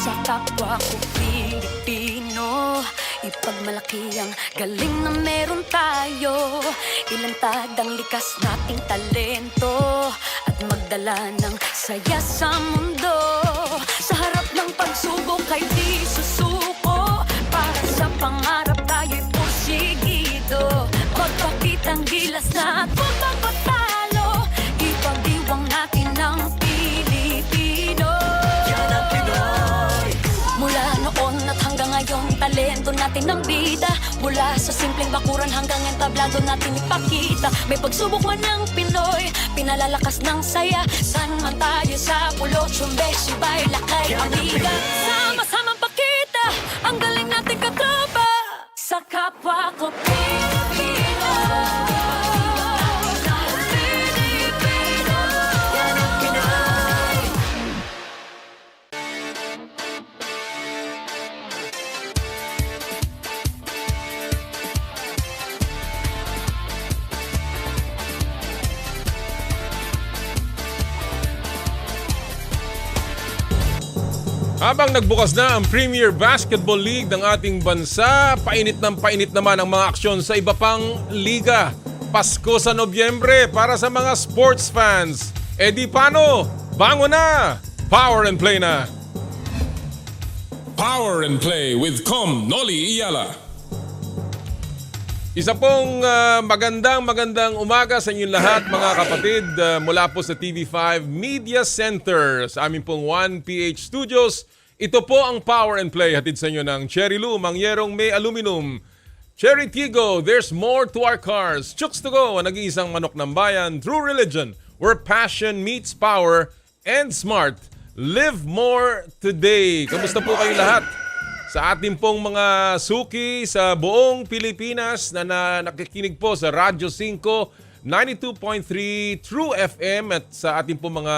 sa kapwa ko Pilipino. Ipagmalaki ang galing na meron tayo, ilantad ang likas nating talento, at magdala ng saya sa mundo. Sa harap ng pagsubok ay di susuko, para sa pangarap tayo'y porsigido. Magpakitang gilas na at magpapatalo, ipagdiwang natin ang Pilipino. Yan ang Pinoy. Mula noon at hanggang ngayon, talento natin ang bida. Mula sa simpleng bakuran hanggang entablado natin ipakita. May pagsubok man ng Pinoy, pinalalakas ng saya. San man tayo sa pulo, Chumbe, Sibay, Lakay, Amiga. Sama-samang pakita ang galing natin katropa sa kapwa ko Pilipino. Habang nagbukas na ang Premier Basketball League ng ating bansa, painit naman ang mga aksyon sa iba pang liga. Pasko sa Nobyembre para sa mga sports fans. E di paano? Bango na! Power and play na! Power and Play with Noli, Eala. Isa pong magandang umaga sa inyong lahat mga kapatid mula po sa TV5 Media Center sa aming pong 1PH Studios. Ito po ang Power and Play hatid sa inyo ng Cherry Lou, Mangyerong May Aluminum, Cherry Tigo, There's More to Our Cars, Chooks to Go, ang nag-iisang manok ng bayan, True Religion, where passion meets power, and Smart, Live More Today. Kamusta po kayo lahat? Sa ating pong mga suki sa buong Pilipinas na nakikinig po sa Radyo 5, 92.3 True FM at sa ating pong mga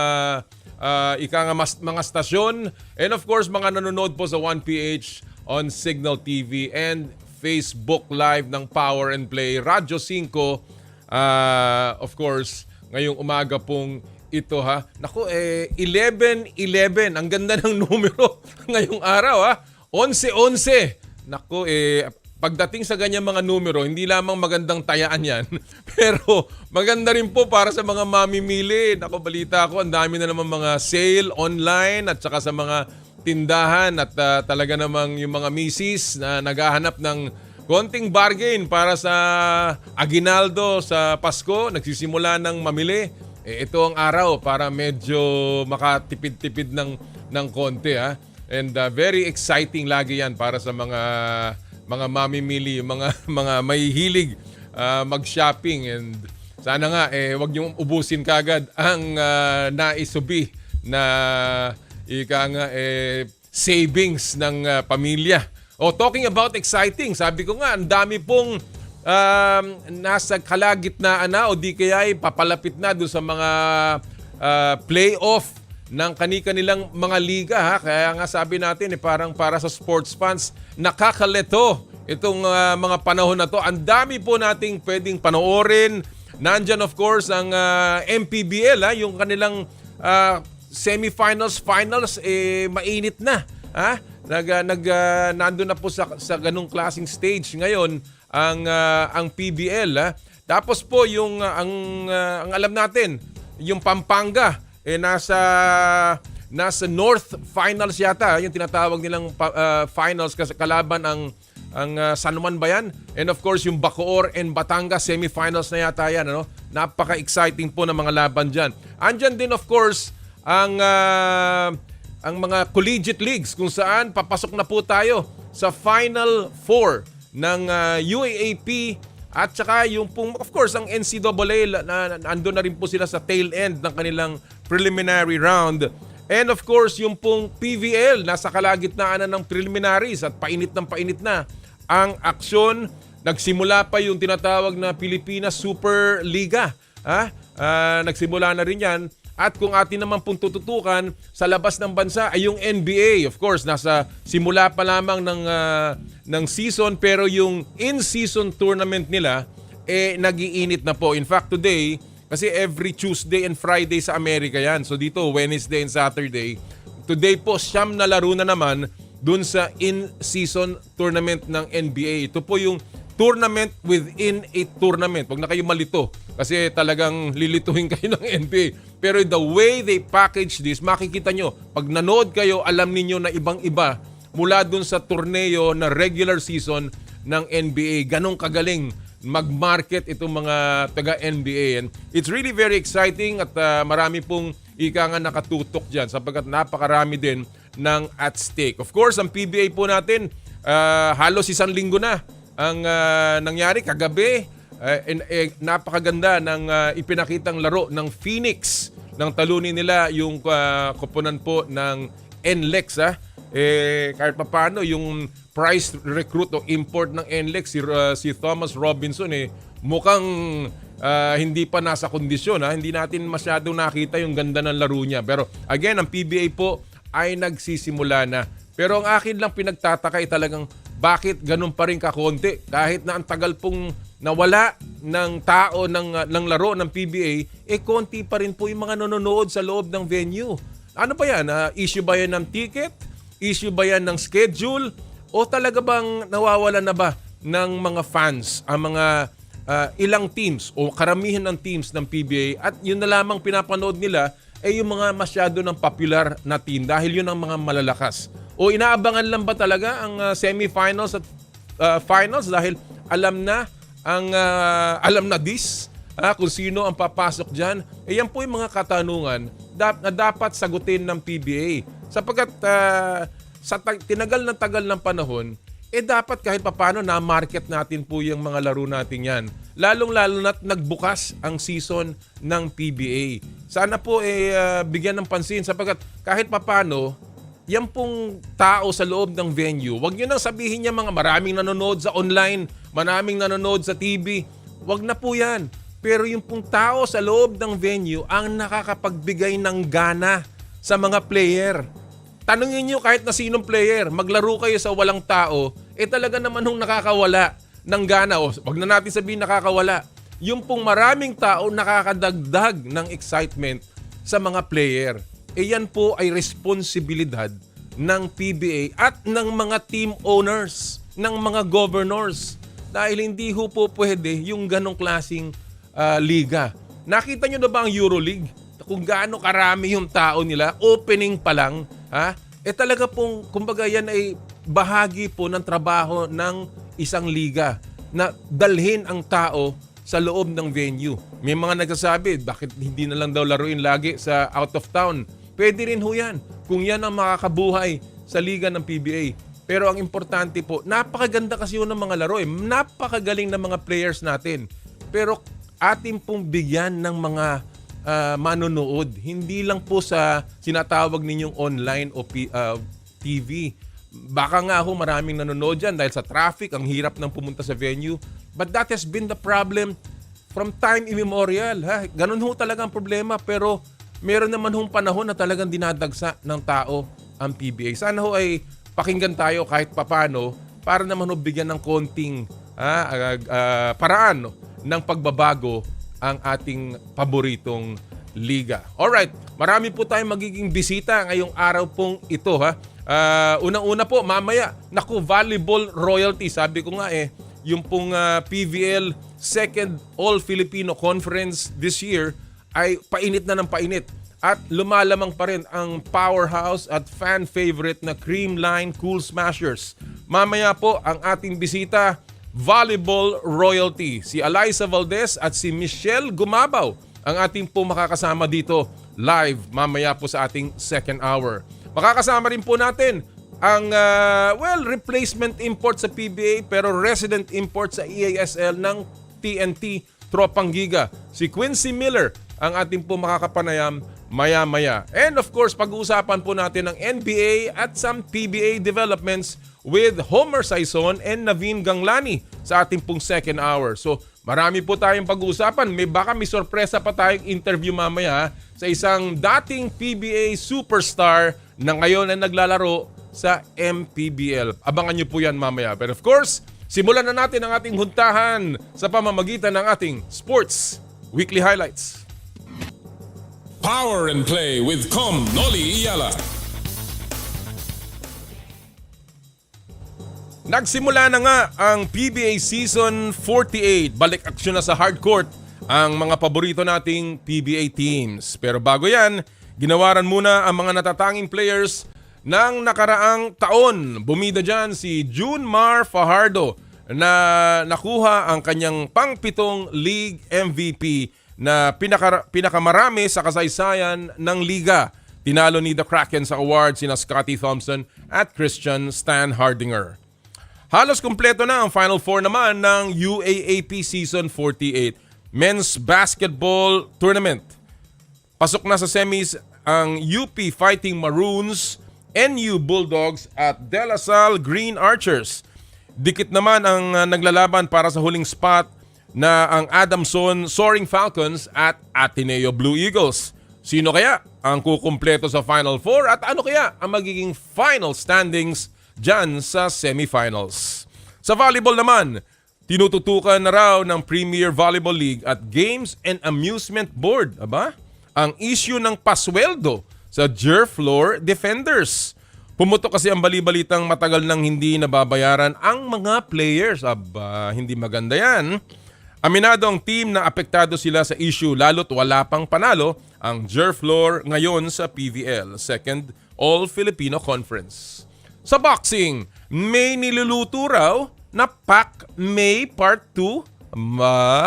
mga stasyon. And of course, mga nanonood po sa 1PH on Signal TV and Facebook Live ng Power and Play. Radyo 5, of course, ngayong umaga pong ito ha. Naku, 11-11. Ang ganda ng numero ngayong araw ha. 11-11. Naku, pagdating sa ganyan mga numero, hindi lamang magandang tayaan yan, pero maganda rin po para sa mga mamimili. Naku, balita ko, ang dami na naman mga sale online at saka sa mga tindahan at talaga namang yung mga misis na naghahanap ng konting bargain para sa aginaldo sa Pasko, nagsisimula ng mamili. Ito ang araw para medyo makatipid-tipid ng konti ha. And very exciting lagi yan para sa mga mamimili, mga may hilig mag-shopping. And sana nga, wag niyong ubusin kagad ang naisubi na savings ng pamilya. Talking about exciting, sabi ko nga, ang dami pong nasa kalagitnaan na o di kaya ay papalapit na doon sa mga playoff ng kanilang mga liga ha. Kaya nga sabi natin parang para sa sports fans, nakakalito itong mga panahon na to. Ang dami po nating pwedeng panoorin. Nandyan of course ang MPBL ha, yung kanilang semifinals, finals mainit na ha. Nandun na po sa ganung klaseng stage ngayon ang PBL ha. Tapos po yung ang alam natin, yung Pampanga nasa North Finals yata, yung tinatawag nilang finals kasi kalaban ang San Juan ba yan? And of course yung Bacoor and Batangas semifinals na yata yan, ano? Napaka-exciting po ng mga laban diyan. Andyan din of course ang mga collegiate leagues kung saan papasok na po tayo sa Final Four ng UAAP at saka yung pong, of course, ang NCAA, ando na rin po sila sa tail end ng kanilang preliminary round. And of course, yung pong PVL, nasa kalagitnaan na ng preliminaries at painit na ang aksyon. Nagsimula pa yung tinatawag na Pilipinas Super Liga. Nagsimula na rin yan. At kung atin naman pong tututukan sa labas ng bansa ay yung NBA. Of course, nasa simula pa lamang ng season pero yung in-season tournament nila nag-iinit na po. In fact, today, kasi every Tuesday and Friday sa Amerika yan. So dito, Wednesday and Saturday. today po, 9 na laro na naman dun sa in-season tournament ng NBA. Ito po yung tournament within a tournament. Huwag na kayo malito kasi talagang lilituhin kayo ng NBA. Pero the way they package this, makikita nyo, pag nanood kayo, alam ninyo na ibang-iba mula dun sa torneo na regular season ng NBA. Ganong kagaling mag-market itong mga taga-NBA. And it's really very exciting at marami pong ika nga nakatutok dyan sapagkat napakarami din ng at stake. Of course, ang PBA po natin, halos 1 linggo na ang nangyari kagabi. Napakaganda ng ipinakitang laro ng Phoenix nang talunin nila yung koponan po ng NLEX. Kahit pa paano yung price recruit o import ng NLEX si Thomas Robinson mukhang hindi pa nasa kondisyon. Hindi natin masyadong nakita yung ganda ng laro niya. Pero again, ang PBA po ay nagsisimula na. Pero ang akin lang pinagtataka ay talagang bakit ganun pa rin kakonti kahit na ang tagal pong nawala ng tao ng laro ng PBA, konti pa rin po yung mga nanonood sa loob ng venue. Ano ba yan? Issue ba yan ng ticket? Issue ba yan ng schedule? O talaga bang nawawala na ba ng mga fans ang mga ilang teams o karamihan ng teams ng PBA at yun na lamang pinapanood nila yung mga masyado ng popular na team dahil yun ang mga malalakas? O inaabangan lang ba talaga ang semifinals at finals dahil alam na kung sino ang papasok dyan? Yan po yung mga katanungan na dapat sagutin ng PBA. Sapagkat sa tagal ng panahon, dapat kahit papano na-market natin po yung mga laro natin yan. Lalong-lalo na't nagbukas ang season ng PBA. Sana po bigyan ng pansin sapagkat kahit papano, yan pong tao sa loob ng venue, wag nyo nang sabihin niya mga maraming nanonood sa online, maraming nanonood sa TV. Wag na po yan. Pero yung pong tao sa loob ng venue ang nakakapagbigay ng gana sa mga player. Tanungin nyo kahit na sinong player, maglaro kayo sa walang tao, talaga naman nung nakakawala ng gana. Wag na natin sabihin nakakawala. Yung pong maraming tao nakakadagdag ng excitement sa mga player. Yan po ay responsibilidad ng PBA at ng mga team owners, ng mga governors. Dahil hindi ho po pwede yung ganong klaseng liga. Nakita nyo na ba ang EuroLeague? Kung gaano karami yung tao nila, opening pa lang, talaga pong, kumbaga yan ay bahagi po ng trabaho ng isang liga na dalhin ang tao sa loob ng venue. May mga nagsasabi, bakit hindi na lang daw laruin lagi sa out of town? Pwede rin ho yan kung yan ang makakabuhay sa liga ng PBA. Pero ang importante po, napakaganda kasi yun ng mga laro. Napakagaling ng mga players natin. Pero atin pong bigyan ng mga manonood. Hindi lang po sa sinatawag ninyong online o TV. Baka nga ho maraming nanonood dyan dahil sa traffic, ang hirap ng pumunta sa venue. But that has been the problem from time immemorial. Ganun ho talaga ang problema. Pero meron naman hong panahon na talagang dinadagsa ng tao ang PBA. Sana ho ay pakinggan tayo kahit papano para naman ho bigyan ng konting paraan ng pagbabago ang ating paboritong liga. Alright, marami po tayong magiging bisita ngayong araw pong ito. Unang-una po, mamaya, volleyball royalty. Sabi ko nga yung pong PVL Second All-Filipino Conference this year ay painit na ng painit. At lumalamang pa rin ang powerhouse at fan favorite na Creamline Cool Smashers. Mamaya po ang ating bisita, volleyball royalty. Si Alyssa Valdez at si Michele Gumabao ang ating po makakasama dito live mamaya po sa ating second hour. Makakasama rin po natin ang replacement import sa PBA pero resident import sa EASL ng TNT Tropang Giga. Si Quincy ang ating po makakapanayam maya-maya. And of course, pag-uusapan po natin ang NBA at some PBA developments with Homer Sayson and Naveen Ganglani sa ating pong second hour. So, marami po tayong pag-uusapan. Baka may sorpresa pa tayong interview mamaya sa isang dating PBA superstar na ngayon ay naglalaro sa MPBL. Abangan nyo po yan mamaya. But of course, simulan na natin ang ating huntahan sa pamamagitan ng ating Sports Weekly Highlights. Power and play with Noli Eala. Nagsimula na nga ang PBA Season 48. Balik aksyon na sa hardcourt ang mga paborito nating PBA teams. Pero bago yan, ginawaran muna ang mga natatanging players ng nakaraang taon. Bumida dyan si Junmar Fajardo na nakuha ang kanyang pang-pitong league MVP na pinakamarami sa kasaysayan ng liga. Tinalo ni The Kraken sa awards sina Scotty Thompson at Christian Stan Hardinger. Halos kumpleto na ang Final Four naman ng UAAP Season 48 Men's Basketball Tournament. Pasok na sa semis ang UP Fighting Maroons, NU Bulldogs at De La Salle Green Archers. Dikit naman ang naglalaban para sa huling spot na ang Adamson Soaring Falcons at Ateneo Blue Eagles. Sino kaya ang kukumpleto sa Final Four at ano kaya ang magiging final standings dyan sa semifinals? Sa volleyball naman, tinututukan na raw ng Premier Volleyball League at Games and Amusement Board ang issue ng pasweldo sa Turf Floor Defenders. Pumutok kasi ang balibalitang matagal nang hindi nababayaran ang mga players. Hindi maganda yan. Aminado ang team na apektado sila sa issue lalo't wala pang panalo ang Turf Floor ngayon sa PVL, Second All-Filipino Conference. Sa boxing, may niluluto raw na Pac May Part 2.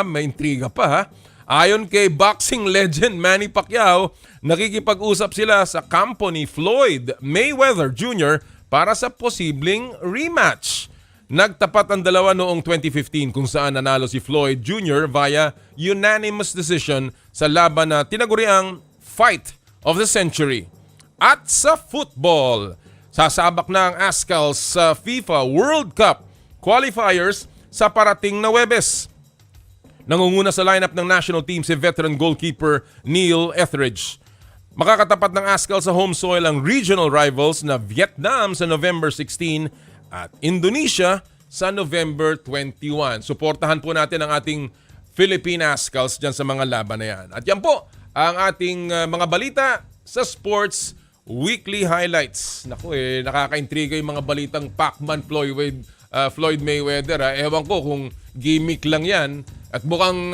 May intriga pa ha. Ayon kay boxing legend Manny Pacquiao, nakikipag-usap sila sa kampo ni Floyd Mayweather Jr. para sa posibleng rematch. Nagtapat ang dalawa noong 2015 kung saan nanalo si Floyd Jr. via unanimous decision sa laban na tinaguriang Fight of the Century. At sa football, sasabak na ang Azkals sa FIFA World Cup qualifiers sa parating na Huwebes. Nangunguna sa lineup ng national team si veteran goalkeeper Neil Etheridge. Makakatapat ng Azkals sa home soil ang regional rivals na Vietnam sa November 16 at Indonesia sa November 21. Suportahan po natin ang ating Philippine Azkals dyan sa mga laban na yan. At yan po ang ating mga balita sa sports weekly highlights. Naku nakakaintriga yung mga balitang Pacman Floyd Mayweather. Ewan ko kung gimmick lang yan at mukhang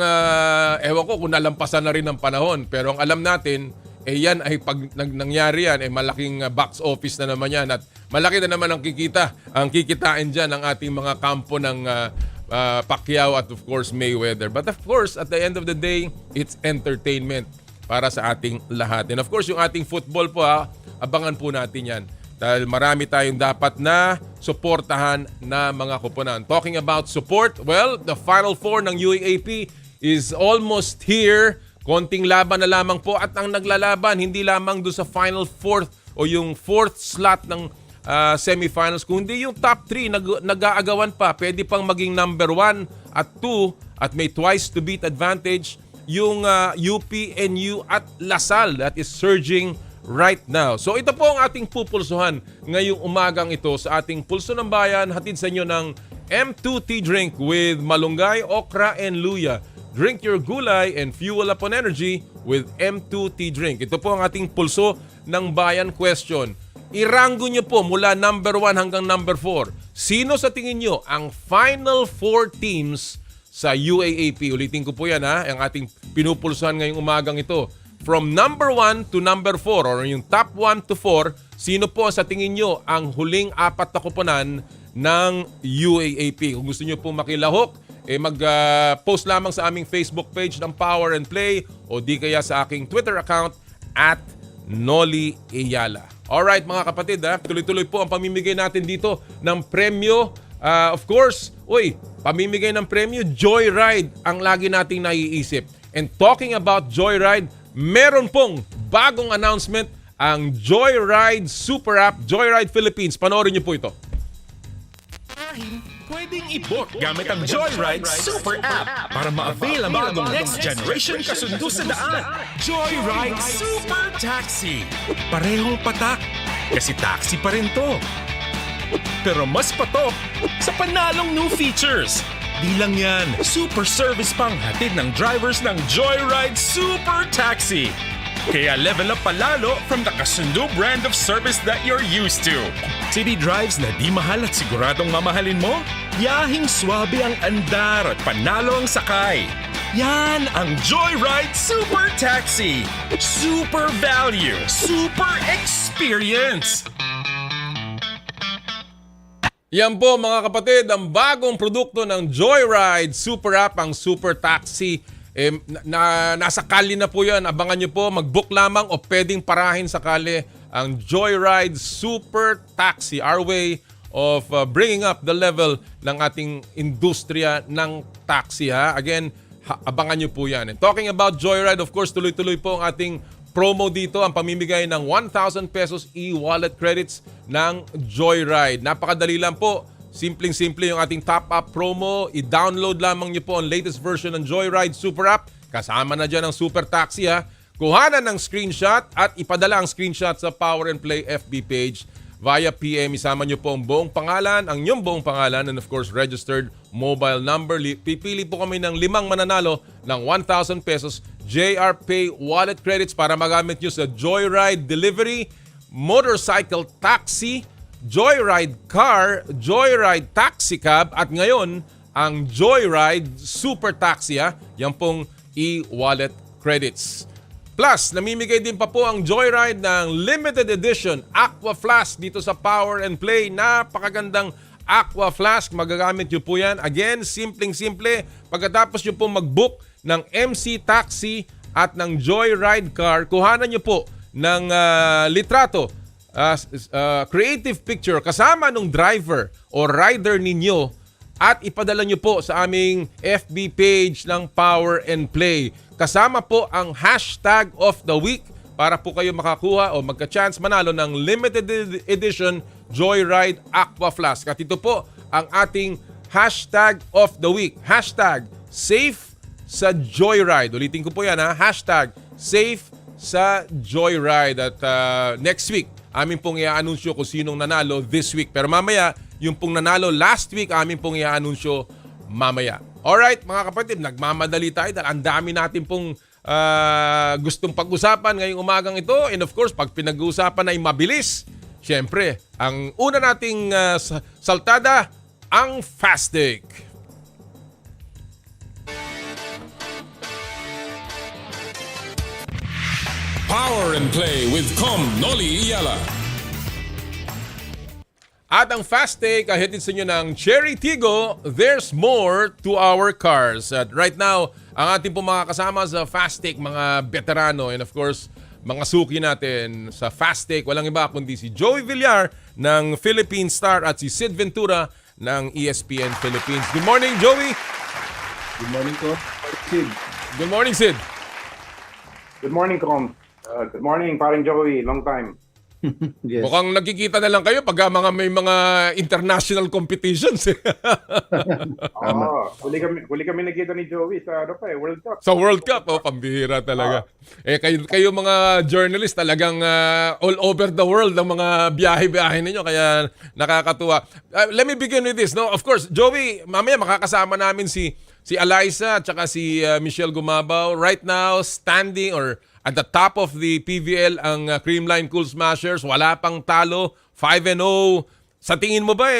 ewan ko kung nalampasan na rin ng panahon. Pero ang alam natin, yan ay pag nangyari yan, malaking box office na naman yan at malaki na naman ang kikitain dyan ng ating mga kampo ng Pacquiao at of course Mayweather. But of course, at the end of the day, it's entertainment para sa ating lahat. And of course, yung ating football po abangan po natin yan. Dahil marami tayong dapat na suportahan na mga koponan. Talking about support, well, the Final Four ng UAAP is almost here. Konting laban na lamang po at ang naglalaban hindi lamang doon sa Final Fourth o yung fourth slot ng semifinals, kundi yung top 3 nag-aagawan pa. Pwede pang maging number 1 at 2 at may twice to beat advantage yung UP, NU at Lasal that is surging right now. So ito po ang ating pupulsuhan ngayong umagang ito sa ating Pulso ng Bayan, hatid sa inyo ng M2 Tea Drink with malunggay, okra and luya. Drink your gulay and fuel up on energy with M2 Tea Drink. Ito po ang ating Pulso ng Bayan question. Iranggo nyo po mula number 1 hanggang number 4. Sino sa tingin nyo ang final 4 teams sa UAAP? Ulitin ko po yan ang ating pinupulsuhan ngayong umagang ito. From number 1 to number 4 or yung top 1 to 4, sino po sa tingin nyo ang huling 4 na koponan ng UAAP? Kung gusto nyo po makilahok, mag-post lamang sa aming Facebook page ng Power and Play o di kaya sa aking Twitter account at Noli Eala. Alright mga kapatid, tuloy-tuloy po ang pamimigay natin dito ng premyo. Of course, pamimigay ng premyo, Joyride ang lagi nating naiisip. And talking about Joyride, meron pong bagong announcement ang Joyride Super App, Joyride Philippines. Panoorin niyo po ito. Pwedeng i-book gamit ang Joyride Super App para ma-avail ang bagong next generation kasundo sa daan. Joyride Super Taxi. Parehong patak, kasi taxi pa rin to. Pero mas patok sa panalong new features. Di lang yan, super service pang hatid ng drivers ng Joyride Super Taxi. Kaya level up palalo from the Kasundo brand of service that you're used to. City drives na di mahal at siguradong mamahalin mo? Yahing swabe ang andar at panalo ang sakay. Yan ang Joyride Super Taxi. Super value, super experience. Yan po mga kapatid, ang bagong produkto ng Joyride Super App, ang Super Taxi. Nasa kali na po yan. Abangan nyo po, mag-book lamang o pwedeng parahin sa kali ang Joyride Super Taxi. Our way of bringing up the level ng ating industriya ng taxi. Again, abangan nyo po yan. And talking about Joyride, of course, tuloy-tuloy po ang ating promo dito, ang pamimigay ng 1,000 pesos e-wallet credits ng Joyride. Napakadali lang po. Simpleng-simple yung ating top-up promo. I-download lamang nyo po ang latest version ng Joyride Super App. Kasama na dyan ang Super Taxi Kuhanan ng screenshot at ipadala ang screenshot sa Power and Play FB page. Via PM, isama nyo po ang buong pangalan, ang inyong buong pangalan, and of course, registered mobile number. Pipili po kami ng 5 mananalo ng 1,000 pesos JR Pay wallet credits para magamit nyo sa Joyride Delivery, Motorcycle Taxi, Joyride Car, Joyride Taxi Cab, at ngayon, ang Joyride Super Taxi. Yan pong e-wallet credits. Plus, namimigay din pa po ang Joyride ng limited edition Aqua Flask dito sa Power and Play. Napakagandang Aqua Flask. Magagamit nyo po yan. Again, simpleng-simple. Pagkatapos nyo po mag-book ng MC Taxi at ng Joyride Car, kuhanan nyo po ng litrato, creative picture kasama ng driver o rider ninyo at ipadala nyo po sa aming FB page ng Power and Play. Kasama po ang hashtag of the week para po kayo makakuha o magka-chance manalo ng limited edition Joyride Aqua Flask. At ito po ang ating hashtag of the week. Hashtag safe sa Joyride. Ulitin ko po yan Hashtag safe sa Joyride. At next week, amin pong i-anunsyo kung sinong nanalo this week. Pero mamaya, yung pong nanalo last week, amin pong i-anunsyo mamaya. Alright, mga kapatid, nagmamadali tayo dahil ang dami natin pong gustong pag-usapan ngayong umagang ito. And of course, pag pinag-uusapan ay mabilis, syempre, ang una nating saltada, ang fast take. Power and Play with Noli, Eala. At ang fast take, hatid sa inyo ng Cherry Tigo, there's more to our cars. At right now, ang ating po mga kasama sa fast take, mga veterano, and of course, mga suki natin sa fast take, walang iba kundi si Joey Villar ng Philippine Star at si Sid Ventura ng ESPN Philippines. Good morning, Joey! Good morning ko, Sid. Good morning, Sid! Good morning, Com. Good morning, paring Joey. Long time. Yes. Mukhang nagkikita na lang kayo pag may mga international competitions. Huli kami nakita ni Joey sa World Cup. Sa World Cup, pambihira talaga. Kayo mga journalist talagang all over the world ang mga biyahe-biyahe ninyo kaya nakakatuwa. Let me begin with this. No, of course, Joey, mamaya makakasama namin si Alyssa at saka si Michele Gumabao right now standing or at the top of the PVL ang Creamline Cool Smashers. Wala pang talo, 5-0. Sa tingin mo ba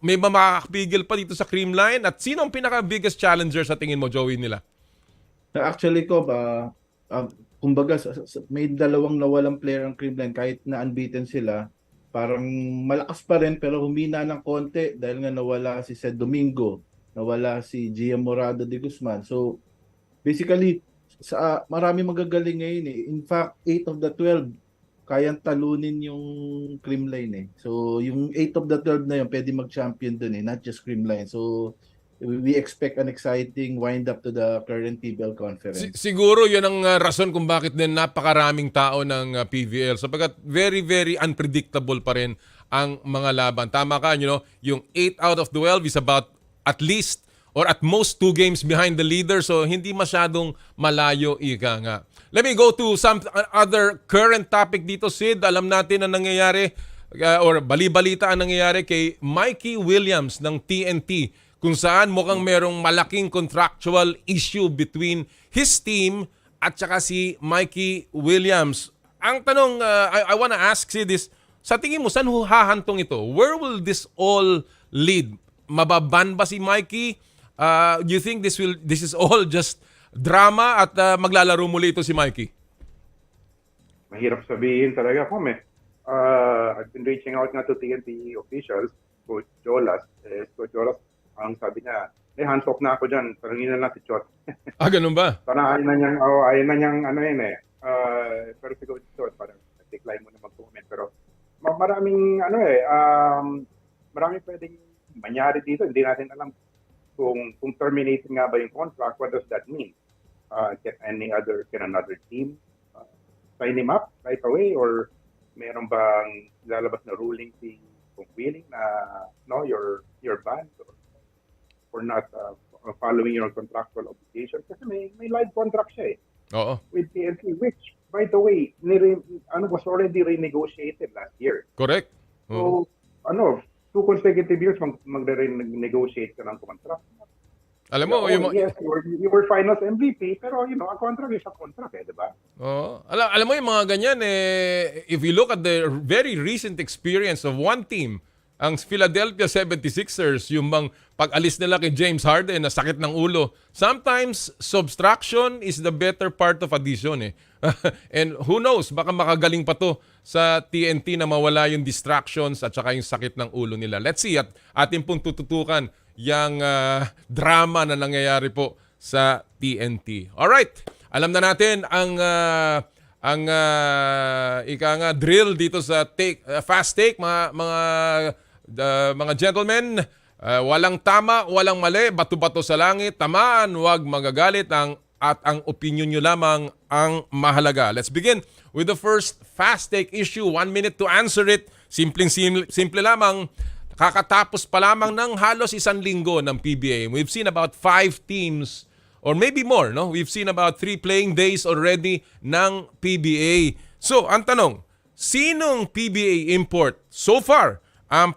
may makakapigil pa dito sa Creamline? At sino ang pinaka-biggest challenger sa tingin mo, Joey, nila? Actually ko kumbaga may dalawang nawalang player ang Creamline kahit na unbeaten sila. Parang malakas pa rin pero humina ng konti dahil nga nawala si Sed Domingo, nawala si Gia Morado de Guzman. So basically marami magagaling ngayon In fact, 8 of the 12 kayang talunin yung Creamline So yung 8 of the 12 na yun pwede mag-champion dun not just Creamline. So we expect an exciting wind-up to the current PBL conference. Siguro yun ang rason kung bakit din napakaraming tao ng PVL sapagkat very, very unpredictable pa rin ang mga laban. Tama ka, yung 8 out of 12 is about at least or at most 2 games behind the leader. So hindi masyadong malayo, ika nga. Let me go to some other current topic dito, Sid. Alam natin ang nangyayari or bali-balita ang nangyayari kay Mikey Williams ng TNT kung saan mukhang merong malaking contractual issue between his team at saka si Mikey Williams. Ang tanong, I wanna ask si this, sa tingin mo, saan hahantong ito? Where will this all lead? Mababan ba si Mikey? Do you think this is all just drama at maglalaro muli ito si Mikey? Mahirap sabihin talaga, Kom, eh. I've been reaching out nga to TNT officials, Coach Jolas. Coach Jolas, ang sabi niya, hands off na ako dyan. Tarangin na lang si Chot. Ganun ba? Parang ayaw na niyang ano yun eh. Pero si Coach Chot, parang decline mo na mag-comment. Pero maraming maraming pwedeng mangyari dito. Hindi natin alam kung terminating nga ba yung contract. What does that mean? Can another team sign him up right away, or meron bang lalabas na ruling kung willing na you're banned or not following your contractual obligations, kasi may live contract siya Oo. with TNT, which by the way was already renegotiated last year. Correct. So 2 consecutive years magre-negotiate ka ng contract. Alam mo, Yes, you were finals MVP, pero a contract is a contract, di ba? Alam mo yung mga ganyan, if you look at the very recent experience of one team, ang Philadelphia 76ers, yung bang pag-alis nila kay James Harden na sakit ng ulo, sometimes subtraction is the better part of addition. And who knows, baka makagaling pa to sa TNT na mawala yung distractions at saka yung sakit ng ulo nila. Let's see, at atin pong tututukan yung drama na nangyayari po sa TNT. Alright, alam na natin ang drill dito sa fast take, mga gentlemen. Walang tama, walang mali, bato-bato sa langit, tamaan, wag magagalit, at ang opinion nyo lamang ang mahalaga. Let's begin with the first fast take issue. 1 minute to answer it. Simple lamang. Kakatapos pa lamang ng halos 1 linggo ng PBA. We've seen about 5 teams or maybe more, no? We've seen about 3 playing days already ng PBA. So, ang tanong, sinong PBA import so far ang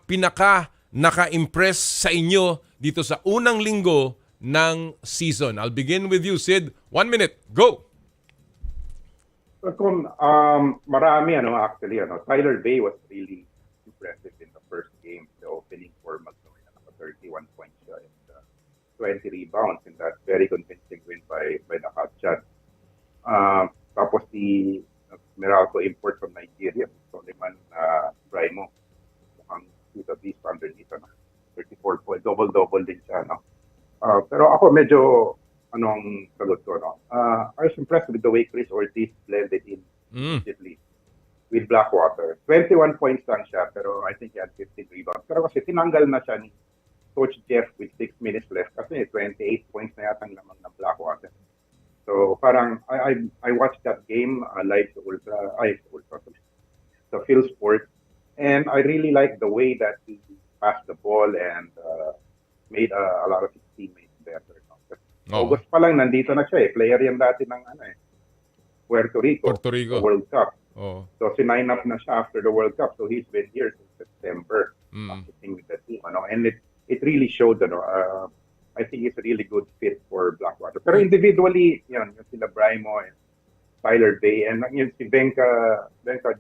naka-impress sa inyo dito sa unang linggo ng season? I'll begin with you, Sid. 1 minute, go! Kung marami, actually, Tyler Bay was really impressive in the first game, the opening for Magnolia, 31 points and 20 rebounds in that very convincing win by the Hotshot. Tapos si Meralco import from Nigeria, Soliman Brimo, mukhang he's a beast underneath, 34 points, double-double din siya. Pero ako medyo, anong sagot ko, I was impressed with the way Chris Ortiz blended in immediately with Blackwater. 21 points lang siya, pero I think he had 15 rebounds. Pero kasi tinanggal na siya ni Coach Jeff with 6 minutes left kasi 28 points na yata ang lamang ng Blackwater. So parang I watched that game live sa Phil Sports, and I really liked the way that he passed the ball and made a lot of his teammates better. August pa lang nandito na siya Player yan dati ng Puerto Rico. World Cup. So sinign up na siya after the World Cup. So he's been here since September practicing with the team. And it really showed. I think it's a really good fit for Blackwater. Pero individually, yung sila Brimo and Tyler Bay and yung si Benka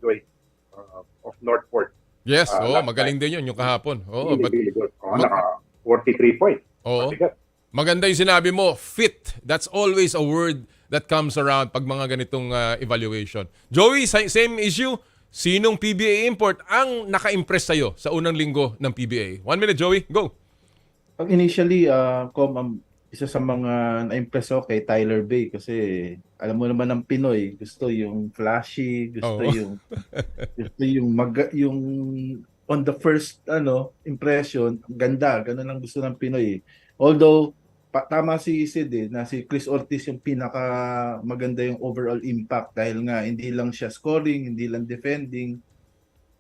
Joyce of Northport. Yes, magaling din yun yung kahapon. Really good. Naka 43 points. Maganda yung sinabi mo, fit. That's always a word that comes around pag mga ganitong evaluation. Joey, same issue. Sinong PBA import ang naka-impress sa'yo sa unang linggo ng PBA? 1 minute, Joey. Go. Initially, isa sa mga na-impress ako kay Tyler Bay kasi alam mo naman ng Pinoy, gusto yung flashy, gusto yung on the first impression, ganda, ganun ang gusto ng Pinoy. Although tama si Sid na si Chris Ortiz yung pinaka maganda yung overall impact dahil nga hindi lang siya scoring, hindi lang defending,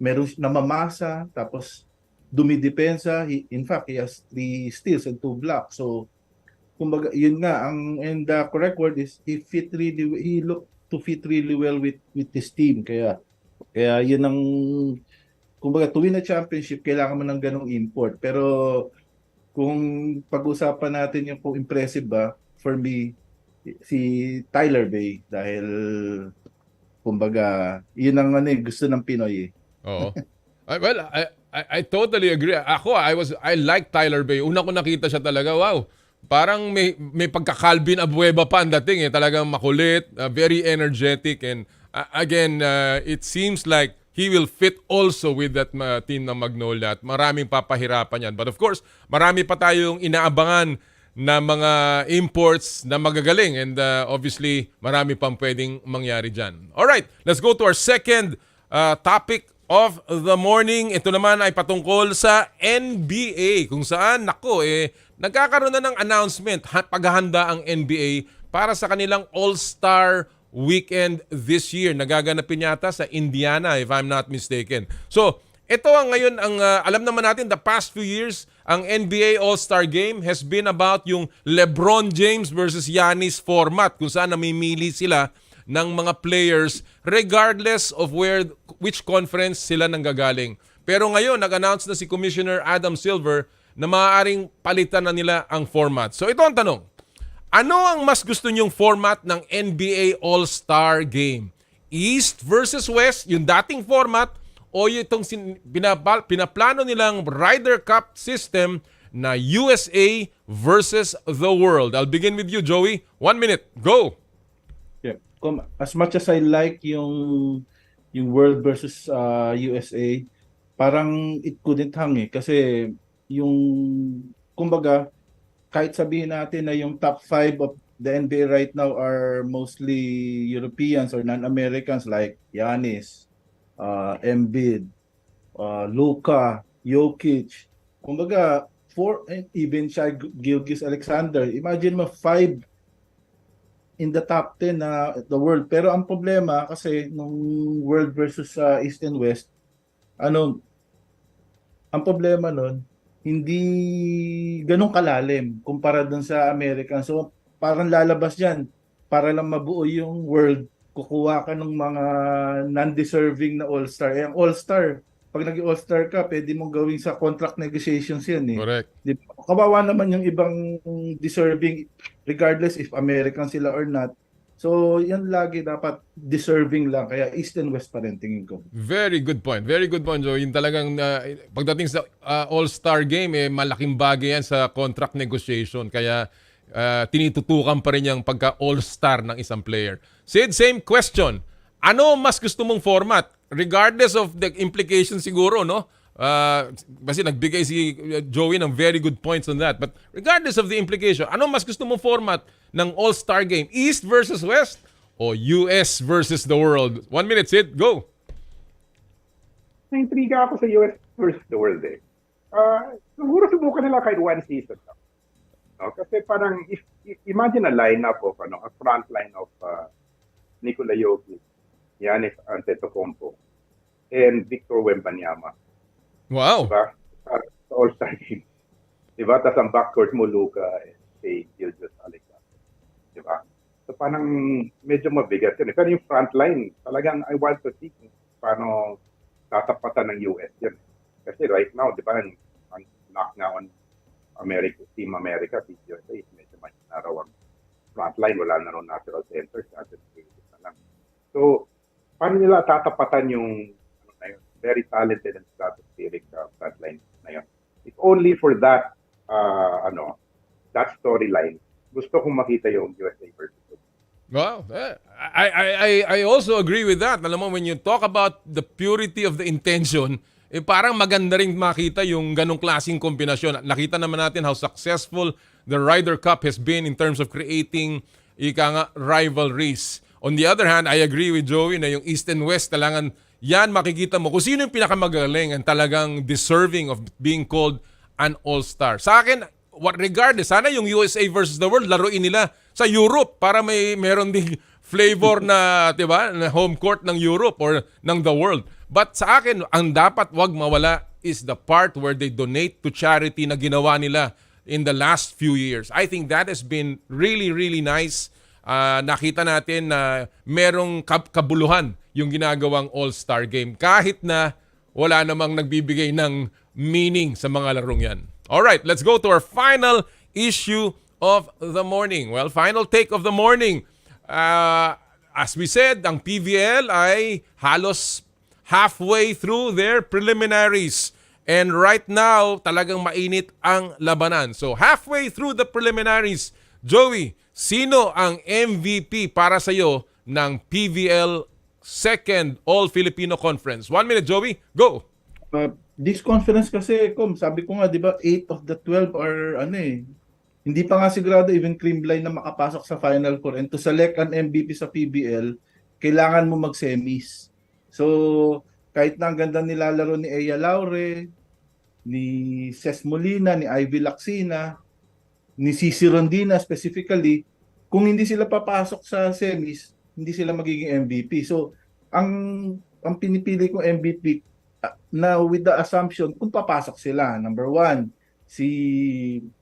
meron namamasa, tapos dumidepensa. In fact, he has 3 steals and 2 blocks. So kumbaga yun nga and the correct word is he looked to fit really well with this team. Kaya yun ang kumbaga to win a championship kailangan mo ng ganong import. Pero kung pag-usapan natin yung kung impressive ba, for me, si Tyler Bay dahil kumbaga yun ang gusto ng Pinoy eh. Oo. I totally agree. Ako, I like Tyler Bay. Una ko nakita siya talaga, wow. Parang may pagka-Calvin Abueva pa ang dating eh. Talagang makulit, very energetic, and again, it seems like he will fit also with that team ng Magnolia at maraming papahirapan yan. But of course, marami pa tayong inaabangan na mga imports na magagaling, and obviously marami pang pwedeng mangyari dyan. Alright, let's go to our second topic of the morning. Ito naman ay patungkol sa NBA, kung saan nagkakaroon na ng announcement, paghahanda ang NBA para sa kanilang All-Star Weekend this year. Nagaganapin yata sa Indiana if I'm not mistaken. So, ito ang ngayon, alam naman natin, the past few years, ang NBA All-Star Game has been about yung LeBron James versus Giannis format, kung saan namimili sila ng mga players regardless of which conference sila nanggagaling. Pero ngayon, nag-announce na si Commissioner Adam Silver na maaaring palitan na nila ang format. So ito ang tanong. Ano ang mas gusto nyong format ng NBA All-Star Game? East versus West, yung dating format, o itong pinaplano nilang Ryder Cup system na USA versus the world? I'll begin with you, Joey. 1 minute. Go! Yeah. As much as I like yung world versus USA, parang it couldn't hang eh. Kasi yung, kumbaga, kahit sabihin natin na yung top 5 of the NBA right now are mostly Europeans or non-Americans like Giannis, Embiid, Luka, Jokic. Kumbaga, even Shai Gilgeous-Alexander. Imagine mo 5 in the top 10 na the world. Pero ang problema kasi nung world versus East and West, ang problema nun, hindi ganun kalalim kumpara dun sa American. So parang lalabas yan para lang mabuo yung world, kukuha ka ng mga non-deserving na all-star. Eh, ang all-star, pag naging all-star ka, pwede mong gawin sa contract negotiations yan eh. Correct. Kawawa naman yung ibang deserving regardless if American sila or not. So yan lagi dapat deserving lang. Kaya East and West pa rin tingin ko. Very good point. Very good point, Joey. Yung talagang pagdating sa All-Star Game, malaking bagay yan sa contract negotiation. Kaya tinitutukan pa rin yung pagka-All-Star ng isang player. Sid, same question. Ano mas gusto mong format? Regardless of the implications siguro, no? Kasi nagbigay si Joey ng very good points on that. But regardless of the implication, ano mas gusto mong format ng All-Star Game? East versus West o US versus the world? 1 minute, Sid. Go! Na-intriga ako sa US versus the world eh. Siguro subukan nila kahit 1 season lang. No? Kasi parang, if imagine a lineup of, a front line of Nikola Jokic, Giannis Antetokounmpo, and Victor Wembanyama. Wow! Diba? Sa All-Star Game. Diba? Tapos ang backcourt mo, Luka, and si Gilgeous-Alexander. Diba? So parang medyo mabigat yun. Pero yung front line, talagang I want to see kung paano tatapatan ng US yun. Kasi right now, diba, ang knock nga on Team America, Team USA, medyo mahina ang front line. Wala na rin natural centers. Na lang. So, paano nila tatapatan yung very talented and stratospheric front line na yun? If only for that, that storyline, gusto kong makita yung USA versus USA. Well, I also agree with that. Alam mo, when you talk about the purity of the intention, parang maganda rin makita yung ganong klaseng kombinasyon. Nakita naman natin how successful the Ryder Cup has been in terms of creating rivalries. On the other hand, I agree with Joey na yung East and West, talagang yan makikita mo kung sino yung pinakamagaling and talagang deserving of being called an all-star. Sa akin, regardless, sana yung USA versus the world, laruin nila sa Europe para meron ding flavor na, diba, na home court ng Europe or ng the world. But sa akin, ang dapat wag mawala is the part where they donate to charity na ginawa nila in the last few years. I think that has been really, really nice. Nakita natin na merong kabuluhan yung ginagawang All-Star Game kahit na wala namang nagbibigay ng meaning sa mga larong yan. Alright, let's go to our final issue of the morning. Well, final take of the morning. As we said, ang PVL ay halos halfway through their preliminaries. And right now, talagang mainit ang labanan. So halfway through the preliminaries, Joey, sino ang MVP para sa iyo ng PVL Second All-Filipino Conference? 1 minute, Joey. Go! This conference kasi, sabi ko nga, di ba, 8 of the 12 are, hindi pa nga sigurado even Creamline na makapasok sa Final Four. And to select an MVP sa PBL, kailangan mo mag-semis. So, kahit na ang ganda nilalaro ni Eala, ni Ces Molina, ni Ivy Lacsina, ni Cici Rondina specifically, kung hindi sila papasok sa semis, hindi sila magiging MVP. So, ang pinipili kong MVP na with the assumption kung papasok sila, number 1, si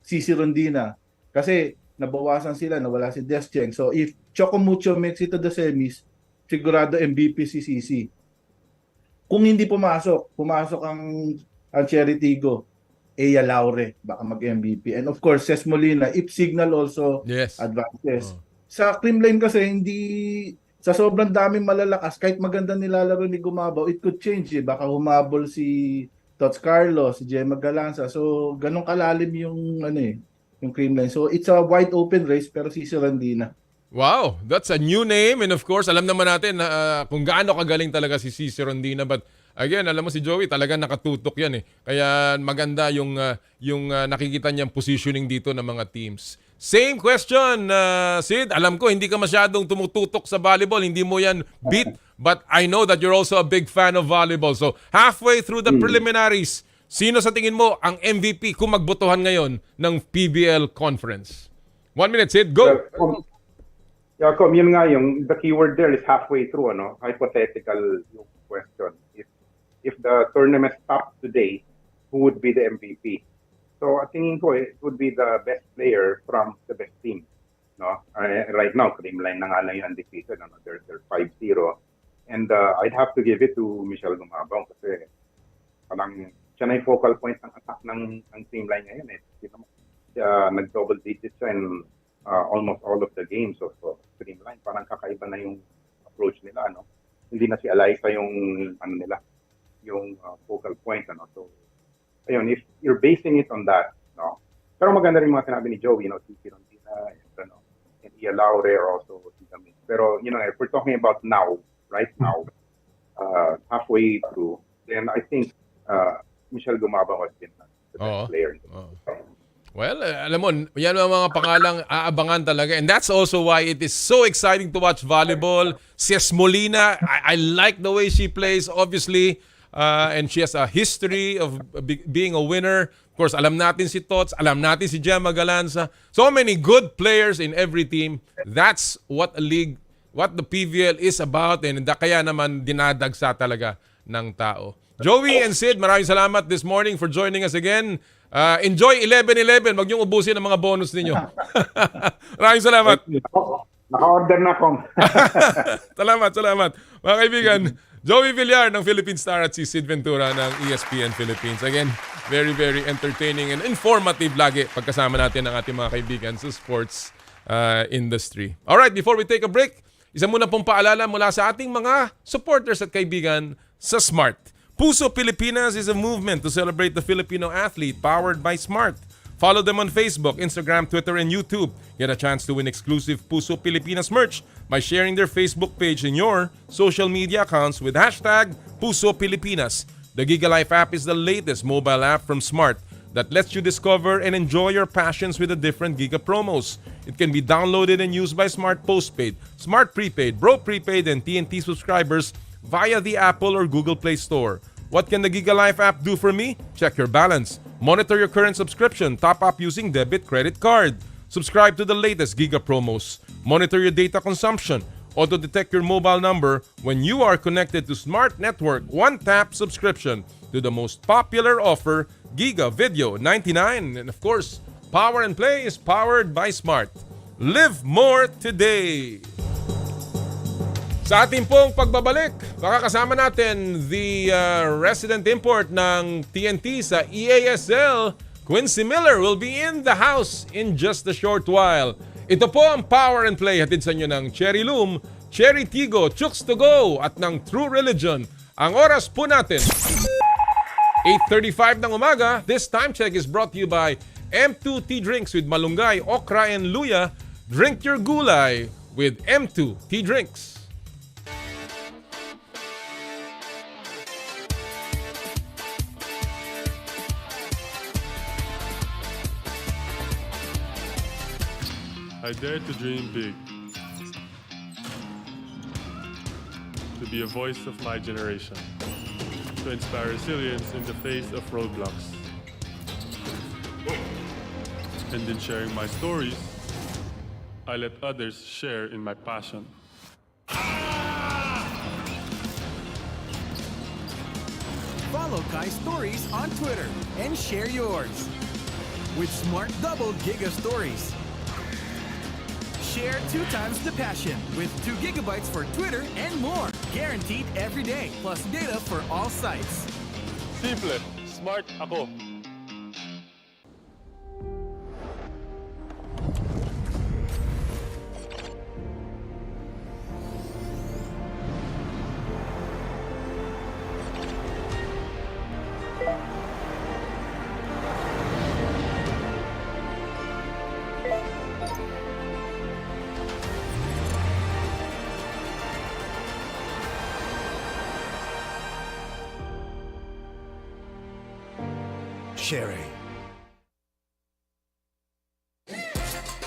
Cici Rondina. Kasi nabawasan sila, nawala si Descheng. So, if Chocomucho makes it to the semis, sigurado MVP si Cici. Kung hindi pumasok ang Cherry Tigo, Eala, baka mag-MVP. And of course, Ces Molina, if Signal also advances. Sa Creamline kasi, sa sobrang daming malalakas, kahit maganda nilalaro ni Gumabao, it could change. Baka humabol si Tots Carlos, si Gemma Galanza. So, ganun kalalim yung Creamline. So, it's a wide open race, pero si Rondina. Wow, that's a new name. And of course, alam naman natin kung gaano kagaling talaga si Cici Rondina. But again, alam mo si Joey, talaga nakatutok yan eh. Kaya maganda yung nakikita niyang positioning dito ng mga teams. Same question, Sid. Alam ko, hindi ka masyadong tumututok sa volleyball. Hindi mo yan beat. But I know that you're also a big fan of volleyball. So halfway through the preliminaries, sino sa tingin mo ang MVP kung magbotohan ngayon ng PBL Conference? 1 minute, Sid. Go! Jacob, yun nga the keyword there is halfway through, hypothetical yung question. If the tournament stopped today, who would be the MVP? So, tingin ko, it would be the best player from the best team. No? Right now, Creamline na nga lang yung undefeated. They're 5-0. And I'd have to give it to Michele Gumabao kasi parang siya na yung focal point ng attack ng Creamline ngayon. Nag-double digits siya in almost all of the games of Creamline. Parang kakaiba na yung approach nila. Hindi na si Alyssa yung yung focal point. So, ayun, if you're basing it on that, pero maganda rin mga sinabi ni Joey, Cici Rondina, and Eala are also Giga. Pero, if we're talking about now, right now, halfway through, then I think Michele Gumabao has been the best player. Well, alam mo, yan ang mga pangalang aabangan talaga. And that's also why it is so exciting to watch volleyball. Ces Molina, I like the way she plays, obviously. And she has a history of being a winner. Of course, alam natin si Tots, alam natin si Gemma Galanza. So many good players in every team. That's what the PVL is about. And kaya naman dinadagsa talaga ng tao. Joey and Sid, maraming salamat this morning for joining us again. Enjoy 11-11. Huwag niyong ubusin ang mga bonus ninyo. Maraming salamat. Naka-order na akong. Salamat. Mga kaibigan, Joey Villar ng Philippine Star at si Sid Ventura ng ESPN Philippines. Again, very, very entertaining and informative lagi pagkasama natin ang ating mga kaibigan sa sports industry. Alright, before we take a break, isa muna pong paalala mula sa ating mga supporters at kaibigan sa Smart. Puso Pilipinas is a movement to celebrate the Filipino athlete powered by Smart. Follow them on Facebook, Instagram, Twitter, and YouTube. Get a chance to win exclusive Puso Pilipinas merch by sharing their Facebook page in your social media accounts with hashtag Puso Pilipinas. The Giga Life app is the latest mobile app from Smart that lets you discover and enjoy your passions with the different Giga promos. It can be downloaded and used by Smart Postpaid, Smart Prepaid, Bro Prepaid, and TNT subscribers via the Apple or Google Play Store. What can the Giga Life app do for me? Check your balance, monitor your current subscription, top up using debit credit card, subscribe to the latest Giga promos, monitor your data consumption, auto-detect your mobile number when you are connected to Smart Network one-tap subscription to the most popular offer, Giga Video 99. And of course, Power and Play is powered by Smart. Live more today! Sa ating pong pagbabalik, makakasama natin the resident import ng TNT sa EASL, Quincy Miller will be in the house in just a short while. Ito po ang Power and Play hatid sa inyo ng Cherry Loom, Cherry Tigo, Chooks to Go at ng True Religion. Ang oras po natin, 8:35 ng umaga. This time check is brought to you by M2 Tea Drinks with malunggay, okra and luya. Drink your gulay with M2 Tea Drinks. I dare to dream big. To be a voice of my generation. To inspire resilience in the face of roadblocks. And in sharing my stories, I let others share in my passion. Follow Kai's stories on Twitter and share yours. With Smart Double Giga Stories. Share 2 times the passion with 2 gigabytes for Twitter and more. Guaranteed every day, plus data for all sites. Simple, smart ako. Sherry.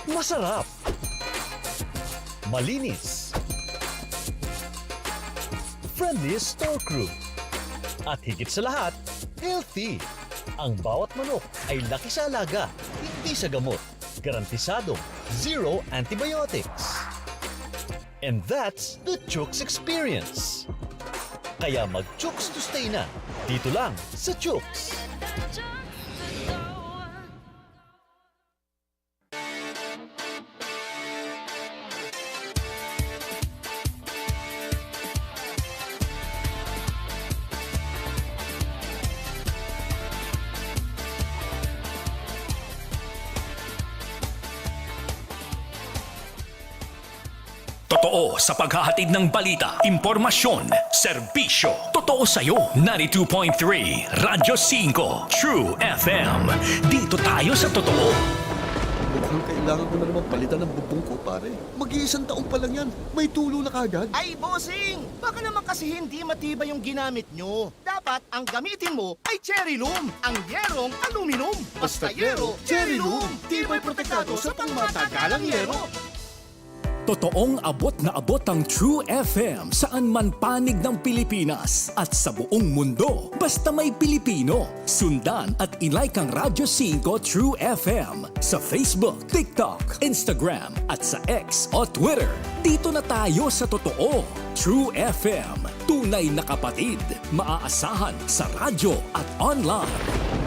Masarap. Malinis. Friendly store crew. At higit sa lahat, healthy. Ang bawat manok ay laki sa alaga, hindi sa gamot. Garantisado, zero antibiotics. And that's the Chooks experience. Kaya mag-Chooks to stay na. Dito lang sa Chooks. Totoo sa paghahatid ng balita, impormasyon, serbisyo. Totoo sa'yo. 92.3 Radyo 5 True FM. Dito tayo sa totoo. Mukhang kailangan ko na naman palitan ng bubong ko, pare. Mag-iisang taong pa lang yan. May tulo na kagad. Ay, bossing! Baka naman kasi hindi matibay yung ginamit nyo. Dapat ang gamitin mo ay Cherry Loom, ang yerong aluminum. Basta yero, Cherry Loom. Tibay protektado sa pangmatagalang yero. Totoong abot na abot ang True FM saan man panig ng Pilipinas at sa buong mundo. Basta may Pilipino, sundan at ilike ang Radyo 5 True FM sa Facebook, TikTok, Instagram at sa X o Twitter. Dito na tayo sa totoo. True FM, tunay na kapatid, maaasahan sa radyo at online.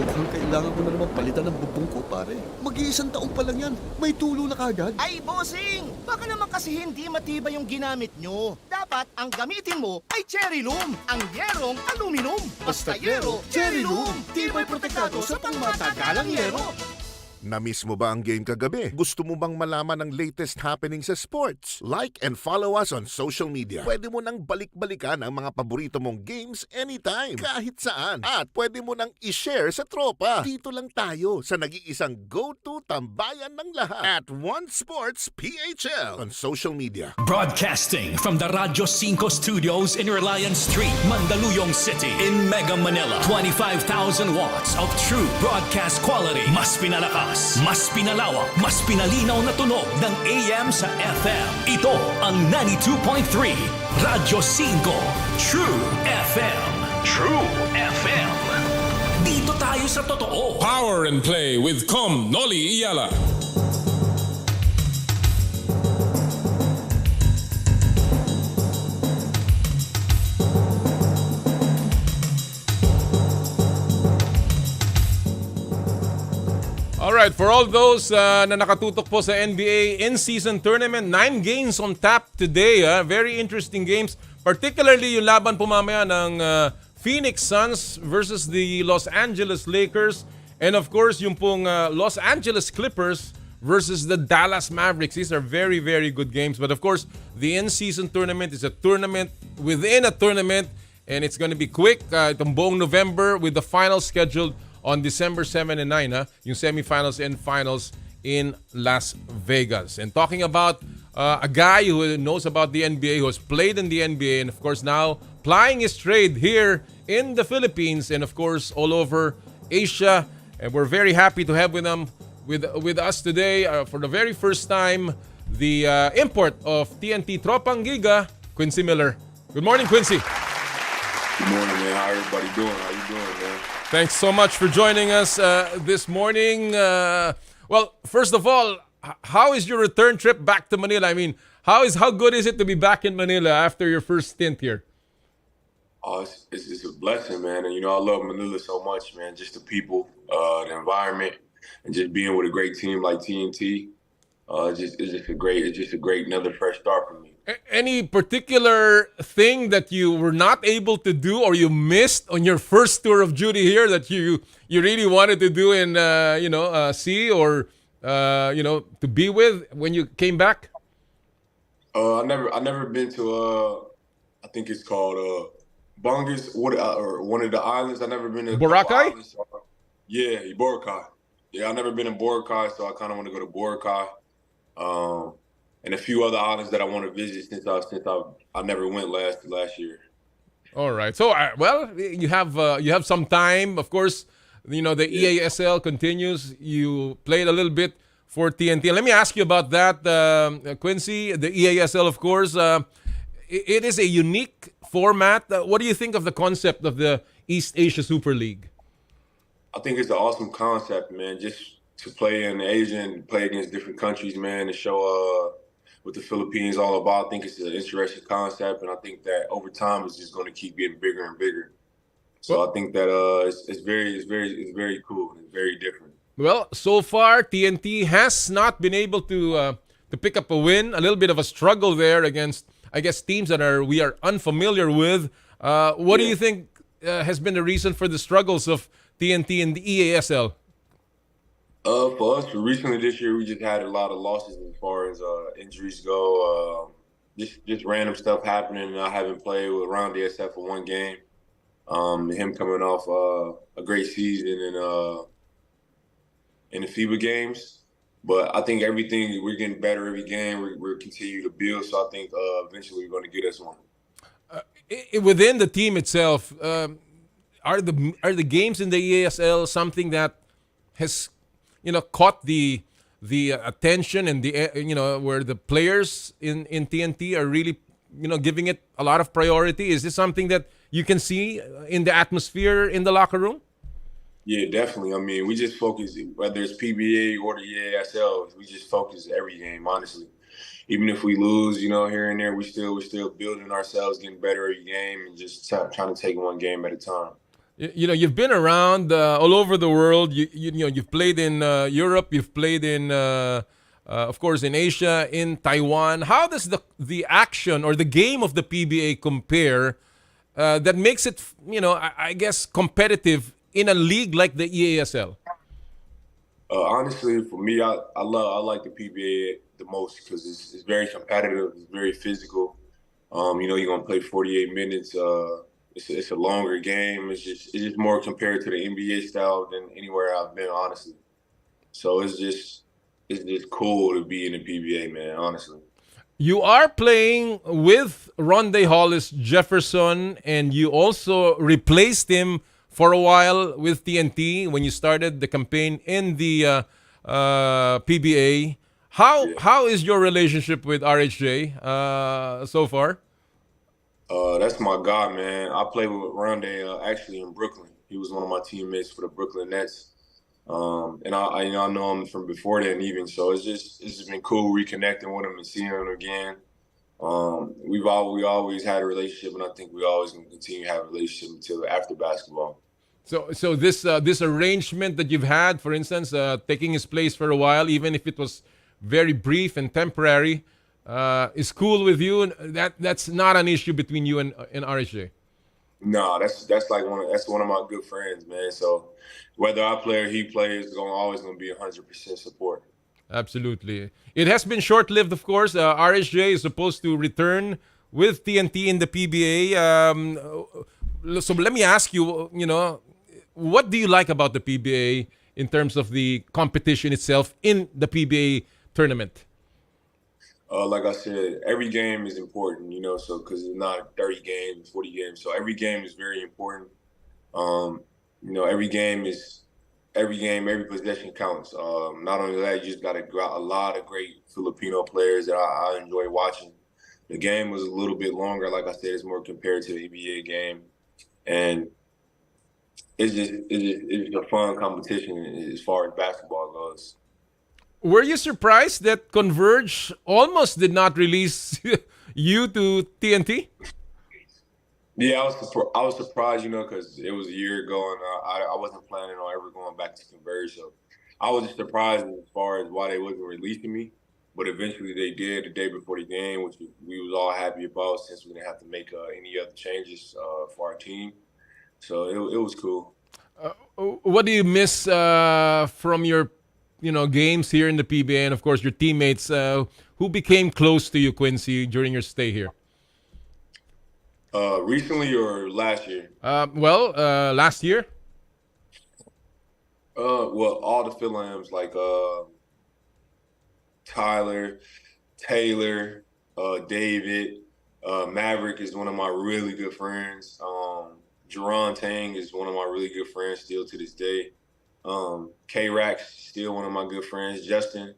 Mukhang kailangan ko na naman palitan ng bubong ko, pare. Mag-iisang taong pa lang yan. May tulo na kagad. Ay, bossing! Baka naman kasi hindi matibay yung ginamit nyo. Dapat ang gamitin mo ay Cherry Loom, ang yerong aluminum. Basta yero, Cherry Loom. Tibay protektado sa pangmatagalang yero. Na-miss mo ba ang game kagabi? Gusto mo bang malaman ang latest happening sa sports? Like and follow us on social media. Pwede mo nang balik-balikan ang mga paborito mong games anytime, kahit saan. At pwede mo nang i-share sa tropa. Dito lang tayo sa nag-iisang go-to tambayan ng lahat at One Sports PHL on social media. Broadcasting from the Radyo 5 studios in Reliance Street, Mandaluyong City, in Mega Manila. 25,000 watts of true broadcast quality. Mas pinalakas, mas pinalawak, mas pinalinaw na tunog ng AM sa FM. Ito ang 92.3 Radyo 5 True FM. True FM. Dito tayo sa totoo. Power and Play with Noli, Eala. Alright, for all those na nakatutok po sa NBA in-season tournament, 9 games on tap today. Very interesting games. Particularly yung laban po mamaya ng Phoenix Suns versus the Los Angeles Lakers. And of course, yung pong Los Angeles Clippers versus the Dallas Mavericks. These are very, very good games. But of course, the in-season tournament is a tournament within a tournament. And it's going to be quick. Itong buong November with the finals scheduled on December 7 and 9. Yung semifinals and finals in Las Vegas. And talking about a guy who knows about the NBA, who has played in the NBA, and of course now plying his trade here in the Philippines and of course all over Asia. And we're very happy to have with us today for the very first time the import of TNT Tropang Giga, Quincy Miller. Good morning, Quincy. Good morning, man. How everybody doing? How you doing, man? Thanks so much for joining us this morning. Well, first of all, how is your return trip back to Manila? I mean, how good is it to be back in Manila after your first stint here? Oh, it's a blessing, man. And I love Manila so much, man. Just the people, the environment, and just being with a great team like TNT. It's just a great another fresh start for me. Any particular thing that you were not able to do or you missed on your first tour of duty here that you really wanted to do and see or to be with when you came back? I never been to I think it's called Bungus or one of the islands. I never been to Boracay. Yeah, Boracay. Yeah, I never been in Boracay, so I kind of want to go to Boracay. And a few other islands that I want to visit since I never went last year. All right. So you have some time. Of course, the EASL continues. You played a little bit for TNT. Let me ask you about that, Quincy. The EASL, of course, it is a unique format. What do you think of the concept of the East Asia Super League? I think it's an awesome concept, man. Just to play in Asia and play against different countries, man, and show what the Philippines all about. I think it's an interesting concept, and I think that over time it's just going to keep getting bigger and bigger. So I think that it's very cool and very different. Well, so far TNT has not been able to pick up a win. A little bit of a struggle there against, I guess, teams that we are unfamiliar with. What do you think has been the reason for the struggles of TNT in the EASL? For us, recently this year, we just had a lot of losses as far as injuries go. Just random stuff happening. I haven't played around the SF for one game. Him coming off a great season in the FIBA games. But I think we're getting better every game. We're continuing to build. So I think eventually we're going to get us one. Within the team itself, are the games in the EASL something that has caught the attention and where the players in TNT are really giving it a lot of priority? Is this something that you can see in the atmosphere in the locker room? Yeah, definitely. I mean, we just focus, whether it's PBA or the EASL, we just focus every game, honestly. Even if we lose, here and there, we're still building ourselves, getting better every game, and just trying to take one game at a time. You've been around all over the world. You've played in Europe. You've played in, of course, in Asia, in Taiwan. How does the action or the game of the PBA compare that makes it, I guess, competitive in a league like the EASL? Honestly, for me, I like the PBA the most because it's very competitive. It's very physical. You're gonna play 48 minutes. It's a longer game. It's just more compared to the NBA style than anywhere I've been, honestly. So it's just cool to be in the PBA, man, honestly. You are playing with Rondae Hollis Jefferson, and you also replaced him for a while with TNT when you started the campaign in the PBA. How is your relationship with RHJ so far? That's my guy, man. I played with Rondae actually in Brooklyn. He was one of my teammates for the Brooklyn Nets. And I know him from before then even. So it's just been cool reconnecting with him and seeing him again. We always had a relationship, and I think we always going to continue to have a relationship until after basketball. So this arrangement that you've had, for instance, taking his place for a while, even if it was very brief and temporary, is cool with you, and that's not an issue between you and RHJ. No, that's like that's one of my good friends, man. So whether I play or he plays, always gonna be 100% support. Absolutely. It has been short-lived, of course. RSJ is supposed to return with TNT in the PBA. So let me ask you, what do you like about the PBA in terms of the competition itself in the PBA tournament? Like I said, every game is important, so because it's not 30 games, 40 games. So every game is very important. Um, every game, every possession counts. Not only that, you just got a lot of great Filipino players that I enjoy watching. The game was a little bit longer. Like I said, it's more compared to the NBA game. And it's a fun competition as far as basketball goes. Were you surprised that Converge almost did not release you to TNT? Yeah, I was surprised, because it was a year ago and I wasn't planning on ever going back to Converge. So I was just surprised as far as why they wasn't releasing me. But eventually they did the day before the game, which we was all happy about since we didn't have to make any other changes for our team. So it was cool. What do you miss from your games here in the PBA, and of course your teammates who became close to you, Quincy, during your stay here? Recently or last year? Last year. Well, all the Philims like Tyler, Taylor, David, Maverick is one of my really good friends. Jerron Tang is one of my really good friends still to this day. K-Rax, still one of my good friends. Justin,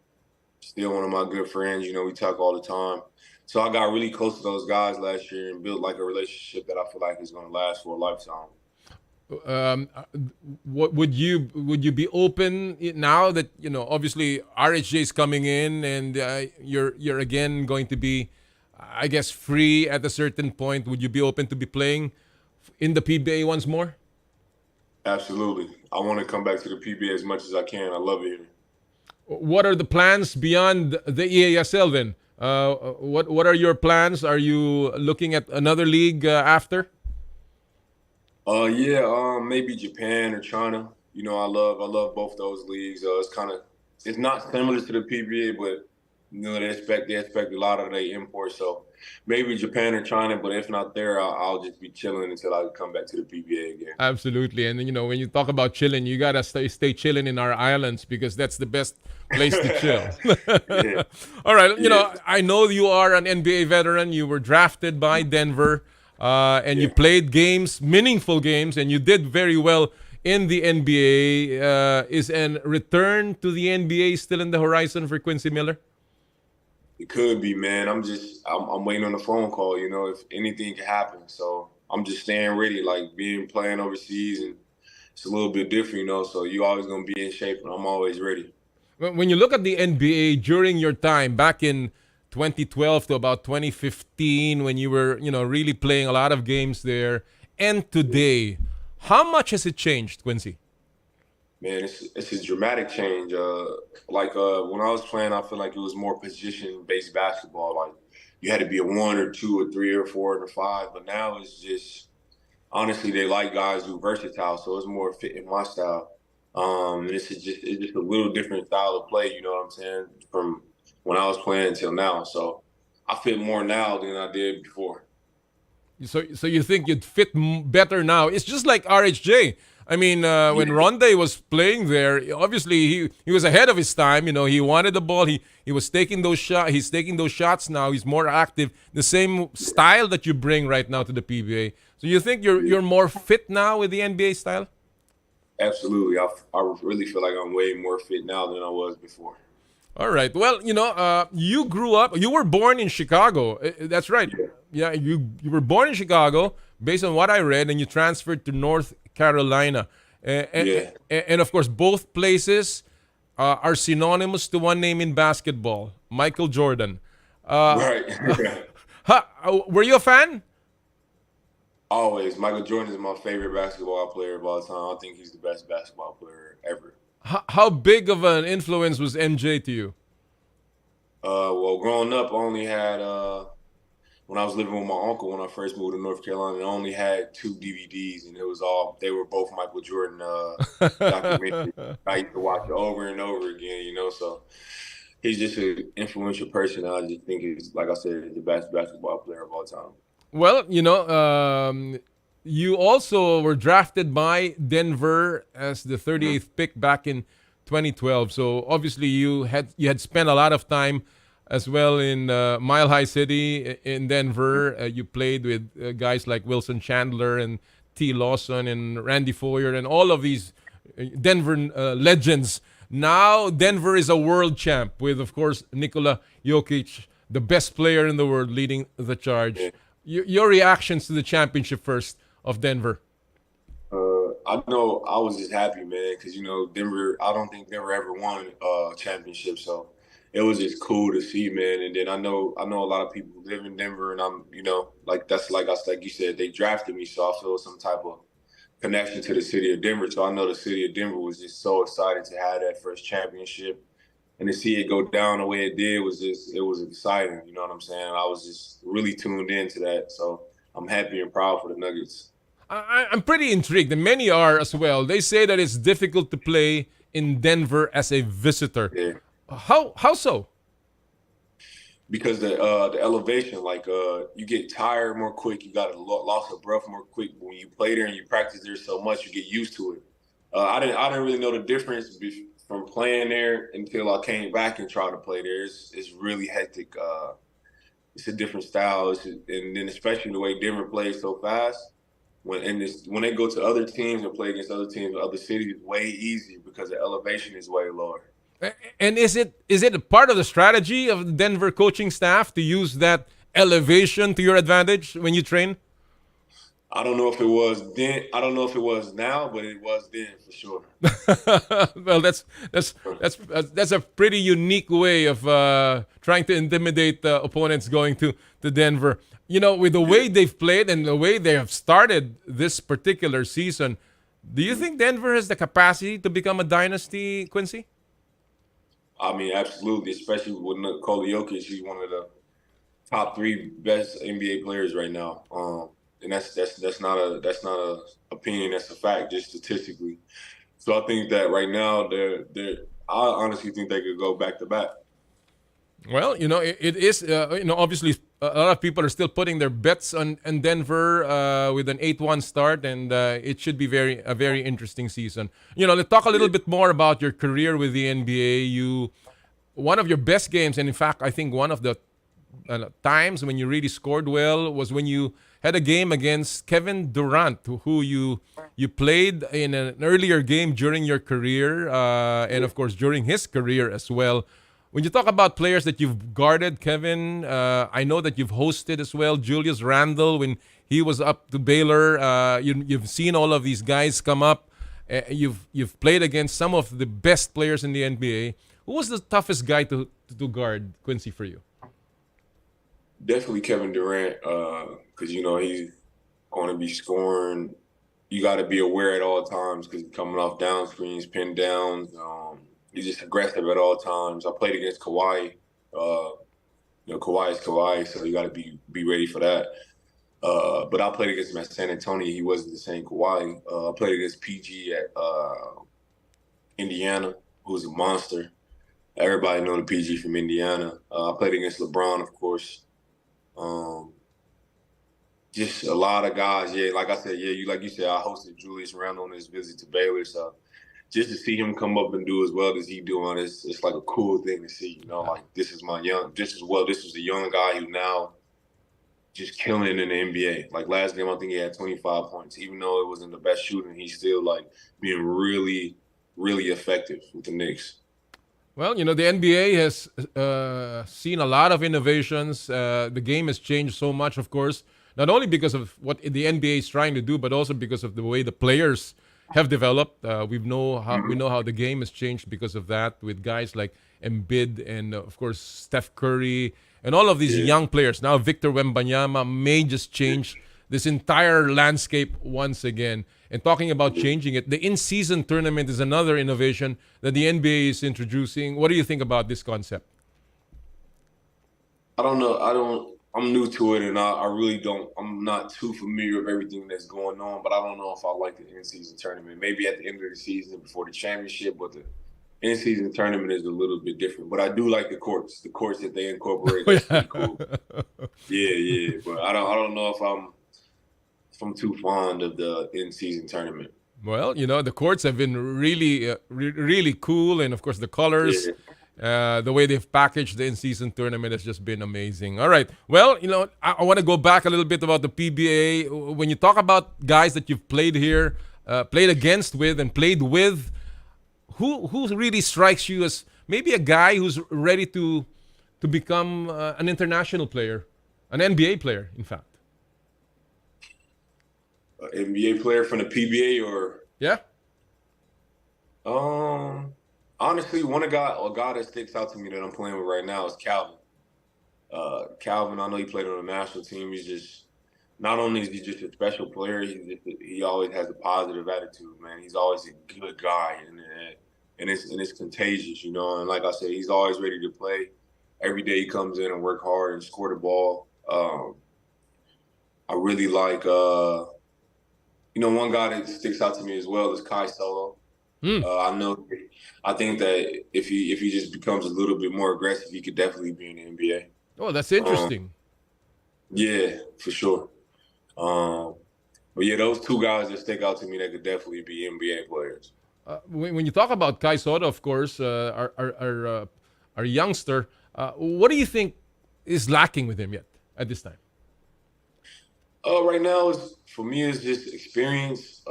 still one of my good friends. We talk all the time. So I got really close to those guys last year and built like a relationship that I feel like is going to last for a lifetime. What would you be open now that obviously RHJ is coming in and you're again going to be, I guess, free at a certain point? Would you be open to be playing in the PBA once more? Absolutely. I want to come back to the PBA as much as I can. I love it here. What are the plans beyond the EASL then? What are your plans? Are you looking at another league after? Maybe Japan or China. I love both those leagues. It's not similar to the PBA, but they expect a lot of their imports. So maybe Japan or China, but if not there, I'll just be chilling until I come back to the PBA again. Absolutely, and when you talk about chilling, you gotta stay chilling in our islands because that's the best place to chill. Yeah. All right, I know you are an NBA veteran. You were drafted by Denver, and you played games, meaningful games, and you did very well in the NBA. Is a return to the NBA still in the horizon for Quincy Miller? It could be, man. I'm waiting on a phone call, if anything can happen. So I'm just staying ready, like playing overseas, and it's a little bit different, so you always going to be in shape, and I'm always ready. When you look at the NBA during your time back in 2012 to about 2015, when you were, really playing a lot of games there, and today, how much has it changed, Quincy? Man, it's a dramatic change. When I was playing, I feel like it was more position-based basketball. Like you had to be a 1 or 2 or 3 or 4 or 5. But now it's just honestly they like guys who are versatile, so it's more fitting my style. And it's just a little different style of play. You know what I'm saying? From when I was playing until now, so I fit more now than I did before. So you think you'd fit better now? It's just like RHJ. I mean, when Ronde was playing there, obviously he was ahead of his time. He wanted the ball. He was taking those shots. He's taking those shots now. He's more active. The same style that you bring right now to the PBA. So you think you're more fit now with the NBA style? Absolutely. I really feel like I'm way more fit now than I was before. All right. Well, you grew up. You were born in Chicago. That's right. Yeah, you were born in Chicago, based on what I read, and you transferred to North Carolina. And of course, both places are synonymous to one name in basketball, Michael Jordan. Right. Were you a fan? Always. Michael Jordan is my favorite basketball player of all time. I think he's the best basketball player ever. How big of an influence was MJ to you? Well, growing up, I only had when I was living with my uncle when I first moved to North Carolina. I only had 2 DVDs, and they were both Michael Jordan documentaries. I used to watch it over and over again, you know. So he's just an influential person. I just think he's, like I said, the best basketball player of all time. Well, you also were drafted by Denver as the 38th pick back in 2012. So obviously you had spent a lot of time as well in Mile High City in Denver. You played with guys like Wilson Chandler and T. Lawson and Randy Foyer and all of these Denver legends. Now Denver is a world champ with, of course, Nikola Jokic, the best player in the world, leading the charge. Your reactions to the championship first of Denver? I know I was just happy, man, because, Denver, I don't think Denver ever won a championship. So it was just cool to see, man. And then I know a lot of people who live in Denver, and I'm, like you said, they drafted me. So I feel some type of connection to the city of Denver. So I know the city of Denver was just so excited to have that first championship. And to see it go down the way it did it was exciting. You know what I'm saying? I was just really tuned into that. So I'm happy and proud for the Nuggets. I'm pretty intrigued, and many are as well. They say that it's difficult to play in Denver as a visitor. Yeah. How so? Because the elevation, you get tired more quick. You got a loss of breath more quick. When you play there and you practice there so much, you get used to it. I didn't really know the difference from playing there until I came back and tried to play there. It's really hectic. It's a different style, and then especially the way Denver plays so fast. When they go to other teams and play against other teams, other cities, it's way easier because the elevation is way lower. And is it a part of the strategy of the Denver coaching staff to use that elevation to your advantage when you train? I don't know if it was then. I don't know if it was now, but it was then for sure. Well, that's a pretty unique way of trying to intimidate opponents going to Denver. With the way they've played and the way they have started this particular season, do you think Denver has the capacity to become a dynasty, Quincy? I mean, absolutely, especially with Nikola Jokic. He's one of the top 3 best NBA players right now. And that's not a opinion. That's a fact, just statistically. So I think that right now, I honestly think they could go back to back. Well, it is. Obviously, a lot of people are still putting their bets on Denver with an 8-1 start, and it should be a very interesting season. Let's talk a little bit more about your career with the NBA. One of your best games, and in fact, I think one of the times when you really scored well was when you had a game against Kevin Durant, who you played in an earlier game during your career, and of course during his career as well. When you talk about players that you've guarded, Kevin, I know that you've hosted as well Julius Randle when he was up to Baylor. You've seen all of these guys come up. You've played against some of the best players in the NBA. Who was the toughest guy to guard, Quincy, for you? Definitely Kevin Durant, because he's going to be scoring. You got to be aware at all times because he's coming off down screens, pin downs. He's just aggressive at all times. I played against Kawhi. Kawhi is Kawhi, so you got to be ready for that. But I played against him at San Antonio. He wasn't the same Kawhi. I played against PG at Indiana, who's a monster. Everybody know the PG from Indiana. I played against LeBron, of course. Just a lot of guys. Yeah, like I said, like you said, I hosted Julius Randle on his visit to Baylor. So just to see him come up and do as well as he doing, it's like a cool thing to see. Like this is a young guy who now just killing in the NBA. Like last game, I think he had 25 points. Even though it wasn't the best shooting, he's still being really, really effective with the Knicks. Well, the NBA has seen a lot of innovations. The game has changed so much, of course, not only because of what the NBA is trying to do, but also because of the way the players have developed. We know how the game has changed because of that, with guys like Embiid and, of course, Steph Curry and all of these young players. Now Victor Wembanyama may just change this entire landscape once again. And talking about changing it, the in-season tournament is another innovation that the NBA is introducing. What do you think about this concept? I don't know. I'm new to it, and I really don't. I'm not too familiar with everything that's going on, but I don't know if I like the in-season tournament. Maybe at the end of the season before the championship, but the in-season tournament is a little bit different. But I do like the courts that they incorporate. That's pretty cool. Yeah. But I don't know if I'm too fond of the in-season tournament. Well, the courts have been really, really cool, and of course the colors. Yeah. The way they've packaged the in-season tournament has just been amazing. All right. Well, I want to go back a little bit about the PBA. When you talk about guys that you've played here, played against with, and played with, who really strikes you as maybe a guy who's ready to become an international player, an NBA player, in fact? An NBA player from the PBA or? Yeah. Honestly, a guy that sticks out to me that I'm playing with right now is Calvin. Calvin, I know he played on the national team. He's just, not only is he just a special player, he always has a positive attitude, man. He's always a good guy, and it's contagious, And like I said, he's always ready to play. Every day he comes in and work hard and score the ball. I really like, one guy that sticks out to me as well is Kai Solo. I think that if he just becomes a little bit more aggressive, he could definitely be in the NBA. Oh, that's interesting. Yeah, for sure. But yeah, those two guys that stick out to me, that could definitely be NBA players. When you talk about Kai Soto, of course, our youngster, what do you think is lacking with him yet at this time? Right now, for me, it's just experience.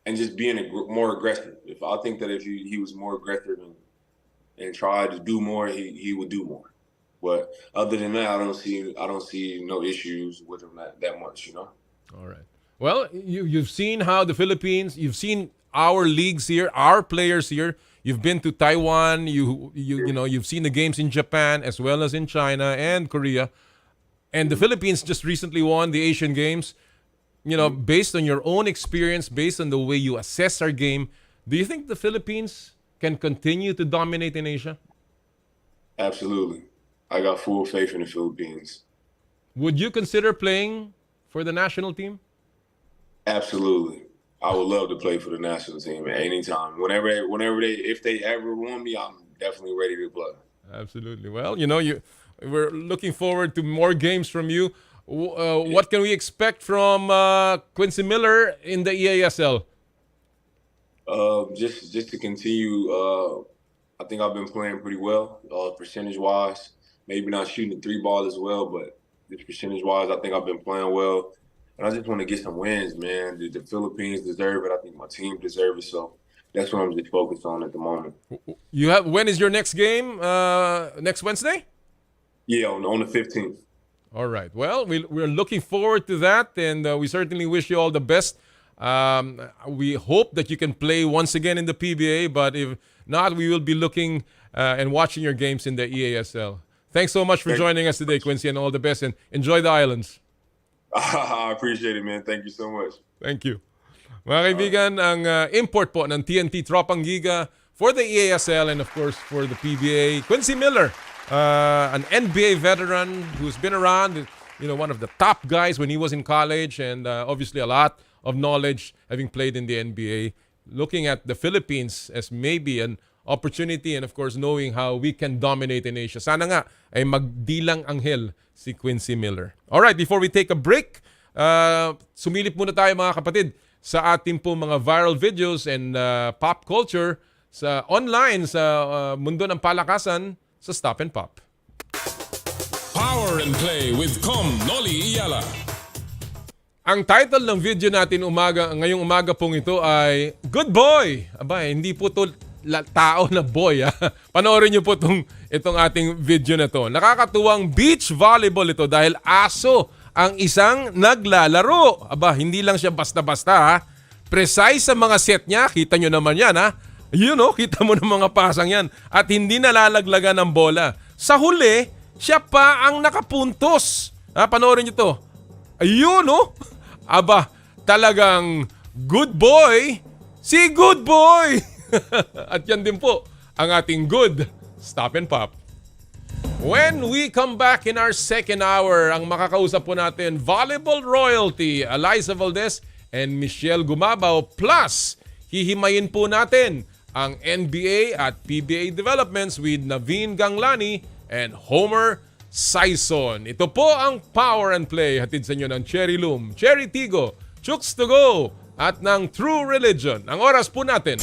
And just being more aggressive. I think that if he was more aggressive and tried to do more, he would do more. But other than that, I don't see no issues with him that much. All right. Well, you've seen how the Philippines. You've seen our leagues here, our players here. You've been to Taiwan. You've seen the games in Japan as well as in China and Korea, and the Philippines just recently won the Asian Games. Based on your own experience, based on the way you assess our game, do you think the Philippines can continue to dominate in Asia? Absolutely. I got full faith in the Philippines. Would you consider playing for the national team? Absolutely. I would love to play for the national team at any time. If they ever want me, I'm definitely ready to play. Absolutely. Well, we're looking forward to more games from you. What can we expect from Quincy Miller in the EASL? Just to continue. I think I've been playing pretty well, percentage-wise. Maybe not shooting the three ball as well, but just percentage-wise, I think I've been playing well. And I just want to get some wins, man. The Philippines deserve it. I think my team deserves it. So that's what I'm just focused on at the moment. When is your next game? Next Wednesday? Yeah, on the 15th. All right. Well, we're looking forward to that, and we certainly wish you all the best. We hope that you can play once again in the PBA, but if not, we will be looking and watching your games in the EASL. Thanks so much for joining us today, Quincy, and all the best, and enjoy the islands. I appreciate it, man. Thank you so much. Thank you. Mga kaibigan, ang import po ng TNT Tropang Giga for the EASL and of course for the PBA, Quincy Miller. An NBA veteran who's been around, one of the top guys when he was in college, and obviously a lot of knowledge having played in the NBA. Looking at the Philippines as maybe an opportunity, and of course knowing how we can dominate in Asia. Sana nga ay magdilang anghel si Quincy Miller. Alright, before we take a break, sumilip muna tayo mga kapatid sa ating po mga viral videos and pop culture sa online sa mundo ng palakasan sa Stop and Pop. Power and Play with Noli, Eala. Ang title ng video natin ngayong umaga pong ito ay Good Boy. Aba, hindi po to tao na boy. Panoorin niyo po itong ating video na to. Nakakatuwang beach volleyball ito dahil aso ang isang naglalaro. Aba, hindi lang siya basta-basta. Precise sa mga set niya. Kita nyo naman yan kita mo ng mga pasang yan. At hindi nalalaglagan ng bola. Sa huli, siya pa ang nakapuntos. Panoorin nyo to. Ayun Aba, talagang good boy. Si good boy. At yan din po ang ating good Stop and Pop. When we come back in our second hour, ang makakausap po natin, volleyball royalty, Alyssa Valdez and Michele Gumabao. Plus, hihimayin po natin ang NBA at PBA developments with Naveen Ganglani and Homer Sayson. Ito po ang Power and Play, hatid sa inyo ng Cherry Loom, Cherry Tigo, Chooks to Go, at ng True Religion. Ang oras po natin,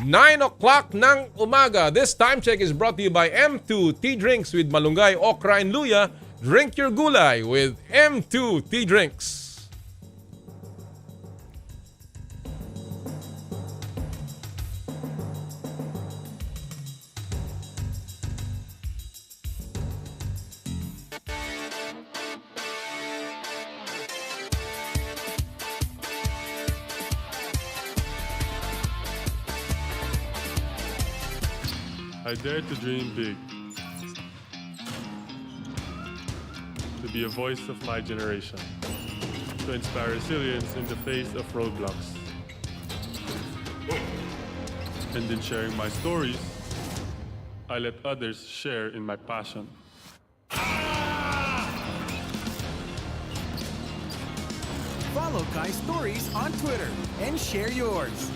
9 o'clock ng umaga. This time check is brought to you by M2 Tea Drinks with malunggay, okra, and luya. Drink your gulay with M2 Tea Drinks. I dare to dream big. To be a voice of my generation. To inspire resilience in the face of roadblocks. And in sharing my stories, I let others share in my passion. Follow Kai's stories on Twitter and share yours.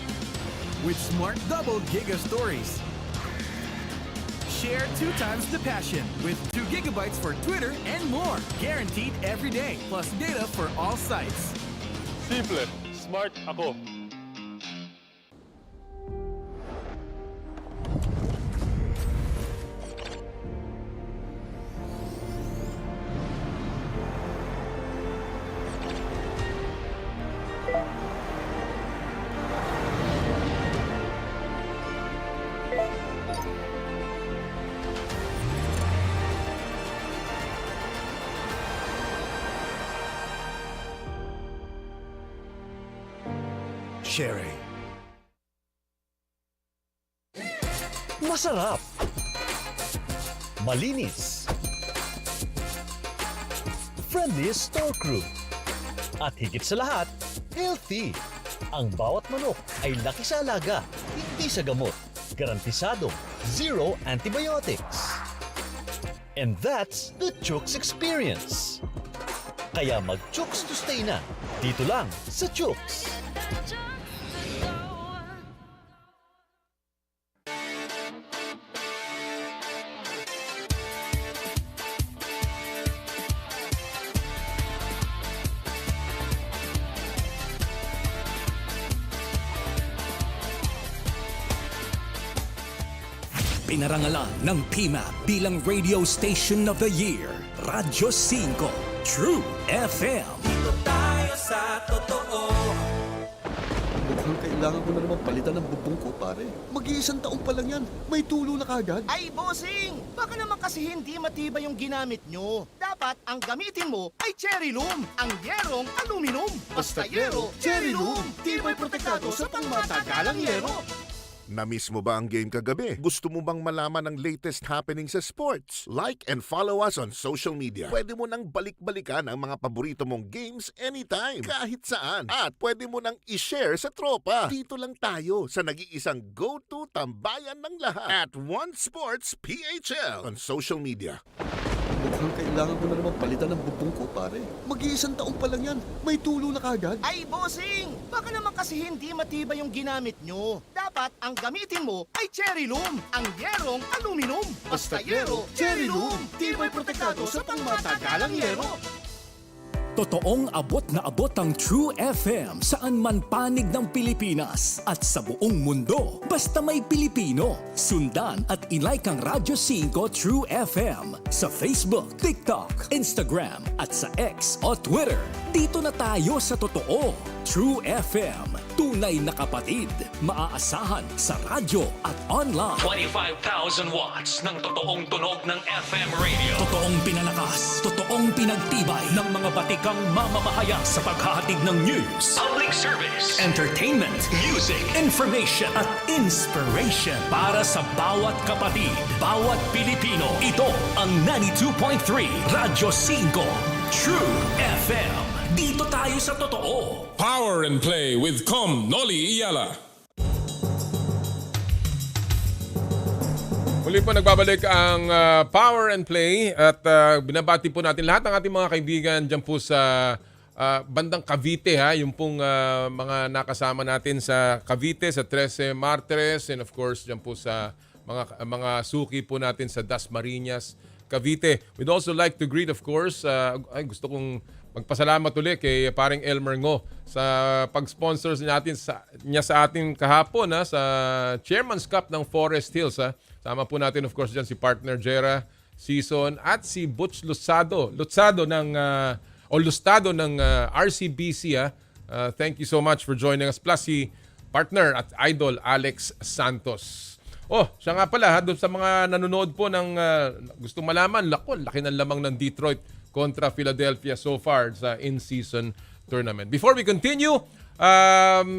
With Smart Double Giga Stories. Share 2 times the passion with 2 gigabytes for Twitter and more. Guaranteed every day. Plus data for all sites. Simple, smart ako. Sherry. Masarap. Malinis. Friendly store crew. At higit sa lahat, healthy. Ang bawat manok ay laki sa alaga, hindi sa gamot. Garantisadong zero antibiotics. And that's the Chooks experience. Kaya mag-Chooks to stay na. Dito lang sa Chooks. Pinarangalan ng PMAP bilang Radio Station of the Year, Radyo 5, True FM. Dito tayo sa totoo. Mukhang kailangan ko na naman palitan ng bubong ko, pare. Mag-iisang taong pa lang yan. May tulo na kagad. Ay, bossing! Baka naman kasi hindi matibay yung ginamit nyo. Dapat ang gamitin mo ay Cherry Loom, ang yerong aluminum. Basta yero, Cherry Loom. Tibay protektado sa pangmatagalang yero. Na-miss mo ba ang game kagabi? Gusto mo bang malaman ang latest happening sa sports? Like and follow us on social media. Pwede mo nang balik-balikan ang mga paborito mong games anytime, kahit saan. At pwede mo nang i-share sa tropa. Dito lang tayo sa nag-iisang go-to tambayan ng lahat at One Sports PHL on social media. Mukhang kailangan ko na naman palitan ng bubong ko, pare. Mag-iisang taong pa lang yan. May tulo na kagad. Ay, bossing! Baka naman kasi hindi matibay yung ginamit nyo. Dapat ang gamitin mo ay Cherry Loom, ang yerong aluminum. Basta yero, Cherry Loom. Tibay protektado sa pangmatagalang yero. Totoong abot na abot ang True FM saan man panig ng Pilipinas at sa buong mundo. Basta may Pilipino. Sundan at ilike ang Radyo 5 True FM sa Facebook, TikTok, Instagram at sa X o Twitter. Dito na tayo sa totoo. True FM, tunay na kapatid. Maaasahan sa radyo at online. 25,000 watts ng totoong tunog ng FM radio. Totoong pinalakas, totoong pinagtibay ng mga batikang mamamahayag sa paghahatid ng news, Public service, entertainment, music, information at inspiration para sa bawat kapatid, bawat Pilipino. Ito ang 92.3 Radyo 5 True FM. Dito tayo sa totoo. Power and Play with Noli, Eala. Muli po nagbabalik ang Power and Play at binabati po natin lahat ng ating mga kaibigan dyan po sa bandang Cavite, yung pong mga nakasama natin sa Cavite, sa 13 Martires, and of course dyan po sa mga suki po natin sa Dasmariñas, Cavite. We'd also like to greet, of course, gusto kong magpasalamat ulit kay paring Elmer Ngo sa pag-sponsor niya sa atin kahapon sa Chairman's Cup ng Forest Hills. Sama po natin, of course, dyan si partner Jera, Sayson at si Butch Lustado ng RCBC. Thank you so much for joining us. Plus si partner at idol Alex Santos. Siya nga pala, doon sa mga nanonood po ng gustong malaman, laki ng lamang ng Detroit kontra Philadelphia so far sa in-season tournament. Before we continue,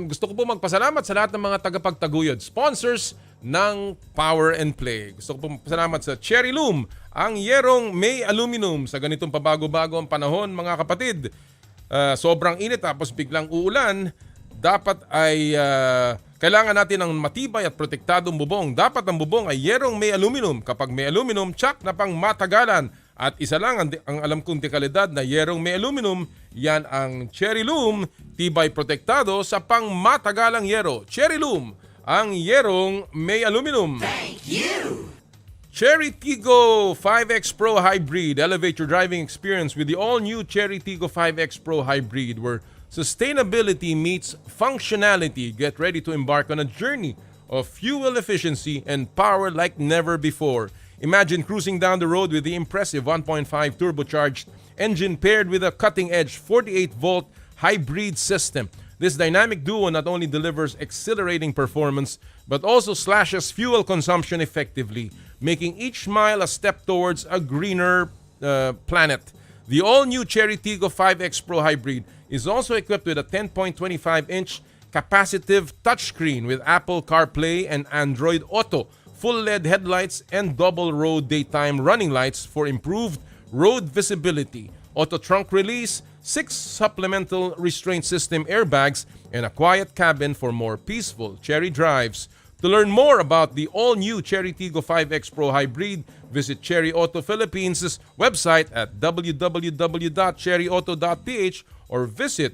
gusto ko po magpasalamat sa lahat ng mga tagapagtaguyod, sponsors ng Power and Play. Gusto ko po magpasalamat sa Cherry Loom, ang yerong may aluminum sa ganitong pabago-bago ang panahon, mga kapatid. Sobrang init tapos biglang uulan, dapat ay kailangan natin ng matibay at protektadong bubong. Dapat ang bubong ay yerong may aluminum. Kapag may aluminum, tsak na pang matagalan. At isa lang ang alam kong dekalidad na yerong may aluminum, yan ang Cherry Loom, tibay protektado sa pang matagalang yero. Cherry Loom, ang yerong may aluminum. Thank you! Cherry Tigo 5X Pro Hybrid. Elevate your driving experience with the all-new Cherry Tigo 5X Pro Hybrid, where sustainability meets functionality. Get ready to embark on a journey of fuel efficiency and power like never before. Imagine cruising down the road with the impressive 1.5 turbocharged engine paired with a cutting-edge 48-volt hybrid system. This dynamic duo not only delivers exhilarating performance, but also slashes fuel consumption effectively, making each mile a step towards a greener planet. The all-new Cherry Tigo 5X Pro Hybrid is also equipped with a 10.25-inch capacitive touchscreen with Apple CarPlay and Android Auto, full LED headlights, and double-row daytime running lights for improved road visibility, auto trunk release, 6 supplemental restraint system airbags, and a quiet cabin for more peaceful Cherry drives. To learn more about the all-new Cherry Tigo 5X Pro Hybrid, visit Cherry Auto Philippines' website at www.cherryauto.ph or visit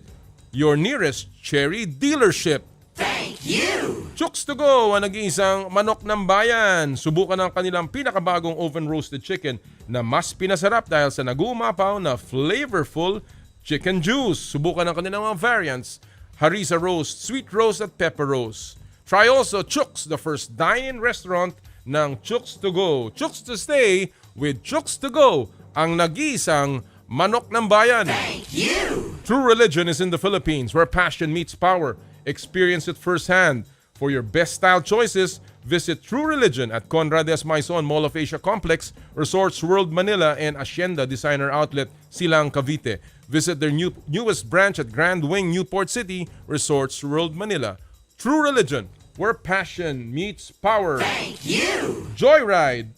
your nearest Cherry dealership. Thank you! Chooks to Go ang nag-iisang manok ng bayan. Subukan ang kanilang pinakabagong oven-roasted chicken na mas pinasarap dahil sa nagumapaw na flavorful chicken juice. Subukan ang kanilang mga variants, harissa roast, sweet roast at pepper roast. Try also Chooks, the first dine-in restaurant ng Chooks to Go. Chooks to stay with Chooks to Go, ang nag-iisang manok ng bayan. Thank you! True religion is in the Philippines, where passion meets power. Experience it firsthand. For your best style choices, visit True Religion at Conrad S. Maison Mall of Asia Complex, Resorts World Manila, and Hacienda Designer Outlet, Silang, Cavite. Visit their newest branch at Grand Wing, Newport City, Resorts World Manila. True Religion, where passion meets power. Thank you! Joyride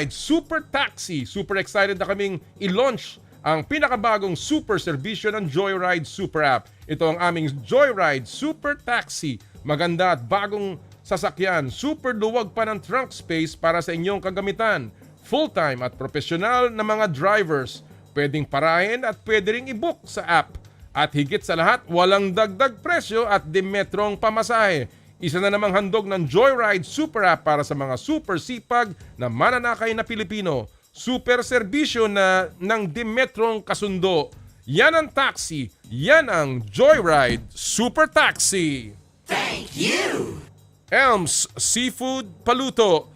Super Taxi. Super excited na kaming i-launch ang pinakabagong super serbisyo ng Joyride Super App. Ito ang aming Joyride Super Taxi. Maganda at bagong sasakyan. Super luwag pa ng trunk space para sa inyong kagamitan. Full-time at profesional na mga drivers. Pwedeng parahin at pwede ring i-book sa app. At higit sa lahat, walang dagdag presyo at dimetrong pamasahe. Isa na namang handog ng Joyride Super App para sa mga super sipag na mananakay na Pilipino. Super serbisyo na ng dimetrong kasundo. Yan ang taxi. Yan ang Joyride Super Taxi. Thank you! Elms Seafood Paluto.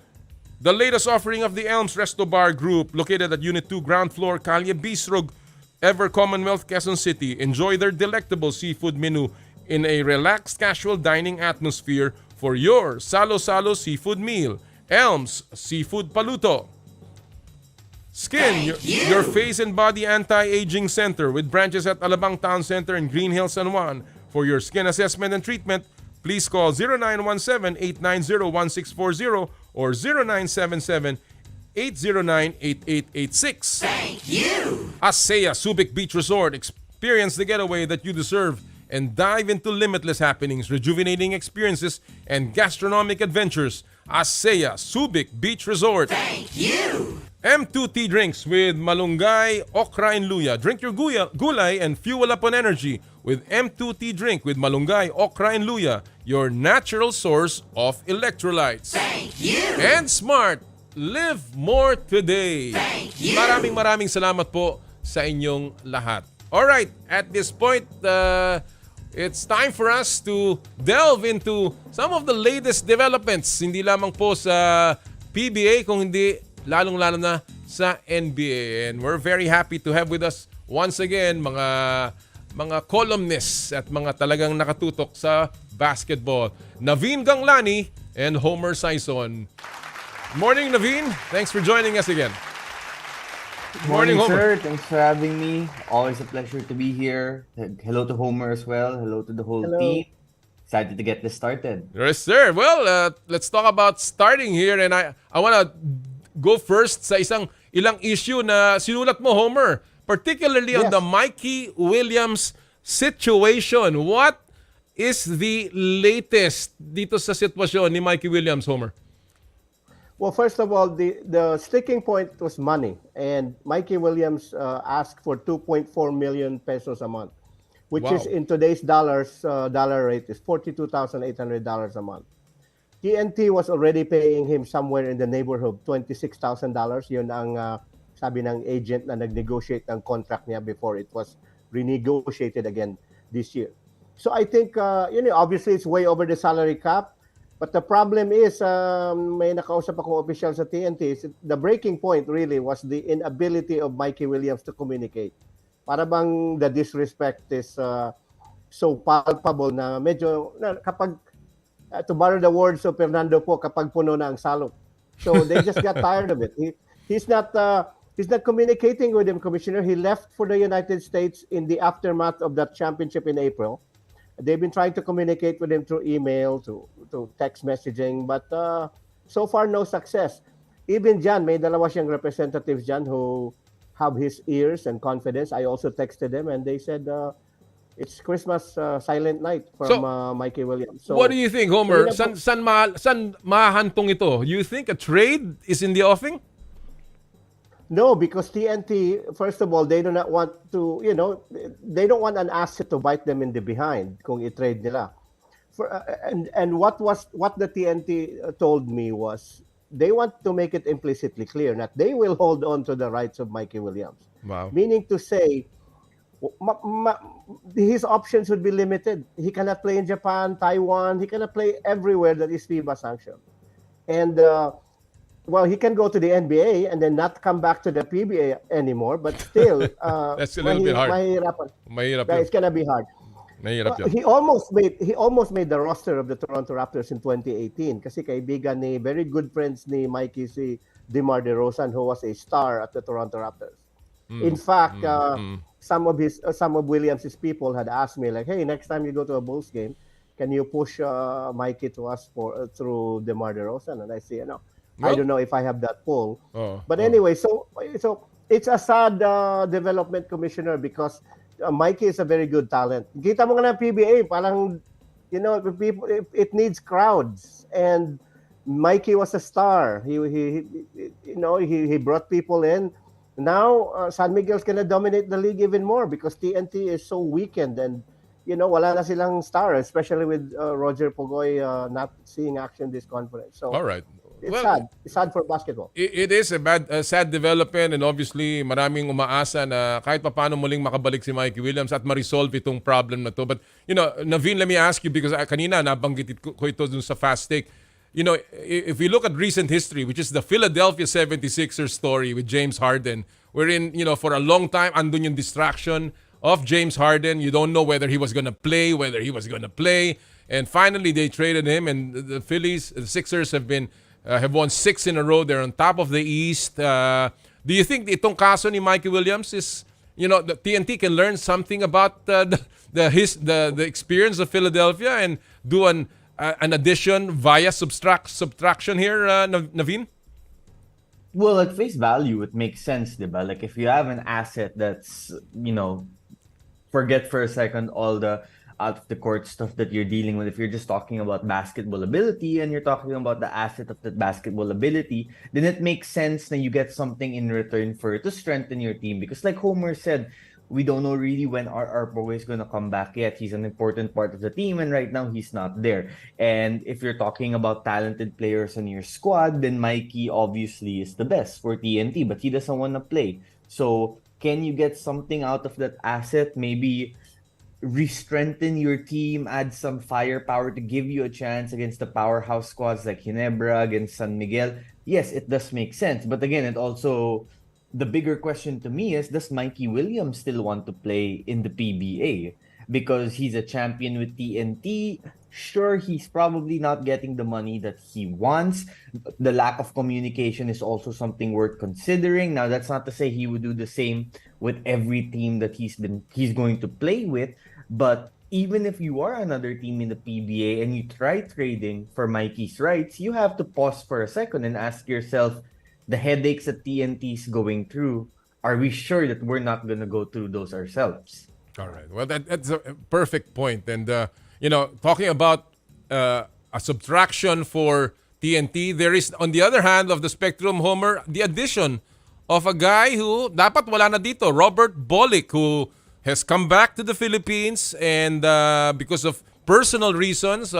The latest offering of the Elms Resto Bar Group, located at Unit 2, Ground Floor, Calle Bisrog, Ever Commonwealth, Quezon City. Enjoy their delectable seafood menu in a relaxed casual dining atmosphere for your salo-salo seafood meal. Elms Seafood Paluto. Skin, your face and body anti-aging center with branches at Alabang Town Center and Green Hills, San Juan. For your skin assessment and treatment, please call 0917-890-1640 or 0977-809-8886. Thank you! Asea Subic Beach Resort. Experience the getaway that you deserve and dive into limitless happenings, rejuvenating experiences, and gastronomic adventures. Asea Subic Beach Resort. Thank you! M2T Drinks with Malunggay, Okra and Luya. Drink your gulay and fuel up on energy with M2T Drink with Malunggay, Okra and Luya, your natural source of electrolytes. Thank you! And Smart, live more today. Thank you! Maraming salamat po sa inyong lahat. Alright, at this point, it's time for us to delve into some of the latest developments. Hindi lamang po sa PBA, kung hindi lalong-lalo na sa NBA. And we're very happy to have with us once again mga columnists at mga talagang nakatutok sa basketball. Naveen Ganglani and Homer Sayson. Morning, Naveen. Thanks for joining us again. Morning, Homer. sir. Thanks for having me. Always a pleasure to be here. Hello to Homer as well. Hello to the whole team. Excited to get this started. Yes, sir. Well, let's talk about starting here. And I want to go first sa ilang issue na sinulat mo, Homer. Particularly on the Mikey Williams situation. What is the latest dito sa sitwasyon ni Mikey Williams, Homer? Well, first of all, the sticking point was money. And Mikey Williams asked for 2.4 million pesos a month, which is in today's dollar rate is $42,800 a month. TNT was already paying him somewhere in the neighborhood of $26,000. Yun ang sabi ng agent na nag-negotiate ng contract niya before it was renegotiated again this year. So I think, obviously it's way over the salary cap. But the problem is, may nakausap akong official sa TNT, the breaking point really was the inability of Mikey Williams to communicate. Para bang the disrespect is so palpable na medyo, kapag, to borrow the words of Fernando po, kapag puno na ang salok. So they just got tired of it. He's not communicating with him, Commissioner. He left for the United States in the aftermath of that championship in April. They've been trying to communicate with him through email, to text messaging, but so far no success. Even dyan, may dalawa siyang representatives dyan who have his ears and confidence. I also texted them and they said it's Christmas silent night from Mikey Williams. So, what do you think, Homer? San mahantong ito? You think a trade is in the offing? No, because TNT, first of all, they do not want to, they don't want an asset to bite them in the behind kung i-trade nila. And what the TNT told me was they want to make it implicitly clear that they will hold on to the rights of Mikey Williams. Wow. Meaning to say, his options would be limited. He cannot play in Japan, Taiwan. He cannot play everywhere that is FIBA sanctioned. And he can go to the NBA and then not come back to the PBA anymore. But still, that's a little bit hard. Mahirap it's gonna be hard. He almost made the roster of the Toronto Raptors in 2018 kasi kaibigan ni very good friends ni Mikey si DeMar DeRozan, who was a star at the Toronto Raptors. In fact, some of Williams' people had asked me like, "Hey, next time you go to a Bulls game, can you push Mikey to us through DeMar DeRozan?" And I say, I don't know if I have that pull. But anyway, so it's a sad development, Commissioner, because Mikey is a very good talent. Kita mo nga ng PBA, parang, people, it needs crowds. And Mikey was a star. He brought people in. Now, San Miguel's gonna dominate the league even more because TNT is so weakened and, wala na silang star, especially with Roger Pugoy not seeing action this conference. So, all right. It's sad. It's sad for basketball. It is a sad development and obviously maraming umaasa na kahit paano muling makabalik si Mikey Williams at ma-resolve itong problem na to. But, Naveen, let me ask you because kanina nabanggit ko ito dun sa Fast Take. If we look at recent history, which is the Philadelphia 76ers story with James Harden, wherein, for a long time, andun yung distraction of James Harden. You don't know whether he was gonna play, And finally, they traded him and the Sixers have won 6 in a row. They're on top of the East. Do you think itong kaso ni Mikey Williams is, the TNT can learn something about the experience of Philadelphia and do an addition via subtraction here, Naveen? Well, at face value, it makes sense, diba? Like if you have an asset that's, forget for a second all the out of the court stuff that you're dealing with. If you're just talking about basketball ability and you're talking about the asset of that basketball ability, then it makes sense that you get something in return for it to strengthen your team. Because like Homer said, we don't know really when our boy is going to come back yet. He's an important part of the team, and right now he's not there. And if you're talking about talented players on your squad, then Mikey obviously is the best for TNT, but he doesn't want to play. So can you get something out of that asset? Maybe re-strengthen your team, add some firepower to give you a chance against the powerhouse squads like Ginebra, against San Miguel. Yes, it does make sense. But again, it also, the bigger question to me is, does Mikey Williams still want to play in the PBA? Because he's a champion with TNT. Sure, he's probably not getting the money that he wants. The lack of communication is also something worth considering. Now, that's not to say he would do the same with every team that he's going to play with. But even if you are another team in the PBA and you try trading for Mikey's rights, you have to pause for a second and ask yourself, the headaches that TNT is going through, are we sure that we're not going to go through those ourselves? All right. Well, that's a perfect point. And, talking about a subtraction for TNT, there is, on the other hand of the spectrum, Homer, the addition of a guy who dapat wala na dito, Robert Bolick, who has come back to the Philippines and because of personal reasons,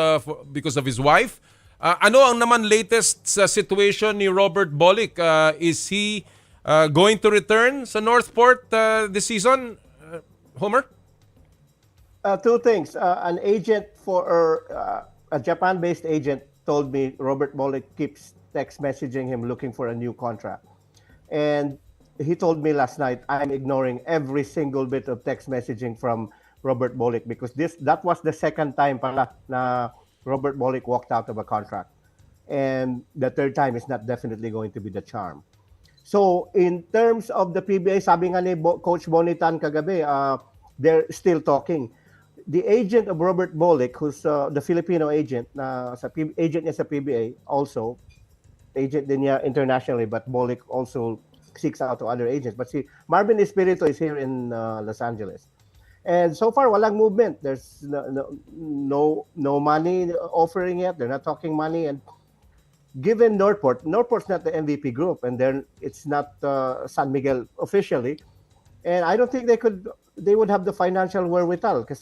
because of his wife. Ano ang naman latest sa situation ni Robert Bolick? Is he going to return sa Northport this season, Homer? Two things. An agent a Japan-based agent told me Robert Bolick keeps text messaging him looking for a new contract. And he told me last night, I'm ignoring every single bit of text messaging from Robert Bolick because that was the second time pala na Robert Bolick walked out of a contract. And the third time is not definitely going to be the charm. So in terms of the PBA, sabi nga ni Coach Bonitan kagabi, they're still talking. The agent of Robert Bolick, who's the Filipino agent, agent niya sa PBA, also, agent din niya internationally, but Bolick also seeks out to other agents. But see, Marvin Espirito is here in Los Angeles. And so far, walang movement. There's no money offering yet. They're not talking money. And given Northport's not the MVP group, and then it's not San Miguel officially. And I don't think they would have the financial wherewithal because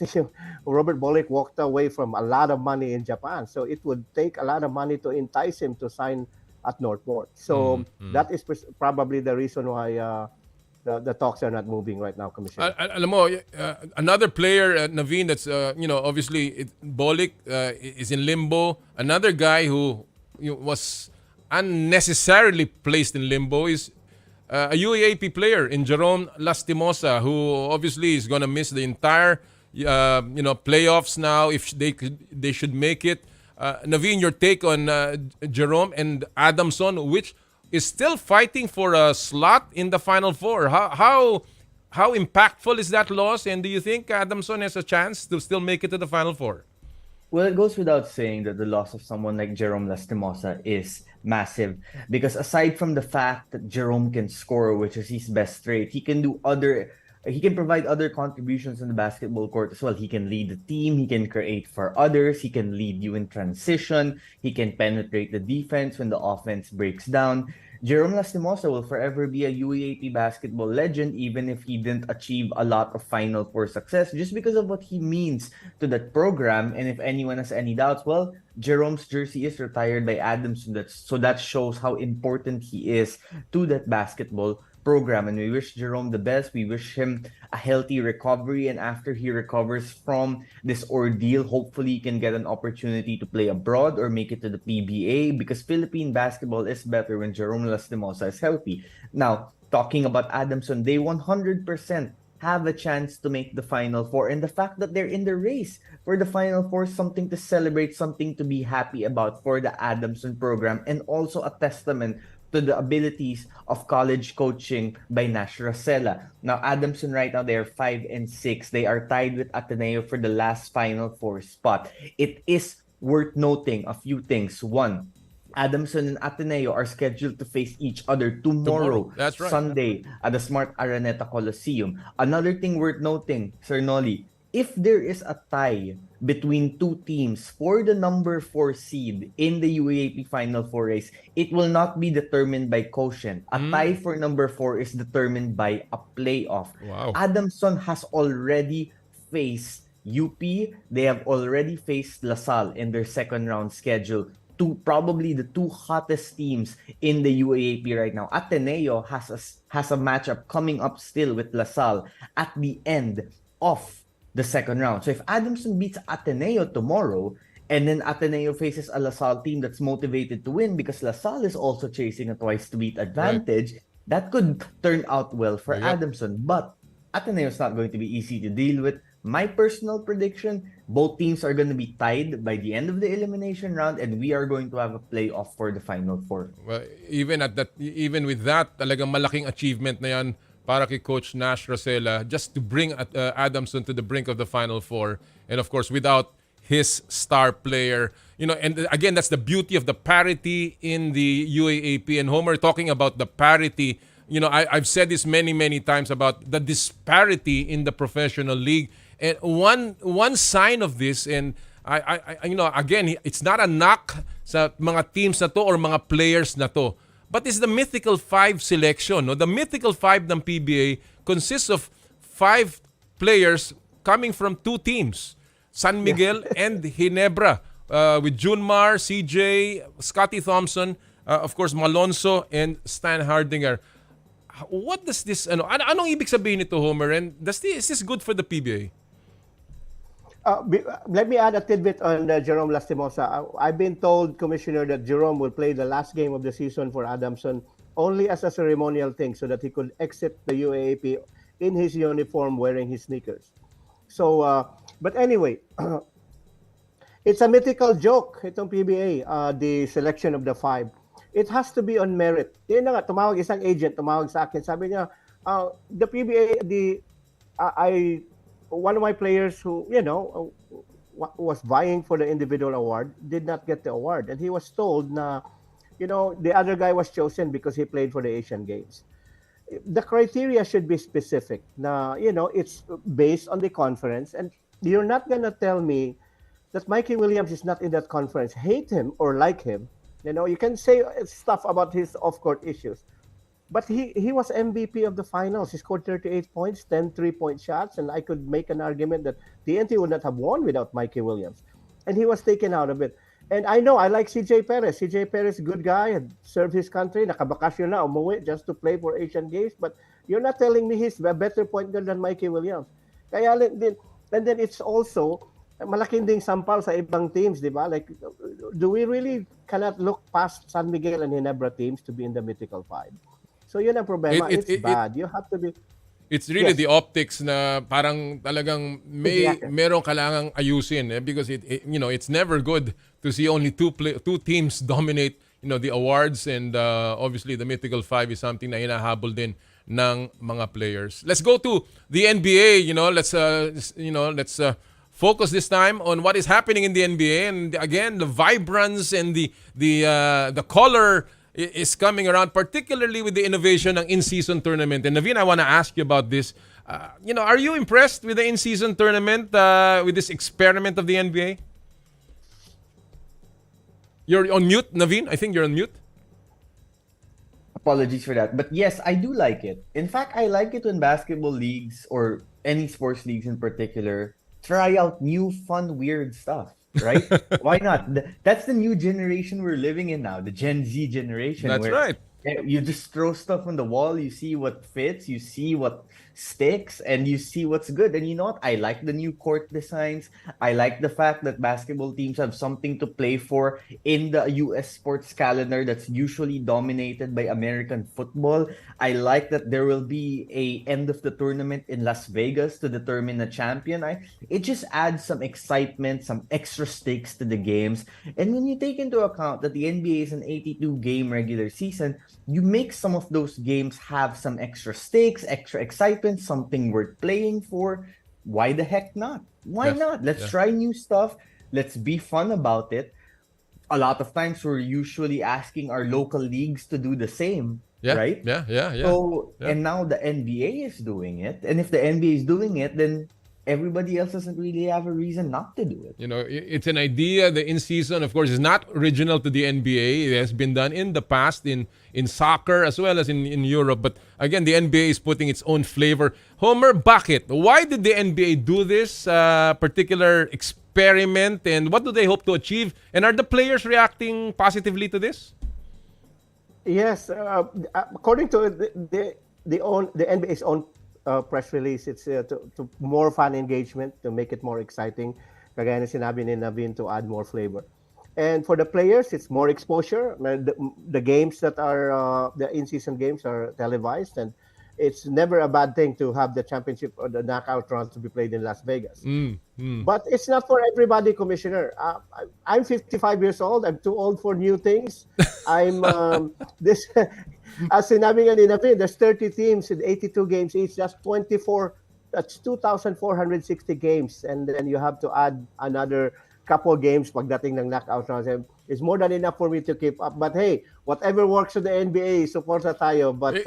Robert Bolick walked away from a lot of money in Japan. So it would take a lot of money to entice him to sign at Northport. So that is probably the reason why the talks are not moving right now, Commissioner. Alam mo, another player, Naveen, that's, obviously, Bolick is in limbo. Another guy who was unnecessarily placed in limbo is a UAAP player in Jerome Lastimosa, who obviously is going to miss the entire, playoffs now if they should make it. Naveen, your take on Jerome and Adamson, which is still fighting for a slot in the Final Four. How impactful is that loss? And do you think Adamson has a chance to still make it to the Final Four? Well, it goes without saying that the loss of someone like Jerome Lastimosa is massive because aside from the fact that Jerome can score, which is his best trait, he can provide other contributions in the basketball court as well. He can lead the team, he can create for others, he can lead you in transition, he can penetrate the defense when the offense breaks down. Jerome Lastimosa will forever be a UAAP basketball legend even if he didn't achieve a lot of Final Four success just because of what he means to that program. And if anyone has any doubts, well, Jerome's jersey is retired by Adamson. So that shows how important he is to that basketball program. And we wish Jerome the best. We wish him a healthy recovery. And after he recovers from this ordeal, hopefully he can get an opportunity to play abroad or make it to the PBA because Philippine basketball is better when Jerome Lastimosa is healthy. Now, talking about Adamson, they 100% have a chance to make the Final Four. And the fact that they're in the race for the Final Four is something to celebrate, something to be happy about for the Adamson program, and also a testament to the abilities of college coaching by Nash Rosella. Now, Adamson right now, they are 5-6. They are tied with Ateneo for the last Final Four spot. It is worth noting a few things. One, Adamson and Ateneo are scheduled to face each other tomorrow. That's right. Sunday, at the Smart Araneta Coliseum. Another thing worth noting, Sir Noli, if there is a tie between two teams for the number 4 seed in the UAAP Final Four race, it will not be determined by quotient. A tie for number 4 is determined by a playoff. Wow. Adamson has already faced UP. They have already faced LaSalle in their second round schedule. Probably the two hottest teams in the UAAP right now. Ateneo has a matchup coming up still with LaSalle at the end of the second round. So if Adamson beats Ateneo tomorrow, and then Ateneo faces a LaSalle team that's motivated to win because LaSalle is also chasing a twice-to-beat advantage, that could turn out well for Adamson. But Ateneo is not going to be easy to deal with. My personal prediction, both teams are going to be tied by the end of the elimination round, and we are going to have a playoff for the Final Four. Well, even with that, talagang malaking achievement na yan para kay Coach Nash Rosella just to bring Adamson to the brink of the Final Four. And of course, without his star player, and again, that's the beauty of the parity in the UAAP. And Homer, talking about the parity, I've said this many, many times about the disparity in the professional league. And one sign of this, and I again, it's not a knock sa mga teams na to or mga players na to, but it's the Mythical 5 selection. No? The Mythical 5 ng PBA consists of 5 players coming from 2 teams, San Miguel and Ginebra, with Junmar, CJ, Scotty Thompson, of course Malonzo, and Stan Hardinger. What does this, anong ibig sabihin nito, Homer? And is this good for the PBA? Let me add a tidbit on Jerome Lastimosa. I've been told, Commissioner, that Jerome will play the last game of the season for Adamson only as a ceremonial thing so that he could exit the UAAP in his uniform wearing his sneakers. So, but anyway, it's a mythical joke, itong PBA, the selection of the 5. It has to be on merit. Yun na nga, tumawag isang agent, tumawag sa akin. Sabi niya, the PBA, one of my players who, was vying for the individual award did not get the award. And he was told na, the other guy was chosen because he played for the Asian Games. The criteria should be specific. Na, it's based on the conference. And you're not going to tell me that Mikey Williams is not in that conference. Hate him or like him. You can say stuff about his off-court issues. But he was MVP of the finals. He scored 38 points, 10 3-point shots, and I could make an argument that TNT would not have won without Mikey Williams. And he was taken out of it. And I know, I like CJ Perez. CJ Perez, good guy, had served his country, nakabakasyon na, umuwi just to play for Asian Games. But you're not telling me he's a better point guard than Mikey Williams. Kaya din, and then it's also, malaking ding sampal sa ibang teams, di ba? Like, do we really cannot look past San Miguel and Ginebra teams to be in the Mythical 5? So yun ang problema. It's bad. You have to be... It's really the optics na parang talagang merong kailangang ayusin because it's never good to see only two teams dominate the awards, and obviously the Mythical 5 is something na hinahabol din ng mga players. Let's go to the NBA. Let's focus this time on what is happening in the NBA, and again the vibrance and the color is coming around, particularly with the innovation ng in-season tournament. And Naveen, I want to ask you about this. Are you impressed with the in-season tournament, with this experiment of the NBA? You're on mute, Naveen. I think you're on mute. Apologies for that. But yes, I do like it. In fact, I like it when basketball leagues or any sports leagues in particular try out new, fun, weird stuff. Right? Why not? That's the new generation we're living in now, the Gen Z generation. That's right. You just throw stuff on the wall, you see what fits, you see what sticks, and you see what's good. And you know what? I like the new court designs. I like the fact that basketball teams have something to play for in the US sports calendar that's usually dominated by American football. I like that there will be a end of the tournament in Las Vegas to determine a champion. It just adds some excitement, some extra stakes to the games. And when you take into account that the NBA is an 82-game regular season, you make some of those games have some extra stakes, extra excitement, something worth playing for. Why the heck not? Why not? Let's try new stuff. Let's be fun about it. A lot of times we're usually asking our local leagues to do the same, right? Yeah. So, and now the NBA is doing it. And if the NBA is doing it, then everybody else doesn't really have a reason not to do it. You know, it's an idea. The in-season, of course, is not original to the NBA. It has been done in the past in soccer as well as in Europe. But again, the NBA is putting its own flavor. Homer, bakit? Why did the NBA do this particular experiment, and what do they hope to achieve? And are the players reacting positively to this? Yes, according to the NBA's own press release, it's to more fan engagement, to make it more exciting. Kagaya na sinabi ni Naveen, to add more flavor. And for the players, it's more exposure. The games that are the in-season games are televised, and it's never a bad thing to have the championship or the knockout round to be played in Las Vegas. But it's not for everybody, Commissioner. I'm 55 years old. I'm too old for new things. I'm this. As sinabi nga ni Naveen, there's 30 teams in 82 games each. That's 24. That's 2,460 games, and then you have to add another couple games pagdating ng knockout rounds. It's more than enough for me to keep up. But hey, whatever works for the NBA, support tayo. But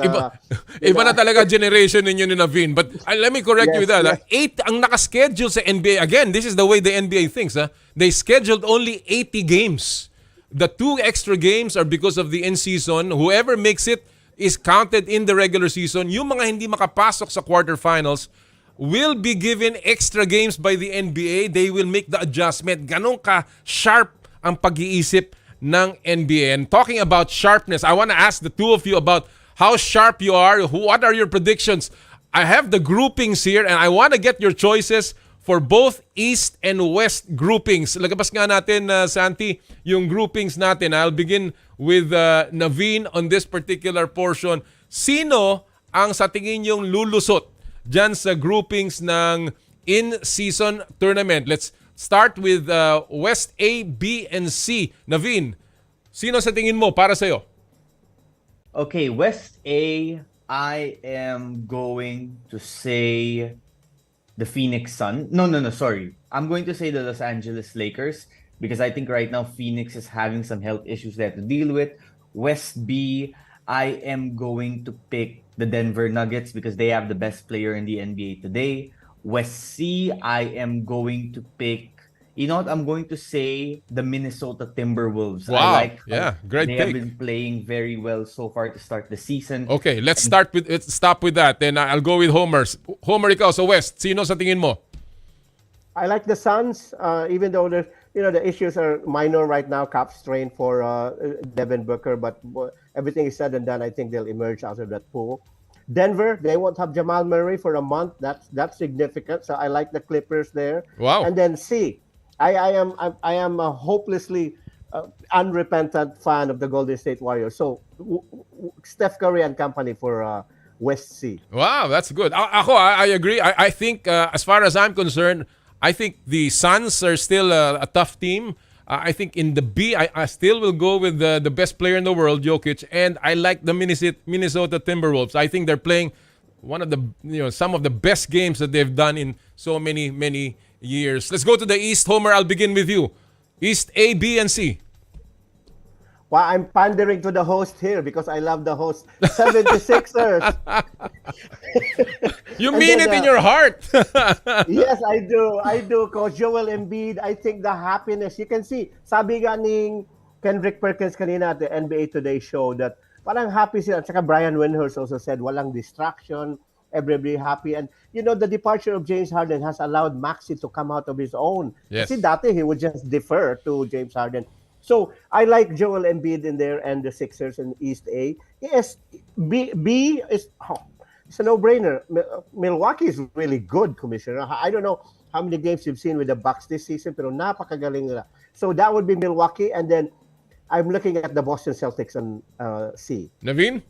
iba na talaga generation ninyo ni Naveen. But let me correct you with that. 8 ang nakaschedule sa NBA. Again, this is the way the NBA thinks. They scheduled only 80 games. The 2 extra games are because of the in-season. Whoever makes it is counted in the regular season. Yung mga hindi makapasok sa quarterfinals will be given extra games by the NBA. They will make the adjustment. Ganon ka sharp ang pag-iisip ng NBA. And talking about sharpness, I want to ask the two of you about how sharp you are. What are your predictions? I have the groupings here and I want to get your choices for both East and West groupings. Lagabas nga natin, Santi, yung groupings natin. I'll begin with Naveen on this particular portion. Sino ang sa tingin yung lulusot dyan sa groupings ng in-season tournament? Let's start with West A, B, and C. Naveen, sino sa tingin mo para sa'yo? Okay, West A, I am going to say the Phoenix Sun. No, sorry. I'm going to say the Los Angeles Lakers because I think right now Phoenix is having some health issues they have to deal with. West B, I am going to pick the Denver Nuggets because they have the best player in the NBA today. West C, I am going to pick, you know what, I'm going to say the Minnesota Timberwolves. Wow. I like great they pick. have been playing very well so far to start the season. Okay, let's stop with that. Then I'll go with Homer. Homer, ikaw sa West. Sino sa tingin mo? I like the Suns, even though the issues are minor right now, cap strain for Devin Booker, but everything is said and done, I think they'll emerge out of that pool. Denver, they won't have Jamal Murray for a month. That's significant. So I like the Clippers there. Wow. And then C, I am a hopelessly unrepentant fan of the Golden State Warriors. So Steph Curry and company for West C. Wow, that's good. I agree. I think as far as I'm concerned, I think the Suns are still a tough team. I think in the B, I still will go with the best player in the world, Jokic, and I like the Minnesota Timberwolves. I think they're playing one of the some of the best games that they've done in so many years. Let's go to the East. Homer, I'll begin with you. East A, B, and C. Well, I'm pandering to the host here because I love the host. 76ers. You mean it in your heart. Yes, I do. Coach Joel Embiid, I think the happiness, you can see, sabi nga ni Kendrick Perkins kanina at the NBA Today show that parang happy sila. At saka Brian Windhorst also said walang distraction, everybody happy. And the departure of James Harden has allowed Maxey to come out of his own. Yes. Kasi dati he would just defer to James Harden. So I like Joel Embiid in there and the Sixers in East A. Yes, B is it's a no-brainer. Milwaukee is really good, Commissioner. I don't know how many games you've seen with the Bucks this season, pero napakagaling nila. So that would be Milwaukee, and then I'm looking at the Boston Celtics on C. Naveen?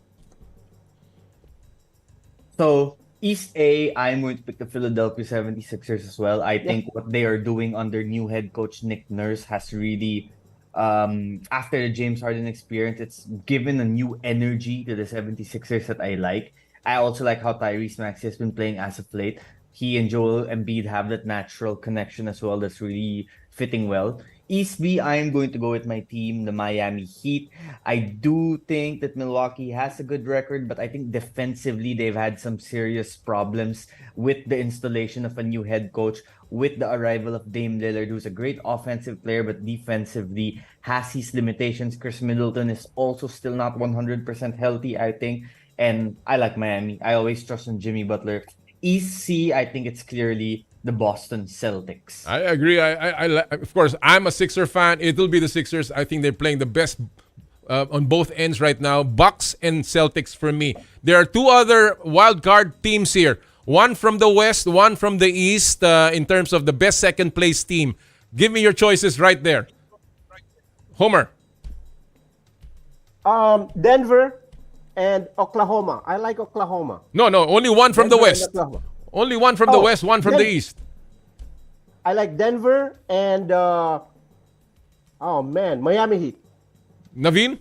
So East A, I'm going to pick the Philadelphia 76ers as well. I think what they are doing under new head coach Nick Nurse has really after the James Harden experience, it's given a new energy to the 76ers that I like. I also like how Tyrese Maxey has been playing as of late. He and Joel Embiid have that natural connection as well that's really fitting well. East B, I am going to go with my team, the Miami Heat. I do think that Milwaukee has a good record, but I think defensively they've had some serious problems with the installation of a new head coach, with the arrival of Dame Lillard, who's a great offensive player, but defensively has his limitations. Chris Middleton is also still not 100% healthy, I think. And I like Miami. I always trust in Jimmy Butler. East C, I think it's clearly the Boston Celtics. I agree. Of course, I'm a Sixer fan. It'll be the Sixers. I think they're playing the best on both ends right now. Bucks and Celtics for me. There are two other wild card teams here. One from the West, one from the East in terms of the best second place team. Give me your choices right there. Homer. Denver and Oklahoma. I like Oklahoma. No. Only one from Denver the West. Only one from the West, one from the East. I like Denver and Miami Heat. Naveen?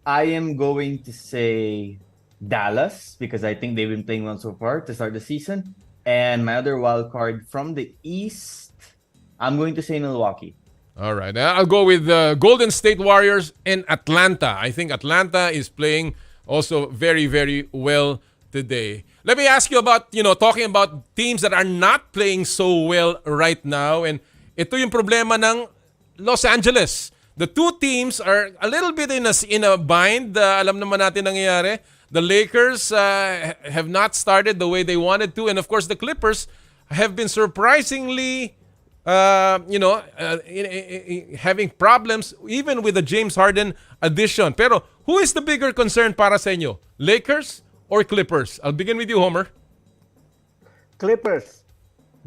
I am going to say Dallas because I think they've been playing well so far to start the season. And my other wild card from the East, I'm going to say Milwaukee. All right. I'll go with Golden State Warriors and Atlanta. I think Atlanta is playing also very, very well today. Let me ask you about, talking about teams that are not playing so well right now. And ito yung problema ng Los Angeles. The two teams are a little bit in a bind. Alam naman natin nangyayari. The Lakers have not started the way they wanted to. And of course, the Clippers have been surprisingly, having problems even with the James Harden addition. Pero who is the bigger concern para sa inyo? Lakers or Clippers? I'll begin with you, Homer. Clippers.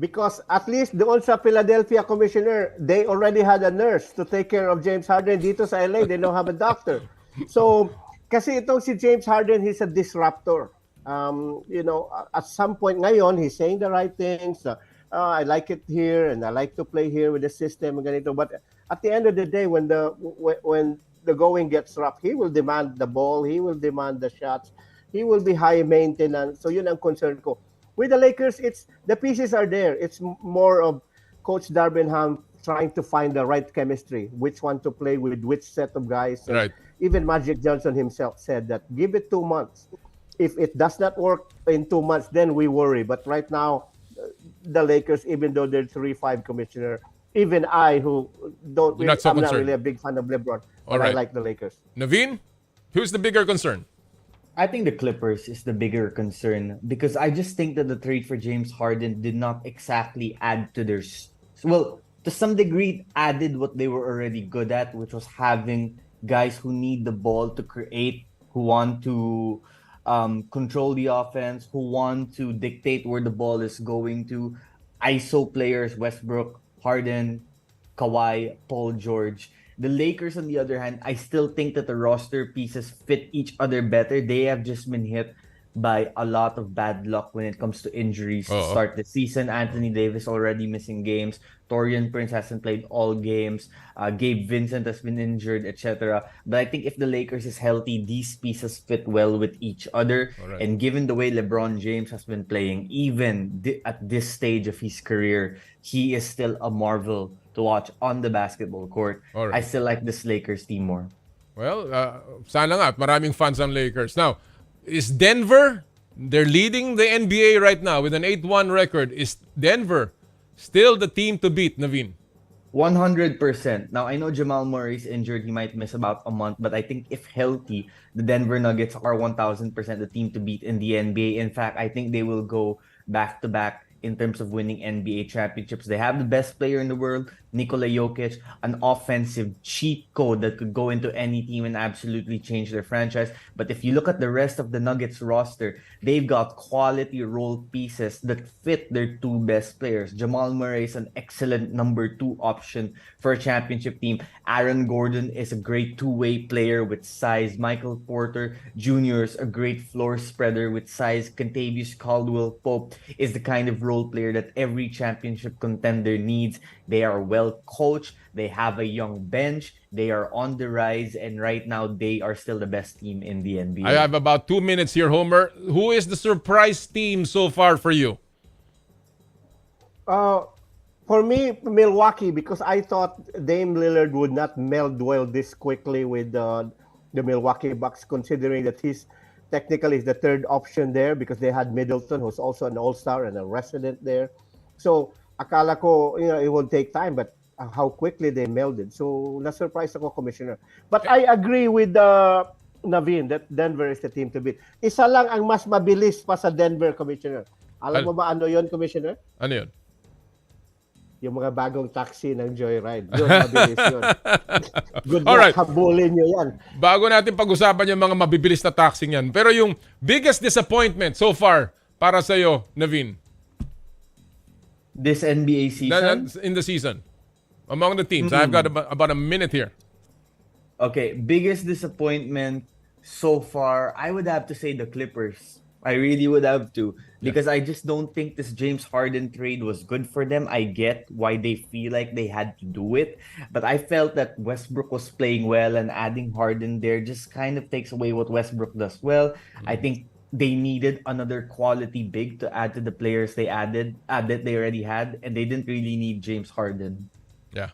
Because at least doon sa Philadelphia commissioner, they already had a nurse to take care of James Harden. Dito sa LA, they don't have a doctor. So, kasi itong si James Harden, he's a disruptor. At some point ngayon, he's saying the right things. I like it here and I like to play here with the system. Ganito. But at the end of the day, when the going gets rough, he will demand the ball. He will demand the shots. He will be high maintenance. So yun ang concern ko. With the Lakers, the pieces are there. It's more of Coach Darvingham trying to find the right chemistry, which one to play with which set of guys. Right. Even Magic Johnson himself said that give it 2 months. If it does not work in 2 months, then we worry. But right now, the Lakers, even though they're 3-5 commissioner, even I, who don't, You're not so I'm not concerned. really a big fan of LeBron, All but right. I like the Lakers. Naveen, who's the bigger concern? I think the Clippers is the bigger concern because I just think that the trade for James Harden did not exactly add to their... Well, to some degree, it added what they were already good at, which was having guys who need the ball to create, who want to control the offense, who want to dictate where the ball is going to. ISO players, Westbrook, Harden, Kawhi, Paul George. The Lakers, on the other hand, I still think that the roster pieces fit each other better. They have just been hit by a lot of bad luck when it comes to injuries to start the season. Anthony Davis already missing games. Torian Prince hasn't played all games. Gabe Vincent has been injured, etc. But I think if the Lakers is healthy, these pieces fit well with each other. Right. And given the way LeBron James has been playing, even at this stage of his career, he is still a marvel to watch on the basketball court. Right. I still like this Lakers team more. Well, sana nga at maraming fans ang Lakers. Now, is Denver, they're leading the NBA right now with an 8-1 record. Is Denver still the team to beat, Naveen? 100%. Now, I know Jamal Murray's injured. He might miss about a month. But I think if healthy, the Denver Nuggets are 1,000% the team to beat in the NBA. In fact, I think they will go back-to-back in terms of winning NBA championships. They have the best player in the world, Nikola Jokic, an offensive cheat code that could go into any team and absolutely change their franchise. But if you look at the rest of the Nuggets roster, they've got quality role pieces that fit their two best players. Jamal Murray is an excellent number 2 option for a championship team. Aaron Gordon is a great two-way player with size. Michael Porter Jr. is a great floor spreader with size. Kentavious Caldwell-Pope is the kind of role player that every championship contender needs. They are well coached. They have a young bench. They are on the rise. And right now, they are still the best team in the NBA. I have about 2 minutes here, Homer. Who is the surprise team so far for you? For For me, Milwaukee, because I thought Dame Lillard would not meld well this quickly with the Milwaukee Bucks, considering that he's technically the third option there because they had Middleton, who's also an all-star and a resident there. So, akala ko, it will take time, but how quickly they melded. So, na-surprise ako, Commissioner. But I agree with Naveen that Denver is the team to beat. Isa lang ang mas mabilis pa sa Denver, Commissioner. Alam mo ba ano yon, Commissioner? Ano yun? Yung mga bagong taxi ng Joyride. Yun, mabilis yun. Good luck, Alright. habulin nyo yan. Bago natin pag-usapan yung mga mabibilis na taxing yan. Pero yung biggest disappointment so far para sa'yo, Naveen? This NBA season? In the season. Among the teams. I've got about a minute here. Okay, biggest disappointment so far, I would have to say the Clippers. I really would have to. Because I just don't think this James Harden trade was good for them. I get why they feel like they had to do it. But I felt that Westbrook was playing well, and adding Harden there just kind of takes away what Westbrook does well. I think they needed another quality big to add to the players they added that they already had. And they didn't really need James Harden. Yeah.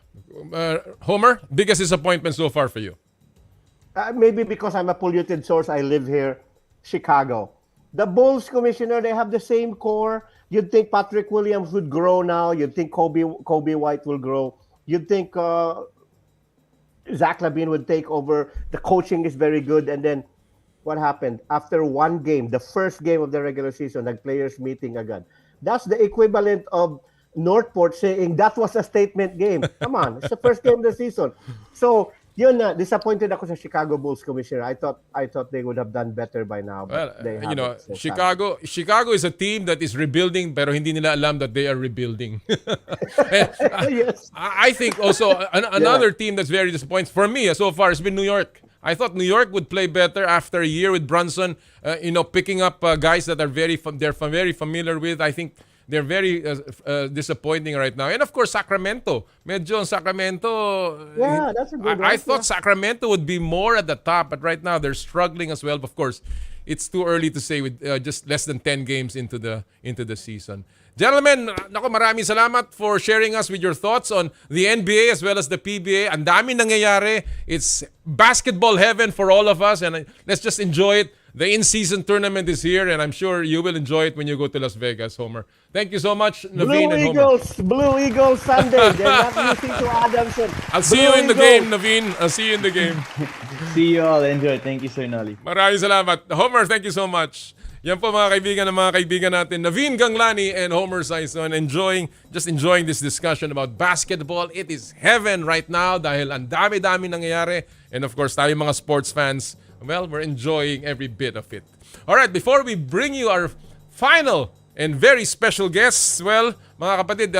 Homer, biggest disappointment so far for you? Maybe because I'm a polluted source, I live here, Chicago. The Bulls, Commissioner, they have the same core. You'd think Patrick Williams would grow now. You'd think Kobe White will grow. You'd think Zach LaVine would take over. The coaching is very good. And then what happened? After one game, the first game of the regular season, players meeting agad. That's the equivalent of Northport saying that was a statement game. Come on, it's the first game of the season. So, yun na, disappointed ako sa Chicago Bulls, Commissioner. I thought they would have done better by now. But they haven't. Chicago is a team that is rebuilding pero hindi nila alam that they are rebuilding. Yes. I think also another team that's very disappointing for me so far has been New York. I thought New York would play better after a year with Brunson, picking up guys that are very familiar with. I think they're very disappointing right now. And of course, Sacramento. Medyo Sacramento. Yeah, that's a good one. I thought Sacramento would be more at the top, but right now they're struggling as well. Of course, it's too early to say with just less than 10 games into the season. Gentlemen, maraming salamat for sharing us with your thoughts on the NBA as well as the PBA. Ang dami nangyayari. It's basketball heaven for all of us, and let's just enjoy it. The in-season tournament is here, and I'm sure you will enjoy it when you go to Las Vegas, Homer. Thank you so much, Naveen and Homer. Blue Eagles Sunday. They're not losing to Adamson. I'll see you in the game, Naveen. I'll see you in the game. See you all. Enjoy. Thank you, Sir Noli. Maraming salamat. Homer, thank you so much. Yan po mga kaibigan natin, Naveen Ganglani and Homer Sayson, enjoying this discussion about basketball. It is heaven right now dahil ang dami-dami nangyayari. And of course, tayo mga sports fans, well, we're enjoying every bit of it. All right, before we bring you our final and very special guests, well, mga kapatid,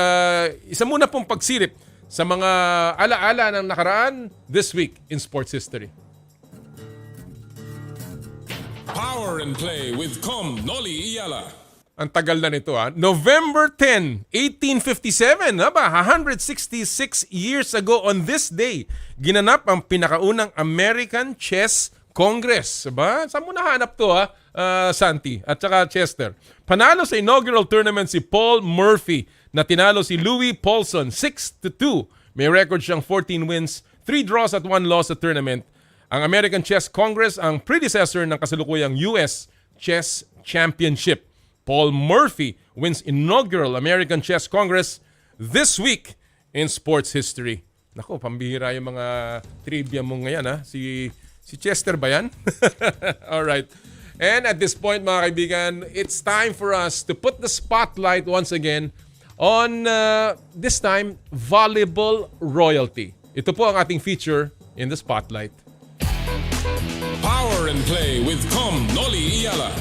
isa muna pong pagsilip sa mga ala-ala ng nakaraan this week in sports history. Power and Play with Noli, Eala. Ang tagal na nito November 10, 1857, 166 years ago on this day, ginanap ang pinakaunang American Chess Congress. Saan mo nahanap to Santi at saka Chester? Panalo sa inaugural tournament si Paul Murphy na tinalo si Louis Paulson 6-2. May record siyang 14 wins, 3 draws at 1 loss sa tournament. Ang American Chess Congress ang predecessor ng kasalukuyang US Chess Championship. Paul Murphy wins inaugural American Chess Congress this week in sports history. Nako, pambihira yung mga trivia mo ngayon Si Chester ba yan? All right. And at this point, mga kaibigan, it's time for us to put the spotlight once again on, this time, volleyball royalty. Ito po ang ating feature in the spotlight. Power and Play with Noli, Eala.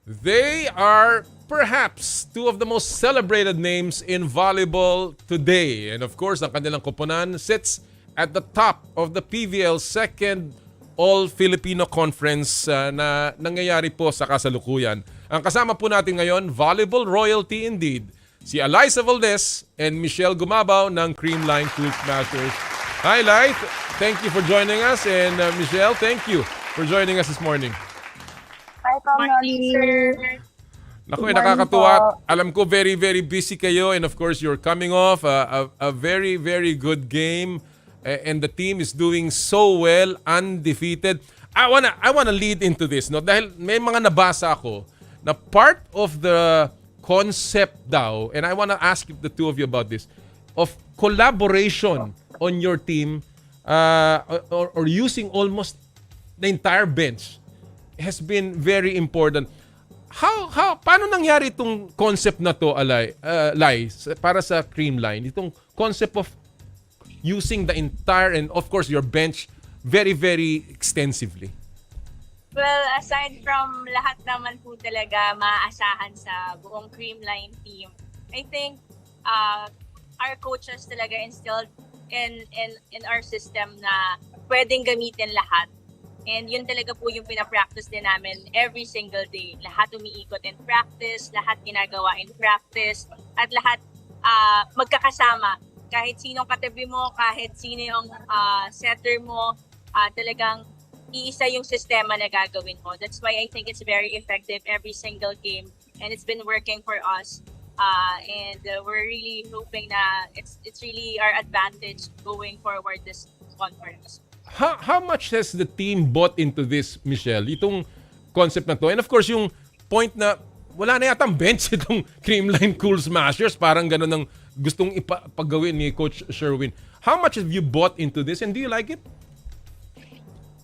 They are perhaps two of the most celebrated names in volleyball today. And of course, ang kanilang koponan sits at the top of the PVL second All-Filipino Conference na nangyayari po sa kasalukuyan. Ang kasama po natin ngayon, volleyball royalty indeed, si Alyssa Valdez and Michele Gumabao ng Creamline Cool Smashers. Hi, Light. Thank you for joining us. And Michele, thank you for joining us this morning. Hi, Noli. Naku, Good morning nakakatuwa. po. Alam ko very, very busy kayo and of course you're coming off a very, very good game and the team is doing so well, undefeated. I wanna lead into this, no? Dahil may mga nabasa ako na part of the concept daw, and I wanna ask the two of you about this, of collaboration on your team or using almost the entire bench has been very important. Paano nangyari itong concept na to, Lai, para sa Creamline? Itong concept of using the entire and of course your bench very, very extensively. Well, aside from lahat naman po talaga maaasahan sa buong Creamline team, I think our coaches talaga instilled in our system na pwedeng gamitin lahat. And yun talaga po yung pinapractice din namin every single day. Lahat umiikot in practice, lahat ginagawa in practice, at lahat magkakasama. Kahit sinong katabi mo, kahit sino yung setter mo, talagang iisa yung sistema na gagawin mo. That's why I think it's very effective every single game. And it's been working for us. And we're really hoping na it's really our advantage going forward this conference. How much has the team bought into this, Michele? Itong concept na to. And of course, yung point na wala na yatang bench itong Creamline Cool Smashers. Parang gano'n ang gustong ipagawin ni Coach Sherwin. How much have you bought into this and do you like it?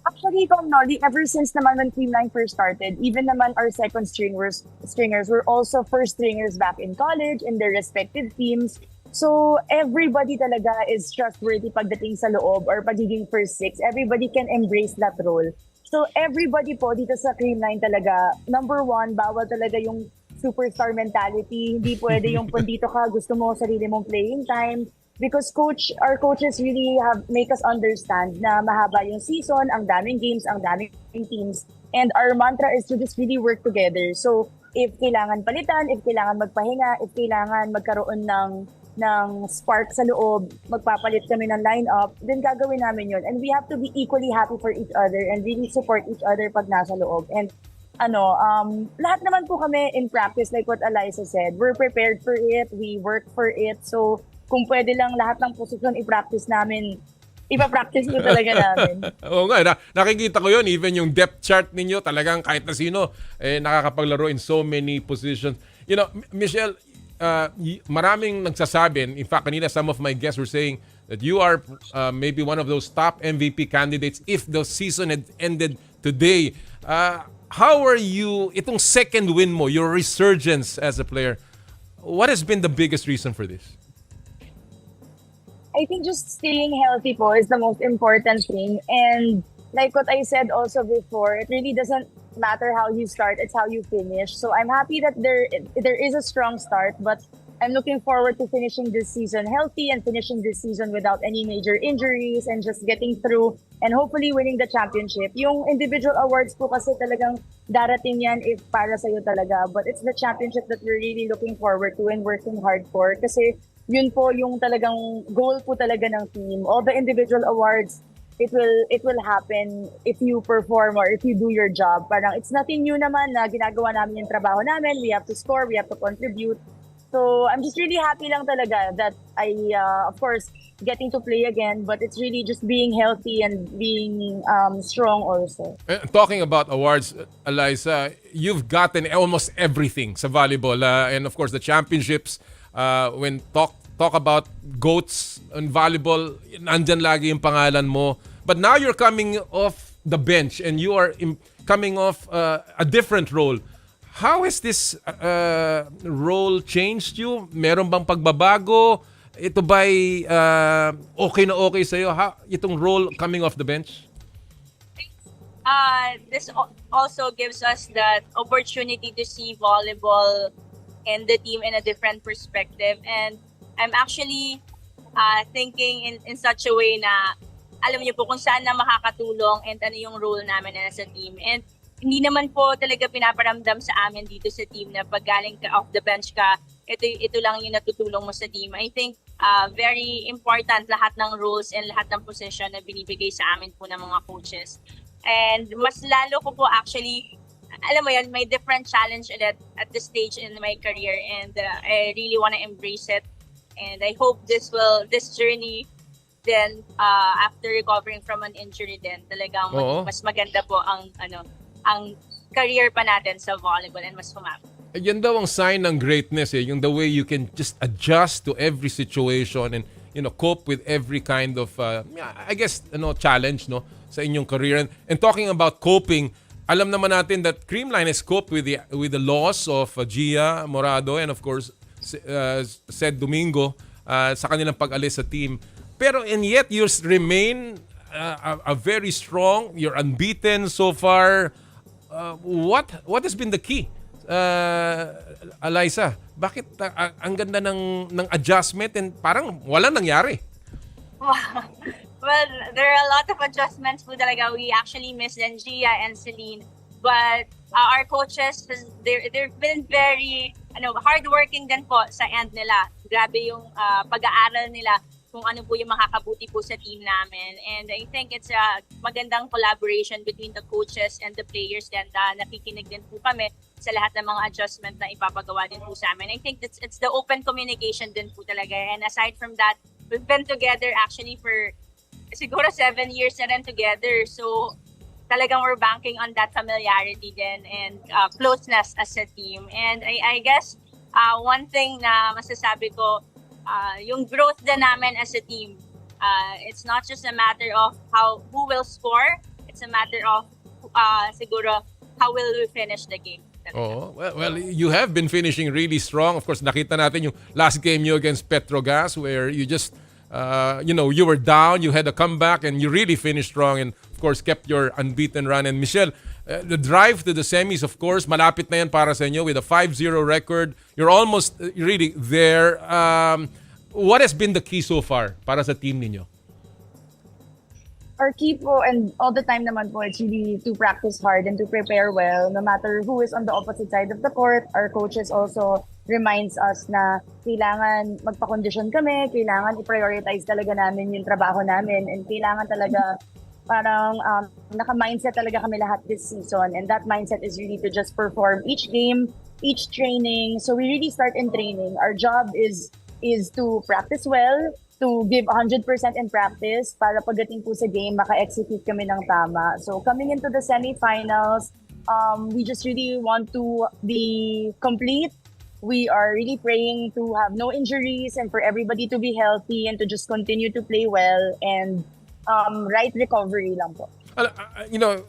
Actually, Noli, ever since naman when Creamline first started, even naman our second stringers were also first stringers back in college in their respective teams. So, everybody talaga is trustworthy pagdating sa loob or pagiging first six. Everybody can embrace that role. So, everybody po dito sa Creamline talaga, number one, bawal talaga yung superstar mentality. Hindi pwede yung kung dito ka, gusto mo sarili mong playing time. Because our coaches really make us understand na mahaba yung season, ang daming games, ang daming teams. And our mantra is to just really work together. So, if kailangan palitan, if kailangan magpahinga, if kailangan magkaroon ng spark sa loob, magpapalit kami ng lineup, then gagawin namin yun. And we have to be equally happy for each other and really support each other pag nasa loob. And lahat naman po kami in practice, like what Alyssa said, we're prepared for it, we work for it. So kung pwede lang lahat ng posisyon i-practice namin, ipa-practice ko talaga namin. Oo nga, nakikita ko yun. Even yung depth chart ninyo, talagang kahit na sino, nakakapaglaro in so many positions. You know, Michele, maraming nagsasabi, in fact, kanina some of my guests were saying that you are maybe one of those top MVP candidates if the season had ended today. How are you, itong second win mo, your resurgence as a player, what has been the biggest reason for this? I think just staying healthy po is the most important thing. And like what I said also before, it really doesn't matter how you start, it's how you finish. So I'm happy that there is a strong start, but I'm looking forward to finishing this season healthy and finishing this season without any major injuries and just getting through and hopefully winning the championship. Yung individual awards po kasi talagang darating yan if para sa'yo talaga. But it's the championship that we're really looking forward to and working hard for. Kasi yun po yung talagang goal po talaga ng team. All the individual awards, it will happen if you perform or if you do your job. Parang it's nothing new naman na ginagawa namin yung trabaho namin. We have to score, we have to contribute. So I'm just really happy lang talaga that I, of course, getting to play again, but it's really just being healthy and being strong also. Talking about awards, Alyssa, you've gotten almost everything sa volleyball. And of course, the championships, when talk about GOATs in volleyball, nandyan lagi yung pangalan mo. But now you're coming off the bench and you are coming off a different role. How has this role changed you? Meron bang pagbabago? Ito ba'y okay na okay sa'yo? Itong role coming off the bench? This also gives us that opportunity to see volleyball and the team in a different perspective. And I'm actually thinking in such a way na alam niyo po kung saan na makakatulong and ano yung role namin as a team. And hindi naman po talaga pinaparamdam sa amin dito sa team na pag galing ka off the bench ka, ito lang yung natutulong mo sa team. I think very important lahat ng roles and lahat ng position na binibigay sa amin po ng mga coaches. And mas lalo ko po actually alam mo yan, may different challenge ulit at this stage in my career, and I really want to embrace it. And I hope this journey then after recovering from an injury din, talagang mas maganda po ang career pa natin sa volleyball and mas humaba. Yan daw ang sign ng greatness yung the way you can just adjust to every situation and cope with every kind of I guess challenge sa inyong career. And talking about coping, alam naman natin that Creamline has coped with the loss of Gia Morado and of course Sed Domingo sa kanilang pag-alis sa team. Pero and yet you remain a very strong, you're unbeaten so far. What has been the key? Alyssa, bakit ang ganda ng adjustment and parang wala nangyari? Well, there are a lot of adjustments po talaga. We actually missed Gia and Celine, but our coaches, they've been very hardworking din po sa end nila. Grabe yung pag-aaral nila kung ano po yung makakabuti po sa team namin. And I think it's a magandang collaboration between the coaches and the players, and nakikinig din po kami sa lahat ng mga adjustment na ipapagawa din po sa amin. I think it's the open communication din po talaga. And aside from that, we've been together actually for siguro 7 years na rin together. So talagang we're banking on that familiarity din and closeness as a team. And I guess one thing na masasabi ko, yung growth din namin as a team, it's not just a matter of who will score, it's a matter of siguro how will we finish the game. Oh, well, you have been finishing really strong. Of course, nakita natin yung last game you against Petrogas where you just you were down, you had a comeback, and you really finished strong and, of course, kept your unbeaten run. And Michele, the drive to the semis, of course, malapit na yan para sa inyo with a 5-0 record. You're almost really there. What has been the key so far para sa team ninyo? Our key po, and all the time naman po, it's really to practice hard and to prepare well. No matter who is on the opposite side of the court, our coaches also reminds us na kailangan magpa-condition kami, kailangan i-prioritize talaga namin yung trabaho namin, and kailangan talaga parang naka-mindset talaga kami lahat this season. And that mindset is really to just perform each game, each training. So we really start in training. Our job is to practice well, to give 100% in practice para pagdating po sa game, maka-execute kami ng tama. So coming into the semifinals, we just really want to be complete. We are really praying to have no injuries and for everybody to be healthy and to just continue to play well and right recovery lang po.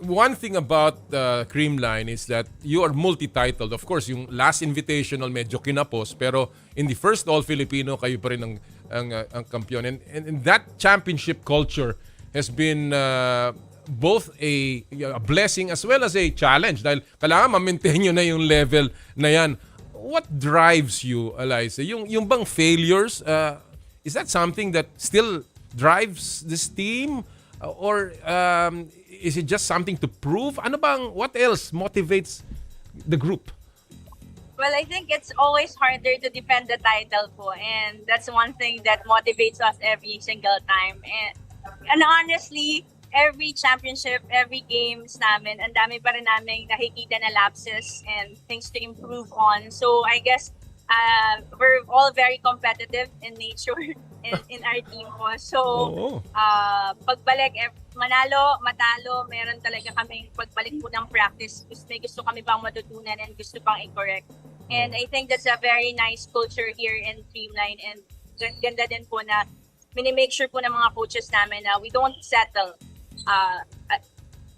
One thing about Creamline is that you are multi-titled. Of course, yung last invitational medyo kinapos, pero in the first All-Filipino, kayo pa rin ang kampiyon. And that championship culture has been both a blessing as well as a challenge dahil kailangan ma-maintain nyo na yung level na yan. What drives you, Alyssa? Yung bang failures, is that something that still drives this team? Or is it just something to prove? What else motivates the group? Well, I think it's always harder to defend the title po, and that's one thing that motivates us every single time. And honestly, every championship, every games namin, ang dami pa rin namin nakikita na lapses and things to improve on. So I guess we're all very competitive in nature in our team po. So pagbalik, manalo, matalo, meron talaga kaming pagbalik po ng practice. May gusto kami pang matutunan and gusto pang i-correct. And I think that's a very nice culture here in Creamline, and ganda din po na minimake sure po ng mga coaches namin na we don't settle.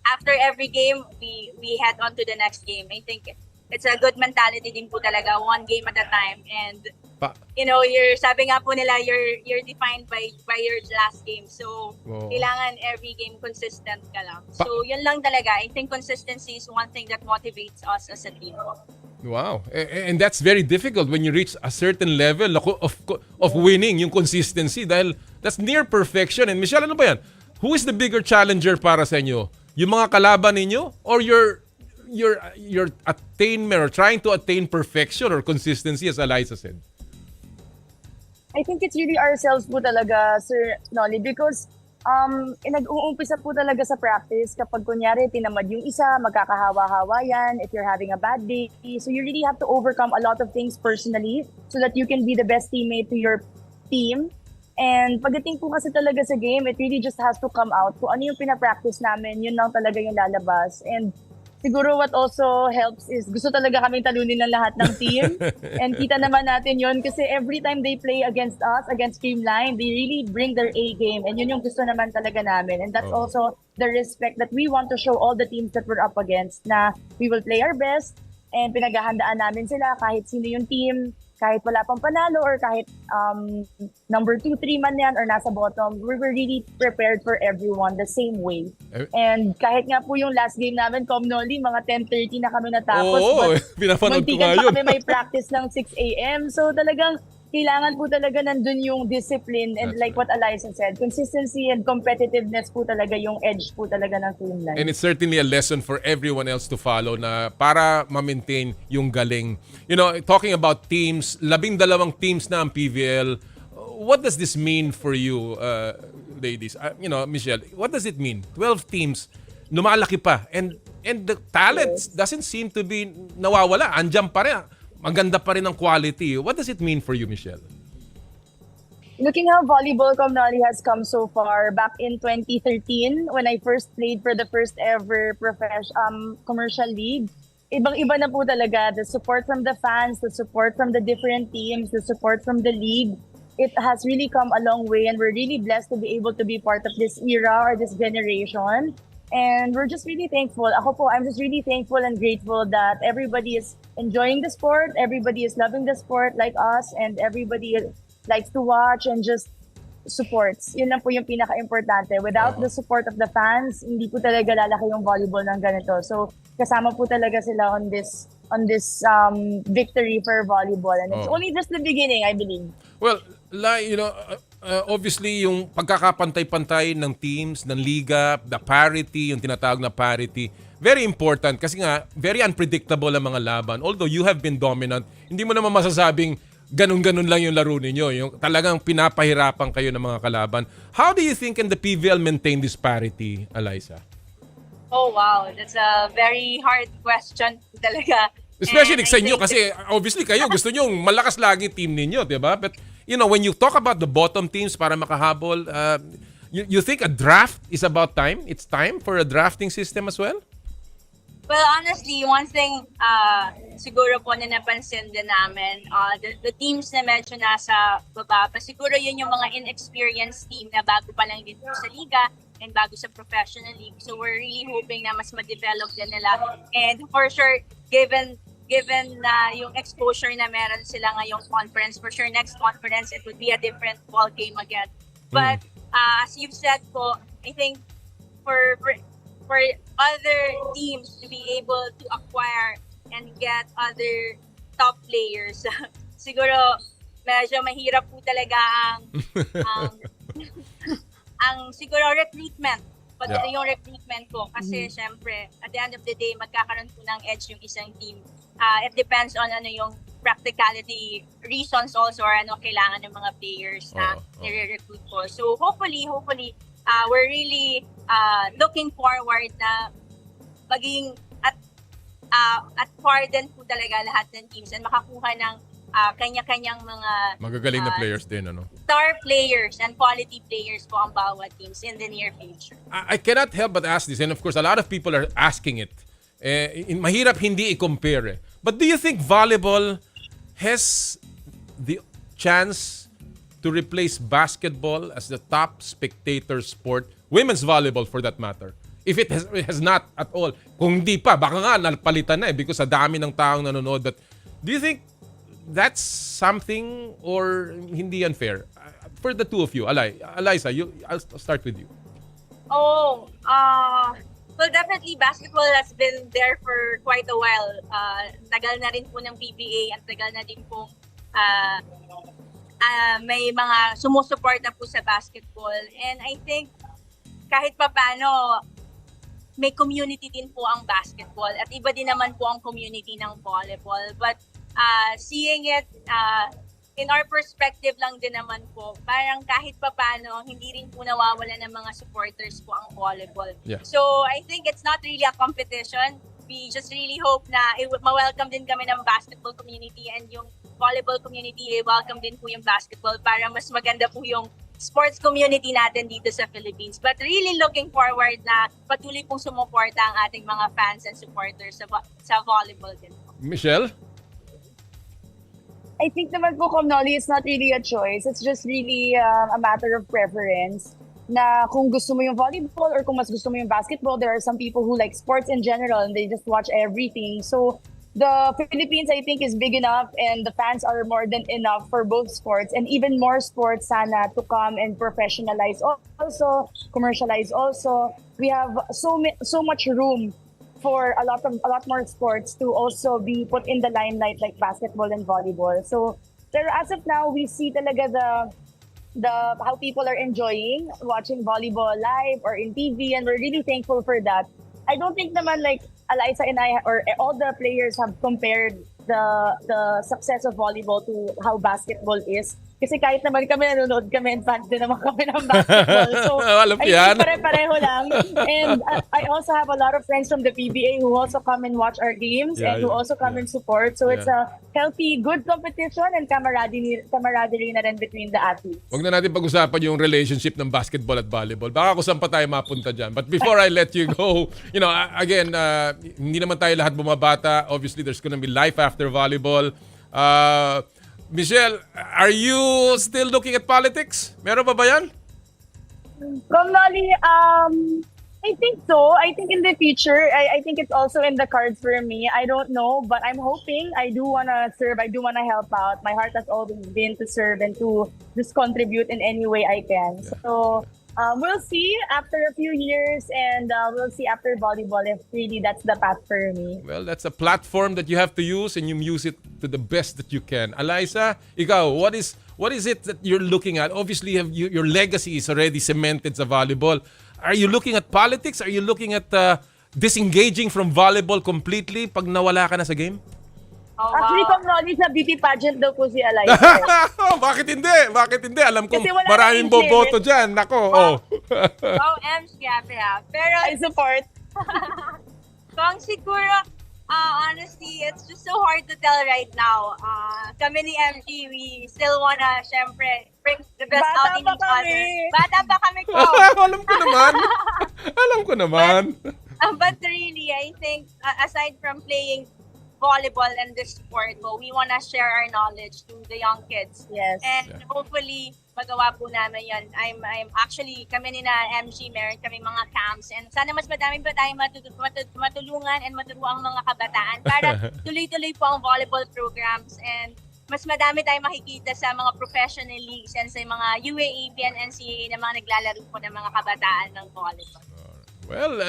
After every game, we head on to the next game. I think it's a good mentality din po talaga, one game at a time. And sabi nga po nila, you're defined by your last game. So kailangan every game consistent ka lang. So yun lang talaga. I think consistency is one thing that motivates us as a team. Wow. And that's very difficult when you reach a certain level of winning, yung consistency, dahil that's near perfection. And Michele, ano ba yan? Who is the bigger challenger para sa inyo? Yung mga kalaban ninyo or your attainment or trying to attain perfection or consistency, as Alyssa said? I think it's really ourselves po talaga, Sir Noli, because nag-uumpisa po talaga sa practice kapag kunyari tinamad yung isa, magkakahawa-hawa yan if you're having a bad day. So you really have to overcome a lot of things personally so that you can be the best teammate to your team. And pagdating po kasi talaga sa game, it really just has to come out. Kung ano yung pinapractice namin, yun lang talaga yung lalabas. And siguro what also helps is gusto talaga kaming talunin ng lahat ng team. And kita naman natin yun kasi every time they play against us, against Creamline, they really bring their A game. And yun yung gusto naman talaga namin. And that's also the respect that we want to show all the teams that we're up against na we will play our best and pinaghahandaan namin sila kahit sino yung team. Kahit wala pang panalo or kahit number 2, 3 man yan or nasa bottom, we were really prepared for everyone the same way. And kahit nga po yung last game namin, Noli, mga 10:30 na kami natapos. Pinapanood ko nga pa yun. kami may practice ng 6 a.m. So talagang kailangan po talaga nandun yung discipline and like what Alyssa said, consistency and competitiveness po talaga yung edge po talaga ng Creamline. And it's certainly a lesson for everyone else to follow na para ma-maintain yung galing. You know, talking about teams, 12 teams na ang PVL. What does this mean for you, ladies? You know, Michele, what does it mean? 12 teams, lumalaki pa. And the talent doesn't seem to be nawawala. Andiyan pa rin. Maganda pa rin ang quality. What does it mean for you, Michele? Looking how volleyball Noli has come so far, back in 2013, when I first played for the first ever commercial league, ibang-iba na po talaga. The support from the fans, the support from the different teams, the support from the league, it has really come a long way and we're really blessed to be able to be part of this era or this generation. And we're just really thankful. I'm just really thankful and grateful that everybody is enjoying the sport, everybody is loving the sport like us, and everybody likes to watch and just supports. Yun lang po yung pinaka-importante. Without the support of the fans, hindi po talaga lalaki yung volleyball ng ganito. So kasama po talaga sila on this victory for volleyball. And it's only just the beginning, I believe. Well, you know, obviously yung pagkakapantay-pantay ng teams, ng liga, the parity, yung tinatawag na parity, very important kasi nga very unpredictable ang mga laban. Although you have been dominant, hindi mo naman masasabing ganun-ganun lang yung laro ninyo. Yung talagang pinapahirapan kayo ng mga kalaban. How do you think can the PVL maintain this parity, Alyssa? Oh wow, that's a very hard question talaga. Especially sa inyo kasi obviously kayo gusto nyo malakas lagi team ninyo, di ba? But you know, when you talk about the bottom teams para makahabol, you think a draft is about time? It's time for a drafting system as well? Well, honestly, one thing siguro po na napansin din namin, the teams na medyo nasa baba, pa siguro yun yung mga inexperienced team na bago pa lang dito sa liga and bago sa professional league. So we're really hoping na mas ma-develop din nila. And for sure, given na yung exposure na meron sila ngayong conference, for sure next conference it would be a different ball game again. But as you've said po, I think for other teams to be able to acquire and get other top players, siguro medyo mahirap po talaga ang siguro recruitment. Pati yung recruitment po kasi syempre at the end of the day magkakaroon po ng edge yung isang team. It depends on ano yung practicality reasons also or ano kailangan ng mga players na nire-recruit po. So hopefully we're really looking forward na maging at par din po talaga lahat ng teams and makakuha ng kanya-kanyang mga magagaling na players din, ano? Star players and quality players po ang bawat teams in the near future. I cannot help but ask this, and of course a lot of people are asking it. Mahirap hindi i-compare. But do you think volleyball has the chance to replace basketball as the top spectator sport? Women's volleyball for that matter. If it has not at all. Kung hindi pa, baka nga napalitan na because sa dami ng taong nanonood. But do you think that's something or hindi unfair? For the two of you, Alyssa, I'll start with you. Well, definitely basketball has been there for quite a while. Tagal na rin po ng PBA at tagal na din po may mga sumusuporta po sa basketball. And I think kahit pa paano, may community din po ang basketball at iba din naman po ang community ng volleyball. But seeing it in our perspective lang din naman po, parang kahit papano, hindi rin po nawawala ng mga supporters po ang volleyball. Yeah. So, I think it's not really a competition. We just really hope na ma-welcome din kami ng basketball community and yung volleyball community, welcome din po yung basketball para mas maganda po yung sports community natin dito sa Philippines. But really looking forward na patuloy pong sumuporta ang ating mga fans and supporters sa volleyball din po. Michele? I think naman po, Noli, it's not really a choice. It's just really a matter of preference. Na kung gusto mo yung volleyball or kung mas gusto mo yung basketball, there are some people who like sports in general and they just watch everything. So the Philippines, I think, is big enough and the fans are more than enough for both sports and even more sports sana to come and professionalize also, commercialize also. We have so much room for a lot more sports to also be put in the limelight like basketball and volleyball. So pero as of now, we see talaga the how people are enjoying watching volleyball live or in TV, and we're really thankful for that. I don't think naman like Alyssa and I or all the players have compared the success of volleyball to how basketball is. Kasi kahit naman kami nanonood kami and fans din naman kami ng basketball. So, Alam ko yan. I think pare-pareho lang. And I also have a lot of friends from the PBA who also come and watch our games and who also come and support. So, it's a healthy, good competition and camaraderie na rin between the athletes. Huwag na natin pag-usapan yung relationship ng basketball at volleyball. Baka kung saan pa tayo mapunta dyan. But before I let you go, again, hindi naman tayo lahat bumabata. Obviously, there's gonna be life after volleyball. Michele, are you still looking at politics? Meron pa ba yan? Noli, I think so. I think in the future, I think it's also in the cards for me. I don't know, but I'm hoping. I do want to serve. I do want to help out. My heart has always been to serve and to just contribute in any way I can. Yeah. So we'll see after a few years, and we'll see after volleyball if really that's the path for me. Well, that's a platform that you have to use, and you use it to the best that you can. Alyssa, ikaw, what is it that you're looking at? Obviously, your legacy is already cemented sa volleyball. Are you looking at politics? Are you looking at disengaging from volleyball completely pag nawala ka na sa game? Oh, Actually, wow. Noli, sa beauty pageant daw po si Alyssa. Bakit hindi? Bakit hindi? Alam ko Kasi wala maraming na interest. boboto dyan. Nako, oh. Wow, Ems, grabe ha. Pero I support. kung siguro, honestly, it's just so hard to tell right now. Kami ni MG, we still wanna, syempre, bring the best Bata out in pa each kami. other. Bata pa kami ko. Alam ko naman. Alam ko naman. But really, I think, aside from playing volleyball and this sport, we want to share our knowledge to the young kids. Yes. And hopefully, magawa po namin yan. I'm actually, kami ni na MG, meron kami mga camps. And sana mas madami pa tayong matulungan and maturuan ang mga kabataan para tuloy-tuloy po ang volleyball programs. And mas madami tayong makikita sa mga professional leagues and sa mga UAAP and NCAA na mga naglalaro po ng mga kabataan ng volleyball. Well,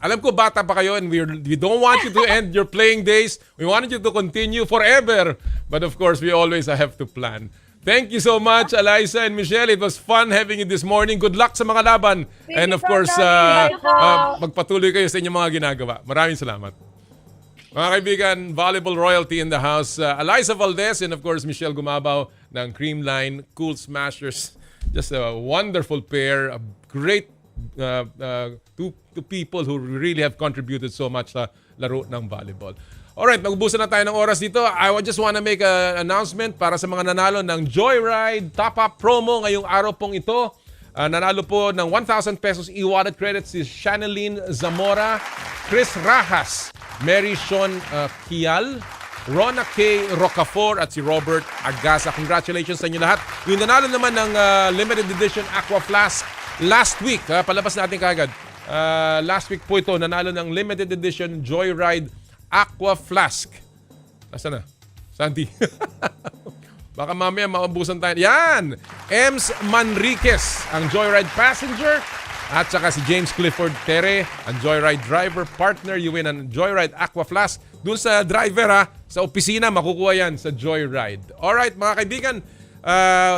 alam ko bata pa kayo and we don't want you to end your playing days. We wanted you to continue forever. But of course, we always have to plan. Thank you so much, Alyssa and Michele. It was fun having you this morning. Good luck sa mga laban. And of course, magpatuloy kayo sa inyong mga ginagawa. Maraming salamat. Mga kaibigan, volleyball royalty in the house. Alyssa Valdez and of course, Michele Gumabao ng Creamline, Cool Smashers. Just a wonderful pair. A great two people who really have contributed so much sa laro ng volleyball. Alright, mag-ubusan na tayo ng oras dito. I just want to make an announcement para sa mga nanalo ng Joyride Top-Up promo ngayong araw pong ito. Nanalo po ng 1,000 pesos e-wallet credit si Shaneline Zamora, Chris Rajas, Mary Sean Kial, Rona K. Rocafor at si Robert Agasa. Congratulations sa inyo lahat. Yung nanalo naman ng limited edition Aqua Flask last week, palabas natin kagad. Last week po ito, nanalo ng limited edition Joyride Aqua Flask. Nasaan na? Santi. Baka mamaya maubusan tayo. Yan! Ems Manriquez, ang Joyride passenger. At saka si James Clifford Tere, ang Joyride driver. Partner, you win ang Joyride Aqua Flask. Doon sa driver sa opisina, makukuha yan sa Joyride. Alright mga kaibigan,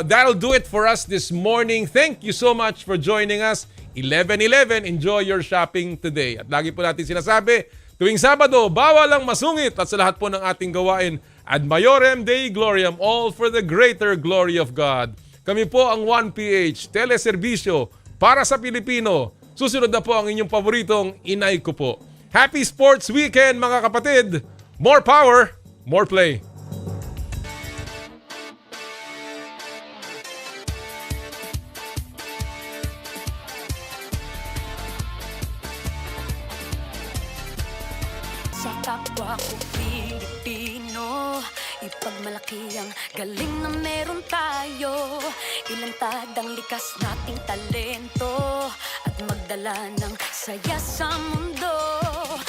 that'll do it for us this morning. Thank you so much for joining us. 11:11, enjoy your shopping today. At lagi po natin sinasabi, tuwing Sabado, bawal ang masungit. At sa lahat po ng ating gawain, Ad Maiorem Dei Gloriam, all for the greater glory of God. Kami po ang 1PH, teleserbisyo para sa Pilipino. Susunod na po ang inyong paboritong Inay Ko Po. Happy Sports Weekend mga kapatid! More power, more play! Sa kapwa ko Pilipino, ipagmalaki ang galing na meron tayo. Ilantad ang likas nating talento at magdala ng saya sa mundo.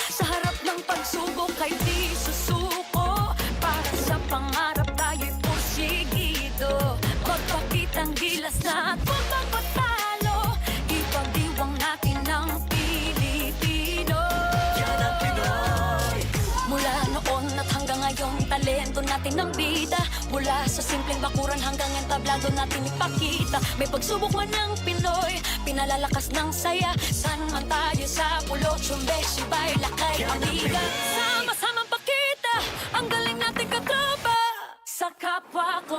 Sa harap ng pagsubok ay di susuko, para sa pangarap tayo'y porsigido. Magpakitang gilas na at huwag magpatalo, ipagdiwang natin ang Pilipino. Yan ang Pinoy. Mula noon at hanggang ngayon, talento natin ang bida. Mula sa simpleng bakuran hanggang entablado natin ipakita. May pagsubok man ng Pinoy, pinalalakas ng saya. San man tayo sa pulo, Chumbe, Shibay, Lakay, Amiga. Sama-samang pakita ang galing natin katropa. Sa kapwa ko